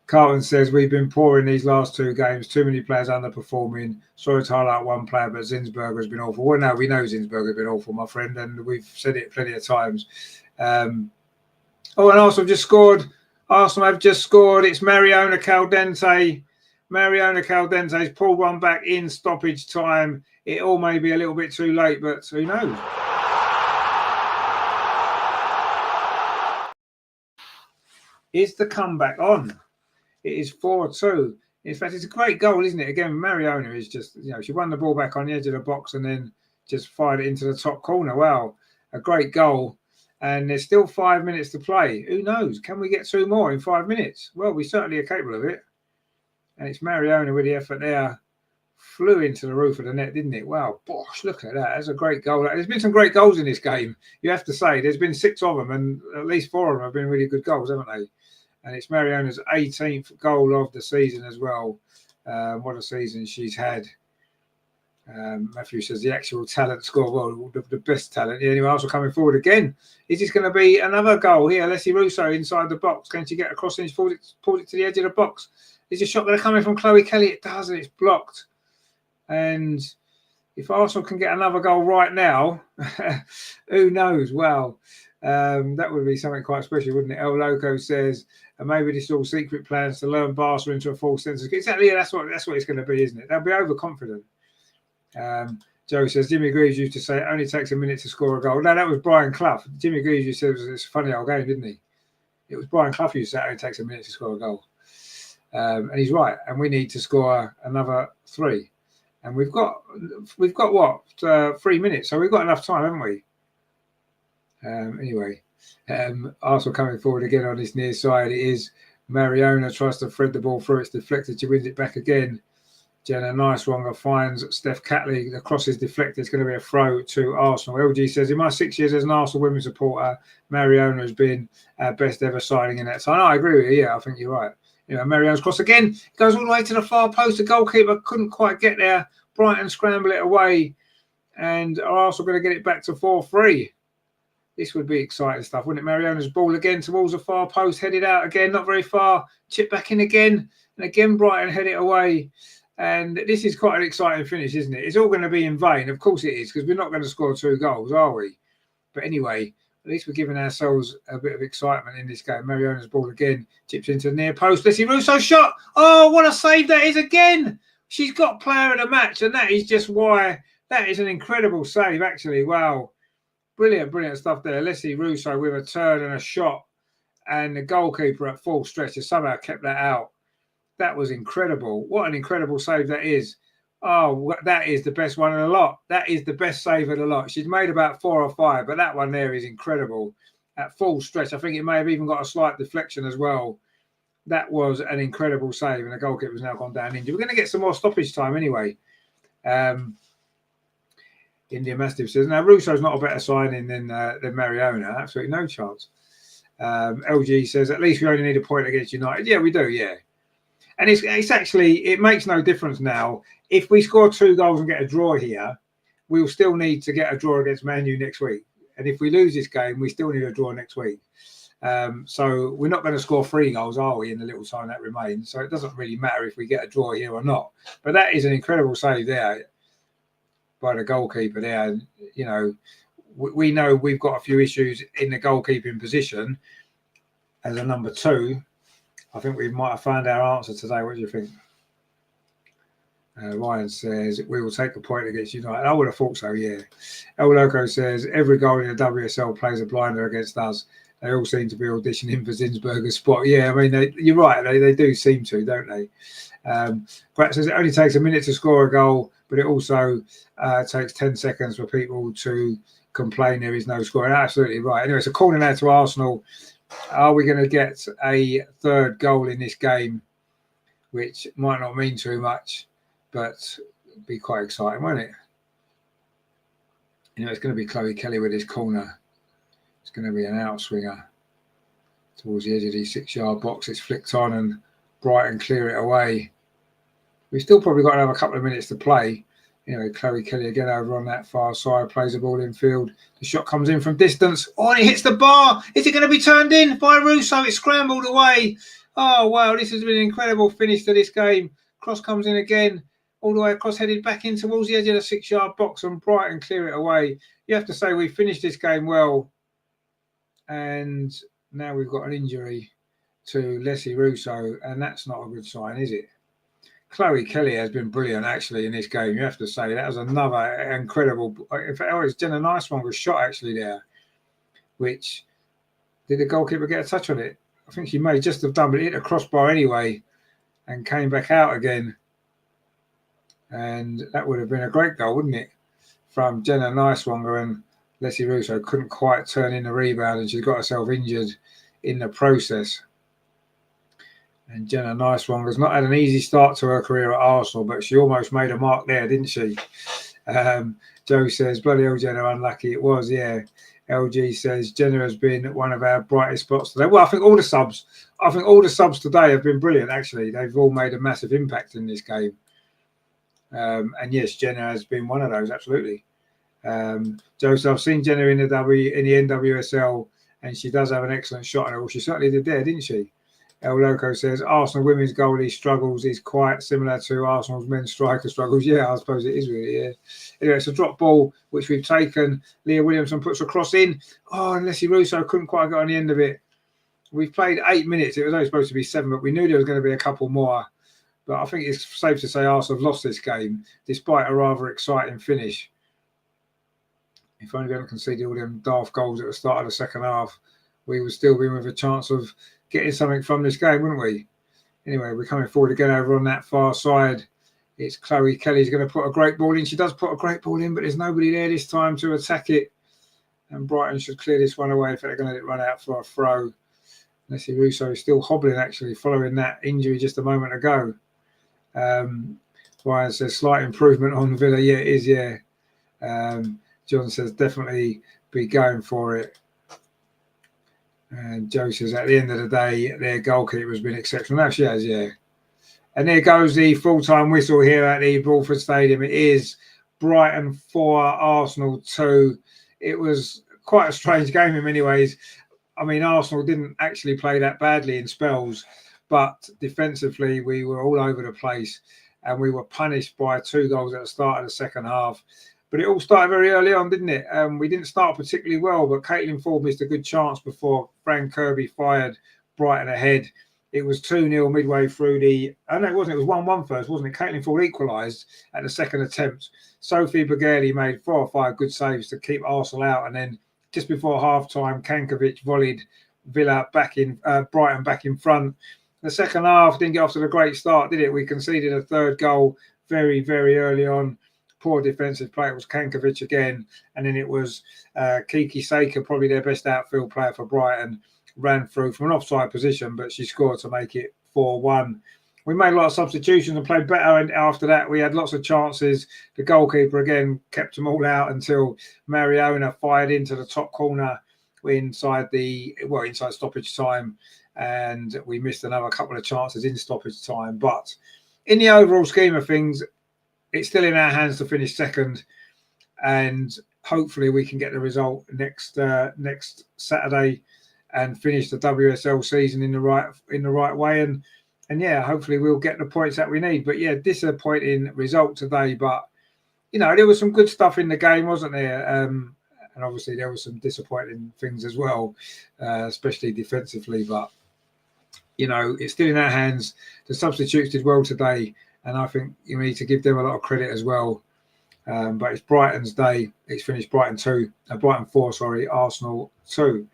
Carlton says, we've been poor in these last 2 games. Too many players underperforming. Sorry to highlight one player, but Zinsberger has been awful. Well, no, we know Zinsberger has been awful, my friend, and we've said it plenty of times. And Arsenal have just scored. It's Mariona Caldente. Mariona Caldente's pulled one back in stoppage time. It all may be a little bit too late, but who knows? Is the comeback on? It is 4-2. In fact, it's a great goal, isn't it? Again, Mariona is just, she won the ball back on the edge of the box and then just fired it into the top corner. Wow, a great goal. And there's still 5 minutes to play. Who knows? Can we get 2 more in 5 minutes? Well, we certainly are capable of it. And it's Mariona with the effort there. Flew into the roof of the net, didn't it? Wow, gosh, look at that. That's a great goal. There's been some great goals in this game. You have to say, there's been 6 of them, and at least 4 of them have been really good goals, haven't they? And it's Mariona's 18th goal of the season as well. What a season she's had. Matthew says the actual talent score, well, the best talent. Anyway, also coming forward again. Is this going to be another goal here? Leslie Russo inside the box. Can she get across and pulls it to the edge of the box? Is a shot going to come in from Chloe Kelly? It does, and it's blocked. And if Arsenal can get another goal right now, who knows? Well, that would be something quite special, wouldn't it? El Loco says, maybe this is all secret plans to learn Barca into a false sense of exactly. Yeah, that's what it's going to be, isn't it? They'll be overconfident. Joe says Jimmy Greaves used to say it only takes a minute to score a goal. No, that was Brian Clough. Jimmy Greaves used to say it's a funny old game, didn't he? It was Brian Clough who said it only takes a minute to score a goal. And he's right. And we need to score another 3. And we've got what 3 minutes, so we've got enough time, haven't we? Anyway, Arsenal coming forward again on this near side. It is Mariona tries to thread the ball through. It's deflected. She wins it back again. Jenna Nice-Wonger finds Steph Catley. The cross is deflected. It's going to be a throw to Arsenal. LG says, in my 6 years as an Arsenal women's supporter, Mariona has been our best ever signing in that time. No, I agree with you. Yeah, I think you're right. Mariona's cross again. It goes all the way to the far post. The goalkeeper couldn't quite get there. Brighton scramble it away. And are Arsenal going to get it back to 4-3? This would be exciting stuff, wouldn't it? Mariona's ball again towards the far post. Headed out again. Not very far. Chip back in again. And again, Brighton head it away. And this is quite an exciting finish, isn't it? It's all going to be in vain. Of course it is, because we're not going to score 2 goals, are we? But anyway, at least we're giving ourselves a bit of excitement in this game. Mariona's ball again, chips into the near post. Leslie Russo shot. Oh, what a save that is again. She's got player of the match, and that is just why. That is an incredible save, actually. Wow. Brilliant stuff there. Leslie Russo with a turn and a shot, and the goalkeeper at full stretch has somehow kept that out. That was incredible. What an incredible save that is. Oh, that is the best one of the lot. That is the best save of the lot. She's made about 4 or 5, but that one there is incredible. At full stretch, I think it may have even got a slight deflection as well. That was an incredible save, and the goalkeeper's now gone down injured. We're going to get some more stoppage time anyway. India Mastiff says, now Russo's not a better signing than Mariona. Absolutely no chance. LG says, at least we only need a point against United. Yeah, we do, yeah. And it's actually, it makes no difference now. If we score 2 goals and get a draw here, we'll still need to get a draw against Man U next week. And if we lose this game, we still need a draw next week. So we're not going to score 3 goals, are we, in the little time that remains? So it doesn't really matter if we get a draw here or not. But that is an incredible save there by the goalkeeper there. You know, we know we've got a few issues in the goalkeeping position as a number 2. I think we might have found our answer today. What do you think? Ryan says, we will take a point against United. I would have thought so, yeah. El Loco says, every goal in the WSL plays a blinder against us. They all seem to be auditioning for Zinsberger's spot. Yeah, I mean, you're right. They do seem to, don't they? Brett says, it only takes a minute to score a goal, but it also takes 10 seconds for people to complain there is no scoring. Absolutely right. Anyway, so calling out to Arsenal. Are we going to get a 3rd goal in this game, which might not mean too much, but be quite exciting, won't it? You know, it's going to be Chloe Kelly with his corner. It's going to be an outswinger towards the edge of the 6-yard box. It's flicked on and Brighton clear it away. We've still probably got another couple of minutes to play. You know, Chloe Kelly again over on that far side, plays the ball in field. The shot comes in from distance. Oh, and it hits the bar. Is it going to be turned in by Russo? It's scrambled away. Oh, wow, this has been an incredible finish to this game. Cross comes in again, all the way across, headed back in towards the edge of the 6-yard box, and Brighton clear it away. You have to say we finished this game well. And now we've got an injury to Leslie Russo, and that's not a good sign, is it? Chloe Kelly has been brilliant, actually, in this game. You have to say that was another incredible. In fact, it's Jenna Nicemonger's shot actually there. Which did the goalkeeper get a touch on it? I think she may just have done, but it hit a crossbar anyway, and came back out again. And that would have been a great goal, wouldn't it? From Jenna Nicemonger, and Leslie Russo couldn't quite turn in the rebound, and she got herself injured in the process. And Jenna Nicemonger's not had an easy start to her career at Arsenal, but she almost made a mark there, didn't she? Joe says, bloody hell, Jenna, unlucky. It was, yeah. LG says, Jenna has been one of our brightest spots today. Well, I think all the subs today have been brilliant, actually. They've all made a massive impact in this game. And yes, Jenna has been one of those, absolutely. Joe says, I've seen Jenna in the NWSL, and she does have an excellent shot on her. Well, she certainly did there, didn't she? El Loco says, Arsenal women's goalie struggles is quite similar to Arsenal's men's striker struggles. Yeah, I suppose it is really, yeah. Anyway, it's a drop ball, which we've taken. Leah Williamson puts a cross in. Oh, and Leslie Russo couldn't quite get on the end of it. We've played 8 minutes. It was only supposed to be 7, but we knew there was going to be a couple more. But I think it's safe to say Arsenal have lost this game, despite a rather exciting finish. If only we hadn't conceded all them daft goals at the start of the second half, we would still be with a chance of getting something from this game, wouldn't we? Anyway, we're coming forward again over on that far side. It's Chloe Kelly's going to put a great ball in. She does put a great ball in, but there's nobody there this time to attack it. And Brighton should clear this one away if they're going to let it run out for a throw. Leslie Russo is still hobbling, actually, following that injury just a moment ago. Ryan says, slight improvement on Villa. Yeah, it is, yeah. John says, definitely be going for it. And Joe says, at the end of the day, their goalkeeper has been exceptional. Now she has, yeah. And there goes the full-time whistle here at the Broadford Stadium. It is Brighton 4, Arsenal 2. It was quite a strange game in many ways. I mean, Arsenal didn't actually play that badly in spells, but defensively, we were all over the place, and we were punished by 2 goals at the start of the second half. But it all started very early on, didn't it? We didn't start particularly well, but Caitlin Ford missed a good chance before Fran Kirby fired Brighton ahead. It was 2-0 midway through the... Oh, no, it wasn't. It was 1-1 first, wasn't it? Caitlin Ford equalised at the second attempt. Sophie Bagherli made 4 or 5 good saves to keep Arsenal out, and then just before half-time, Kankovic volleyed Brighton back in front. The second half didn't get off to a great start, did it? We conceded a third goal very, very early on. Poor defensive play. It was Kankovic again. And then it was Kiki Saker, probably their best outfield player for Brighton, ran through from an offside position, but she scored to make it 4-1. We made a lot of substitutions and played better, and after that we had lots of chances. The goalkeeper again kept them all out until Mariona fired into the top corner inside stoppage time, and we missed another couple of chances in stoppage time. But in the overall scheme of things, it's still in our hands to finish second, and hopefully we can get the result next Saturday and finish the WSL season in the right way. And yeah, hopefully we'll get the points that we need. But yeah, disappointing result today. But there was some good stuff in the game, wasn't there? And obviously there were some disappointing things as well, especially defensively. But it's still in our hands. The substitutes did well today, and I think you need to give them a lot of credit as well. But it's Brighton's day. It's finished Brighton 4, Arsenal 2.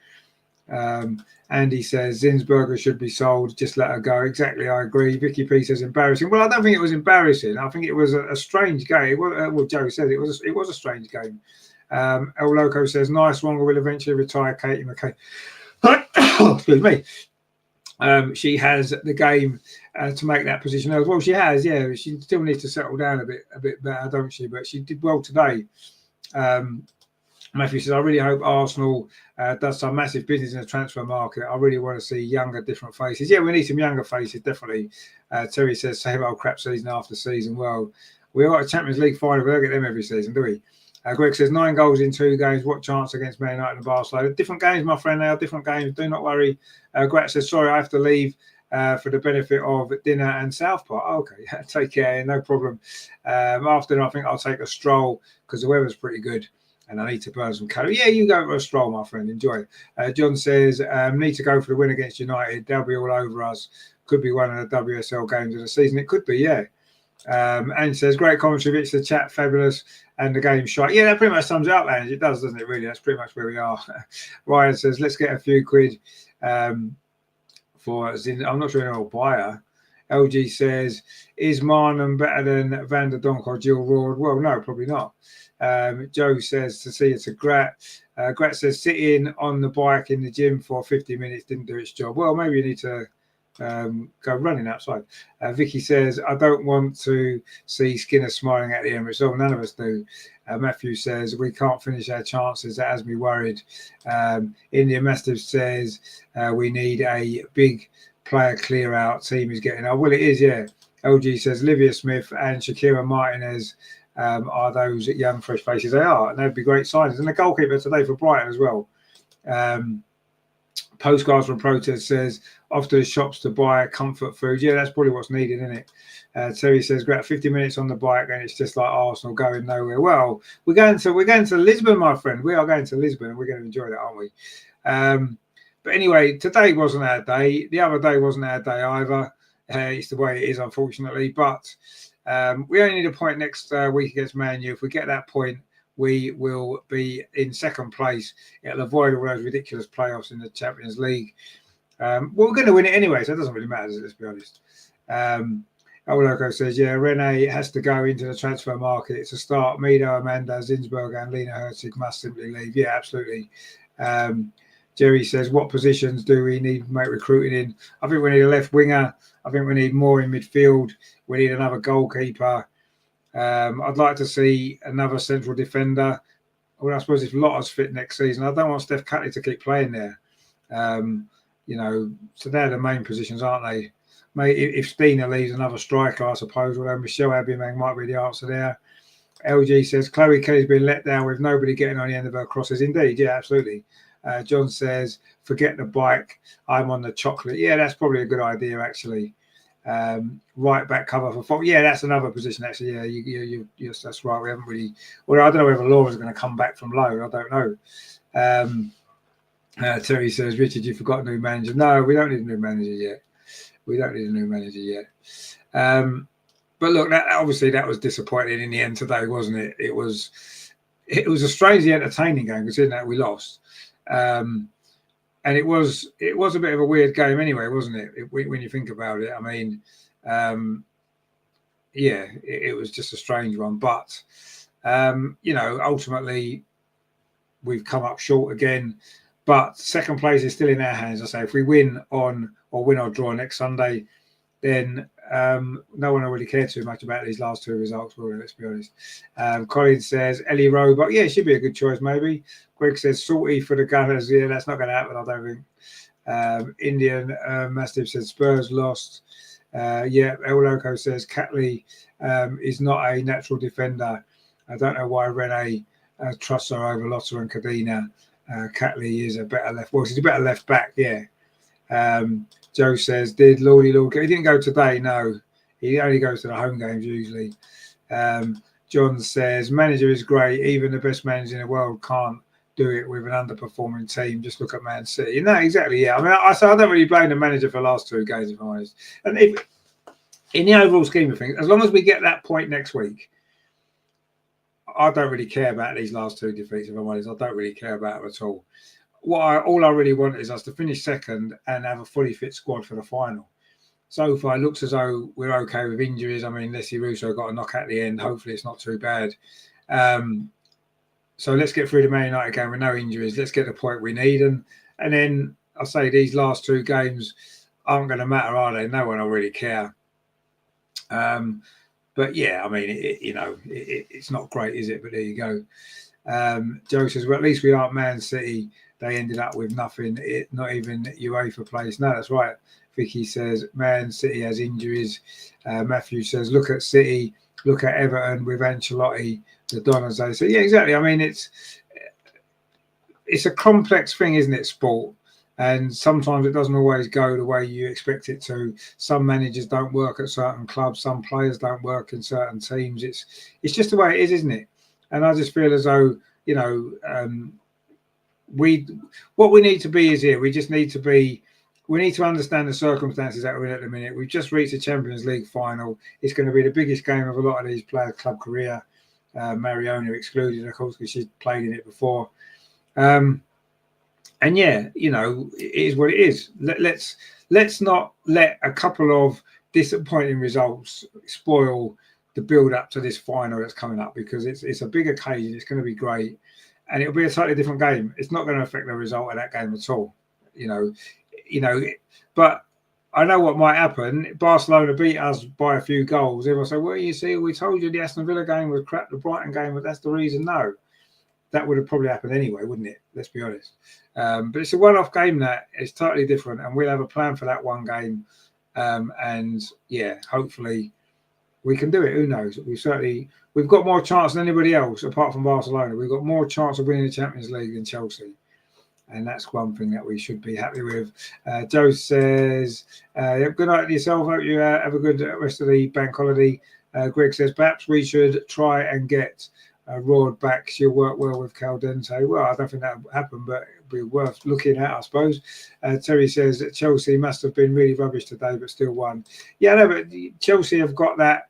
Andy says Zinsberger should be sold. Just let her go. Exactly, I agree. Vicky P says embarrassing. Well, I don't think it was embarrassing. I think it was a strange game. Well, Joe said it was a strange game. El Loco says nice one. Will eventually retire Katie McKay. Excuse me. She has the game to make that position as well. She has, yeah. She still needs to settle down a bit better, don't she? But she did well today. Matthew says, I really hope Arsenal does some massive business in the transfer market. I really want to see younger, different faces. Yeah, we need some younger faces, definitely. Terry says, same old crap season after season. Well, we've got a Champions League final. We don't get them every season, do we? Greg says, 9 goals in 2 games. What chance against Man United and Barcelona? Different games, my friend. They are different games. Do not worry. Greg says, sorry, I have to leave for the benefit of dinner and South Park. Okay, take care. No problem. After, I think I'll take a stroll because the weather's pretty good. And I need to burn some calories. Yeah, you go for a stroll, my friend. Enjoy it. John says, need to go for the win against United. They'll be all over us. Could be one of the WSL games of the season. It could be, yeah. And says, great commentary, Rich. The chat, fabulous. And the game shot. Yeah, that pretty much sums it up, Ange. It does, doesn't it, really? That's pretty much where we are. Ryan says, let's get a few quid for Zin. I'm not sure anyone will buy her. LG says, is Marnham better than Van der Donk or Jill Ward? Well, no, probably not. Joe says to see it to Grat. Grat says sitting on the bike in the gym for 50 minutes didn't do its job. Well, maybe you need to go running outside. Vicky says, I don't want to see Skinner smiling at the end, which none of us do. Matthew says, we can't finish our chances. That has me worried. India Mastiff says, we need a big player clear out. Team is getting up. Well, it is, yeah. LG says, Livia Smith and Shakira Martinez are those young, fresh faces. They are, and they'd be great signings. And the goalkeeper today for Brighton as well. Postcards from Protest says, off to the shops to buy comfort food. Yeah, that's probably what's needed, isn't it? Terry says, great, 50 minutes on the bike, and it's just like Arsenal going nowhere. Well, we're going to Lisbon, my friend. We are going to Lisbon, and we're going to enjoy that, aren't we? But anyway, today wasn't our day. The other day wasn't our day either. It's the way it is, unfortunately. But we only need a point next week against Man U. If we get that point, we will be in second place. It'll avoid all those ridiculous playoffs in the Champions League. Well, we're going to win it anyway, so it doesn't really matter, let's be honest. Loco says, yeah, Rene has to go into the transfer market to start. Mido, Amanda, Zinsberger and Lena Herzig must simply leave. Yeah, absolutely. Jerry says, what positions do we need to make recruiting in? I think we need a left winger. I think we need more in midfield. We need another goalkeeper. I'd like to see another central defender. Well, I suppose if Lotta's fit next season, I don't want Steph Catley to keep playing there. So they're the main positions, aren't they? If Stina leaves, another striker, I suppose, although Michelle Aubameyang might be the answer there. LG says, Chloe Kelly's been let down with nobody getting on the end of her crosses. Indeed, yeah, absolutely. John says, forget the bike, I'm on the chocolate. Yeah, that's probably a good idea, actually. Right back cover for Fox. Yeah, that's another position, actually. Yeah, yes, that's right. We haven't really... Well, I don't know whether Laura's going to come back from loan. I don't know. Terry says, Richard, you forgot a new manager. No, we don't need a new manager yet. But look, obviously that was disappointing in the end today, wasn't it? It was it was a strangely entertaining game considering that we lost. And it was a bit of a weird game anyway, wasn't it? When you think about it, I mean, it was just a strange one. But ultimately we've come up short again. But second place is still in our hands. I say if we win or draw next Sunday, then no one will really care too much about these last two results, will they? Let's be honest. Colin says Ellie Roebuck. Yeah, it should be a good choice, maybe. Greg says Salty for the Gunners. Yeah, that's not going to happen, I don't think. Indian Mastiff says Spurs lost. El Loco says Catley is not a natural defender. I don't know why Rene trusts her over Lotta and Cadena. Catley is a better left. Well, he's a better left back, yeah. Joe says, did Lordy Lord go? He didn't go today, no. He only goes to the home games usually. John says, manager is great. Even the best manager in the world can't do it with an underperforming team. Just look at Man City. No, exactly, yeah. I mean, I don't really blame the manager for the last two games, if I'm honest. And if, in the overall scheme of things, as long as we get that point next week, I don't really care about these last two defeats, if I'm honest. I don't really care about them at all. All I really want is us to finish second and have a fully fit squad for the final. So far, it looks as though we're okay with injuries. I mean, Leslie Russo got a knock at the end. Hopefully, it's not too bad. So let's get through the Man United game with no injuries. Let's get the point we need. And then I say these last two games aren't going to matter, are they? No one will really care. But yeah, I mean, it's not great, is it? But there you go. Joe says, well, at least we aren't Man City. They ended up with nothing, not even UEFA place. No, that's right. Vicky says, Man City has injuries. Matthew says, look at City, look at Everton with Ancelotti, the Donners. They say, yeah, exactly. I mean, it's a complex thing, isn't it, sport? And sometimes it doesn't always go the way you expect it to. Some managers don't work at certain clubs. Some players don't work in certain teams. It's just the way it is, isn't it? And I just feel as though, what we need to be is here. We need to understand the circumstances that we're in at the minute. We've just reached the Champions League final. It's going to be the biggest game of a lot of these players' club career. Mariona excluded, of course, because she's played in it before. And yeah, it is what it is. Let's not let a couple of disappointing results spoil the build up to this final that's coming up, because it's a big occasion. It's going to be great, and it'll be a totally different game. It's not going to affect the result of that game at all. But I know what might happen. Barcelona beat us by a few goals. Everyone say, well, you see, we told you the Aston Villa game was crap, the Brighton game, but that's the reason. No, that would have probably happened anyway, wouldn't it? Let's be honest. But it's a one-off game that is totally different, and we'll have a plan for that one game. And yeah, hopefully we can do it. Who knows? We've got more chance than anybody else apart from Barcelona. We've got more chance of winning the Champions League than Chelsea. And that's one thing that we should be happy with. Joe says, good night to yourself. Hope you have a good rest of the bank holiday. Greg says, perhaps we should try and get Rod back. She'll work well with Caldente. Well, I don't think that will happen, but it'll be worth looking at, I suppose. Terry says that Chelsea must have been really rubbish today, but still won. Yeah, no, but Chelsea have got that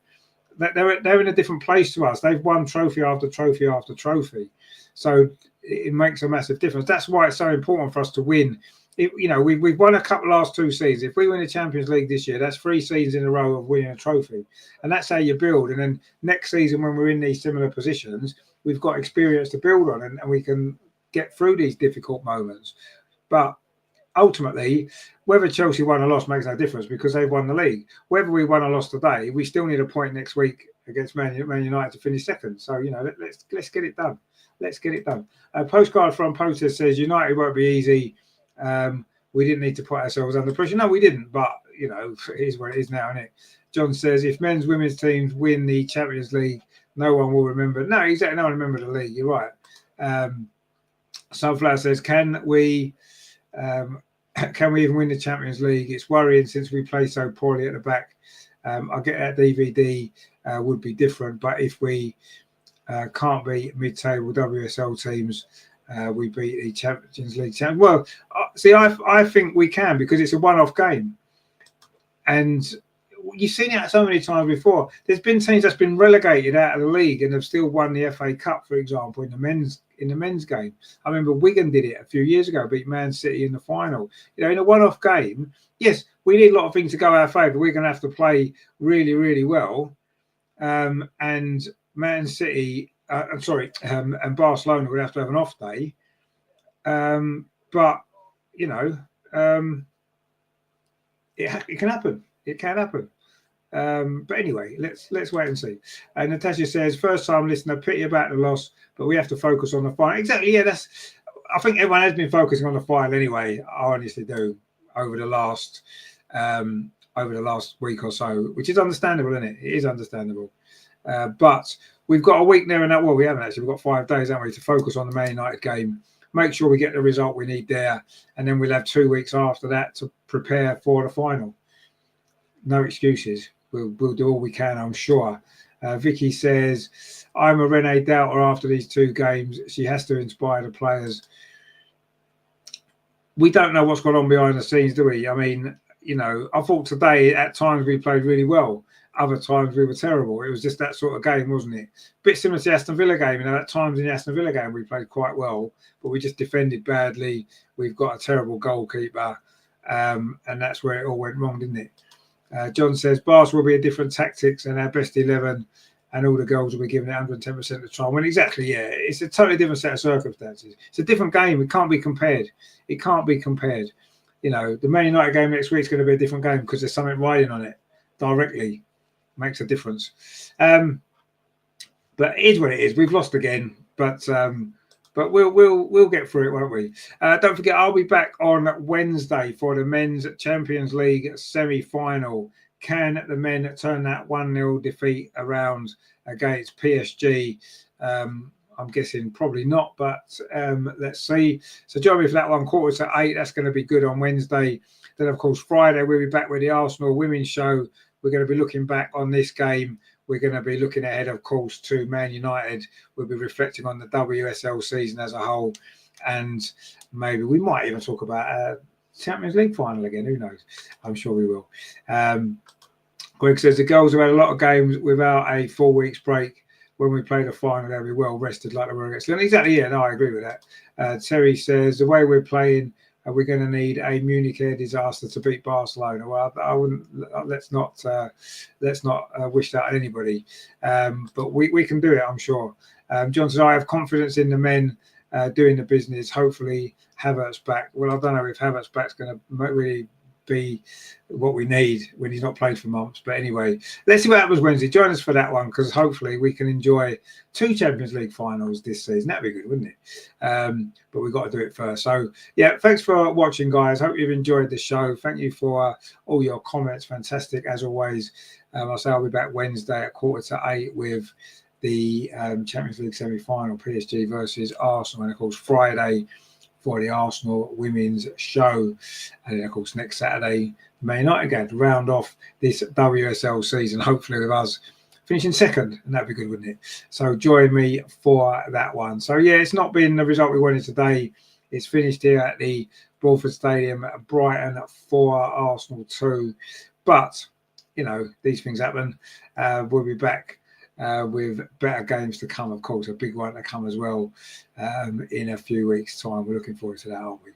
they're in a different place to us. They've won trophy after trophy after trophy. So it makes a massive difference. That's why it's so important for us to win. We've won a couple last two seasons. If we win the Champions League this year, that's 3 seasons in a row of winning a trophy. And that's how you build. And then next season, when we're in these similar positions, we've got experience to build on, and we can get through these difficult moments. But ultimately, whether Chelsea won or lost makes no difference, because they've won the league. Whether we won or lost today, we still need a point next week against Man United to finish second. So, let's get it done. Let's get it done. A postcard from Poster says, United won't be easy. We didn't need to put ourselves under pressure. No, we didn't. But, it is what it is now, isn't it? John says, if men's, women's teams win the Champions League, no one will remember. No, exactly. No one will remember the league. You're right. Sunflower says, can we even win the Champions League? It's worrying since we play so poorly at the back. I get that DVD would be different, but if we can't beat mid-table WSL teams, we beat the Champions League champions. Well, see, I think we can, because it's a one-off game, and you've seen it so many times before. There's been teams that's been relegated out of the league and have still won the FA Cup, for example, in the men's game. I remember Wigan did it a few years ago, beat Man City in the final. You know, in a one-off game, yes, we need a lot of things to go our favour. We're going to have to play really, really well. And Man City, and Barcelona would have to have an off day. But you know, it can happen. It can happen. But anyway, let's wait and see. Natasha says, first time listener, pity about the loss, but we have to focus on the final. Exactly. Yeah, I think everyone has been focusing on the final anyway. I honestly do over the last week or so, which is understandable, isn't it? It is understandable. But we've got a week there and that. Well, we haven't actually. We've got 5 days, haven't we, to focus on the Man United game. Make sure we get the result we need there, and then we'll have 2 weeks after that to prepare for the final. No excuses. We'll do all we can, I'm sure. Vicky says, I'm a Renee doubter after these 2 games. She has to inspire the players. We don't know what's gone on behind the scenes, do we? I mean, you know, I thought today at times we played really well. Other times we were terrible. It was just that sort of game, wasn't it? Bit similar to the Aston Villa game. You know, at times in the Aston Villa game we played quite well, but we just defended badly. We've got a terrible goalkeeper, and that's where it all went wrong, didn't it? John says, Bars will be a different tactics and our best 11, and all the goals will be given at 110% to try and win. Exactly, yeah. It's a totally different set of circumstances. It's a different game. It can't be compared. It can't be compared. You know, the Man United game next week is going to be a different game because there's something riding on it directly. Makes a difference. But it is what it is. We've lost again, but we'll get through it, won't we? Don't forget, I'll be back on Wednesday for the Men's Champions League semi-final. Can the men turn that 1-0 defeat around against PSG? I'm guessing probably not, but let's see. So join me for that one, 7:45. That's going to be good on Wednesday. Then, of course, Friday, we'll be back with the Arsenal Women's Show. We're going to be looking back on this game. We're going to be looking ahead, of course, to Man United. We'll be reflecting on the WSL season as a whole. And maybe we might even talk about Champions League final again. Who knows? I'm sure we will. Greg says the girls have had a lot of games without a 4 weeks break. When we play the final, they'll be well rested like they were against Lyon. Exactly, yeah, no, I agree with that. Terry says the way we're playing, we're going to need a Munich air disaster to beat Barcelona. Well, I wouldn't. Let's not wish that on anybody. But we can do it, I'm sure. John says I have confidence in the men doing the business. Hopefully, Havertz back. Well, I don't know if Havertz back's going to really be what we need when he's not played for months. But anyway, let's see what happens Wednesday. Join us for that one because hopefully we can enjoy 2 Champions League finals this season. That'd be good, wouldn't it? But we've got to do it first. So yeah, thanks for watching, guys. Hope you've enjoyed the show. Thank you for all your comments. Fantastic as always. I'll say I'll be back Wednesday at 7:45 with the Champions League semi-final, PSG versus Arsenal, and of course Friday for the Arsenal Women's Show. And then, of course, next Saturday, Man United again to round off this WSL season, hopefully with us finishing second, and that'd be good, wouldn't it? So join me for that one. So, yeah, it's not been the result we wanted today. It's finished here at the Broadford Stadium at Brighton 4, Arsenal 2. But, you know, these things happen. We'll be back with better games to come, of course, a big one to come as well in a few weeks' time. We're looking forward to that, aren't we?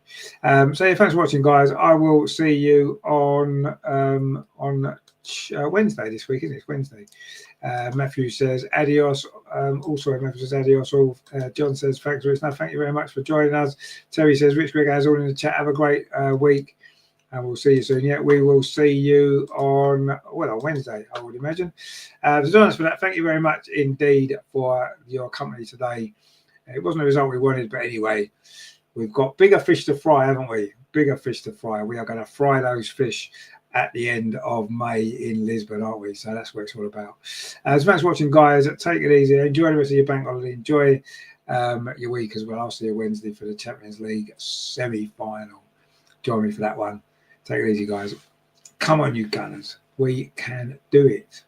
So yeah, thanks for watching, guys. I will see you on Wednesday this week, isn't it? It's Wednesday. Matthew says adios. Also, Matthew says adios. All. John says thanks, Rich. No, thank you very much for joining us. Terry says Rich Greg has all in the chat. Have a great week. And we'll see you soon. Yeah, we will see you on Wednesday, I would imagine. So join us for that. Thank you very much indeed for your company today. It wasn't a result we wanted, but anyway, we've got bigger fish to fry, haven't we? Bigger fish to fry. We are going to fry those fish at the end of May in Lisbon, aren't we? So that's what it's all about. So thanks for watching, guys. Take it easy. Enjoy the rest of your bank holiday. Enjoy your week as well. I'll see you Wednesday for the Champions League semi-final. Join me for that one. Take it easy, guys. Come on, you Gunners. We can do it.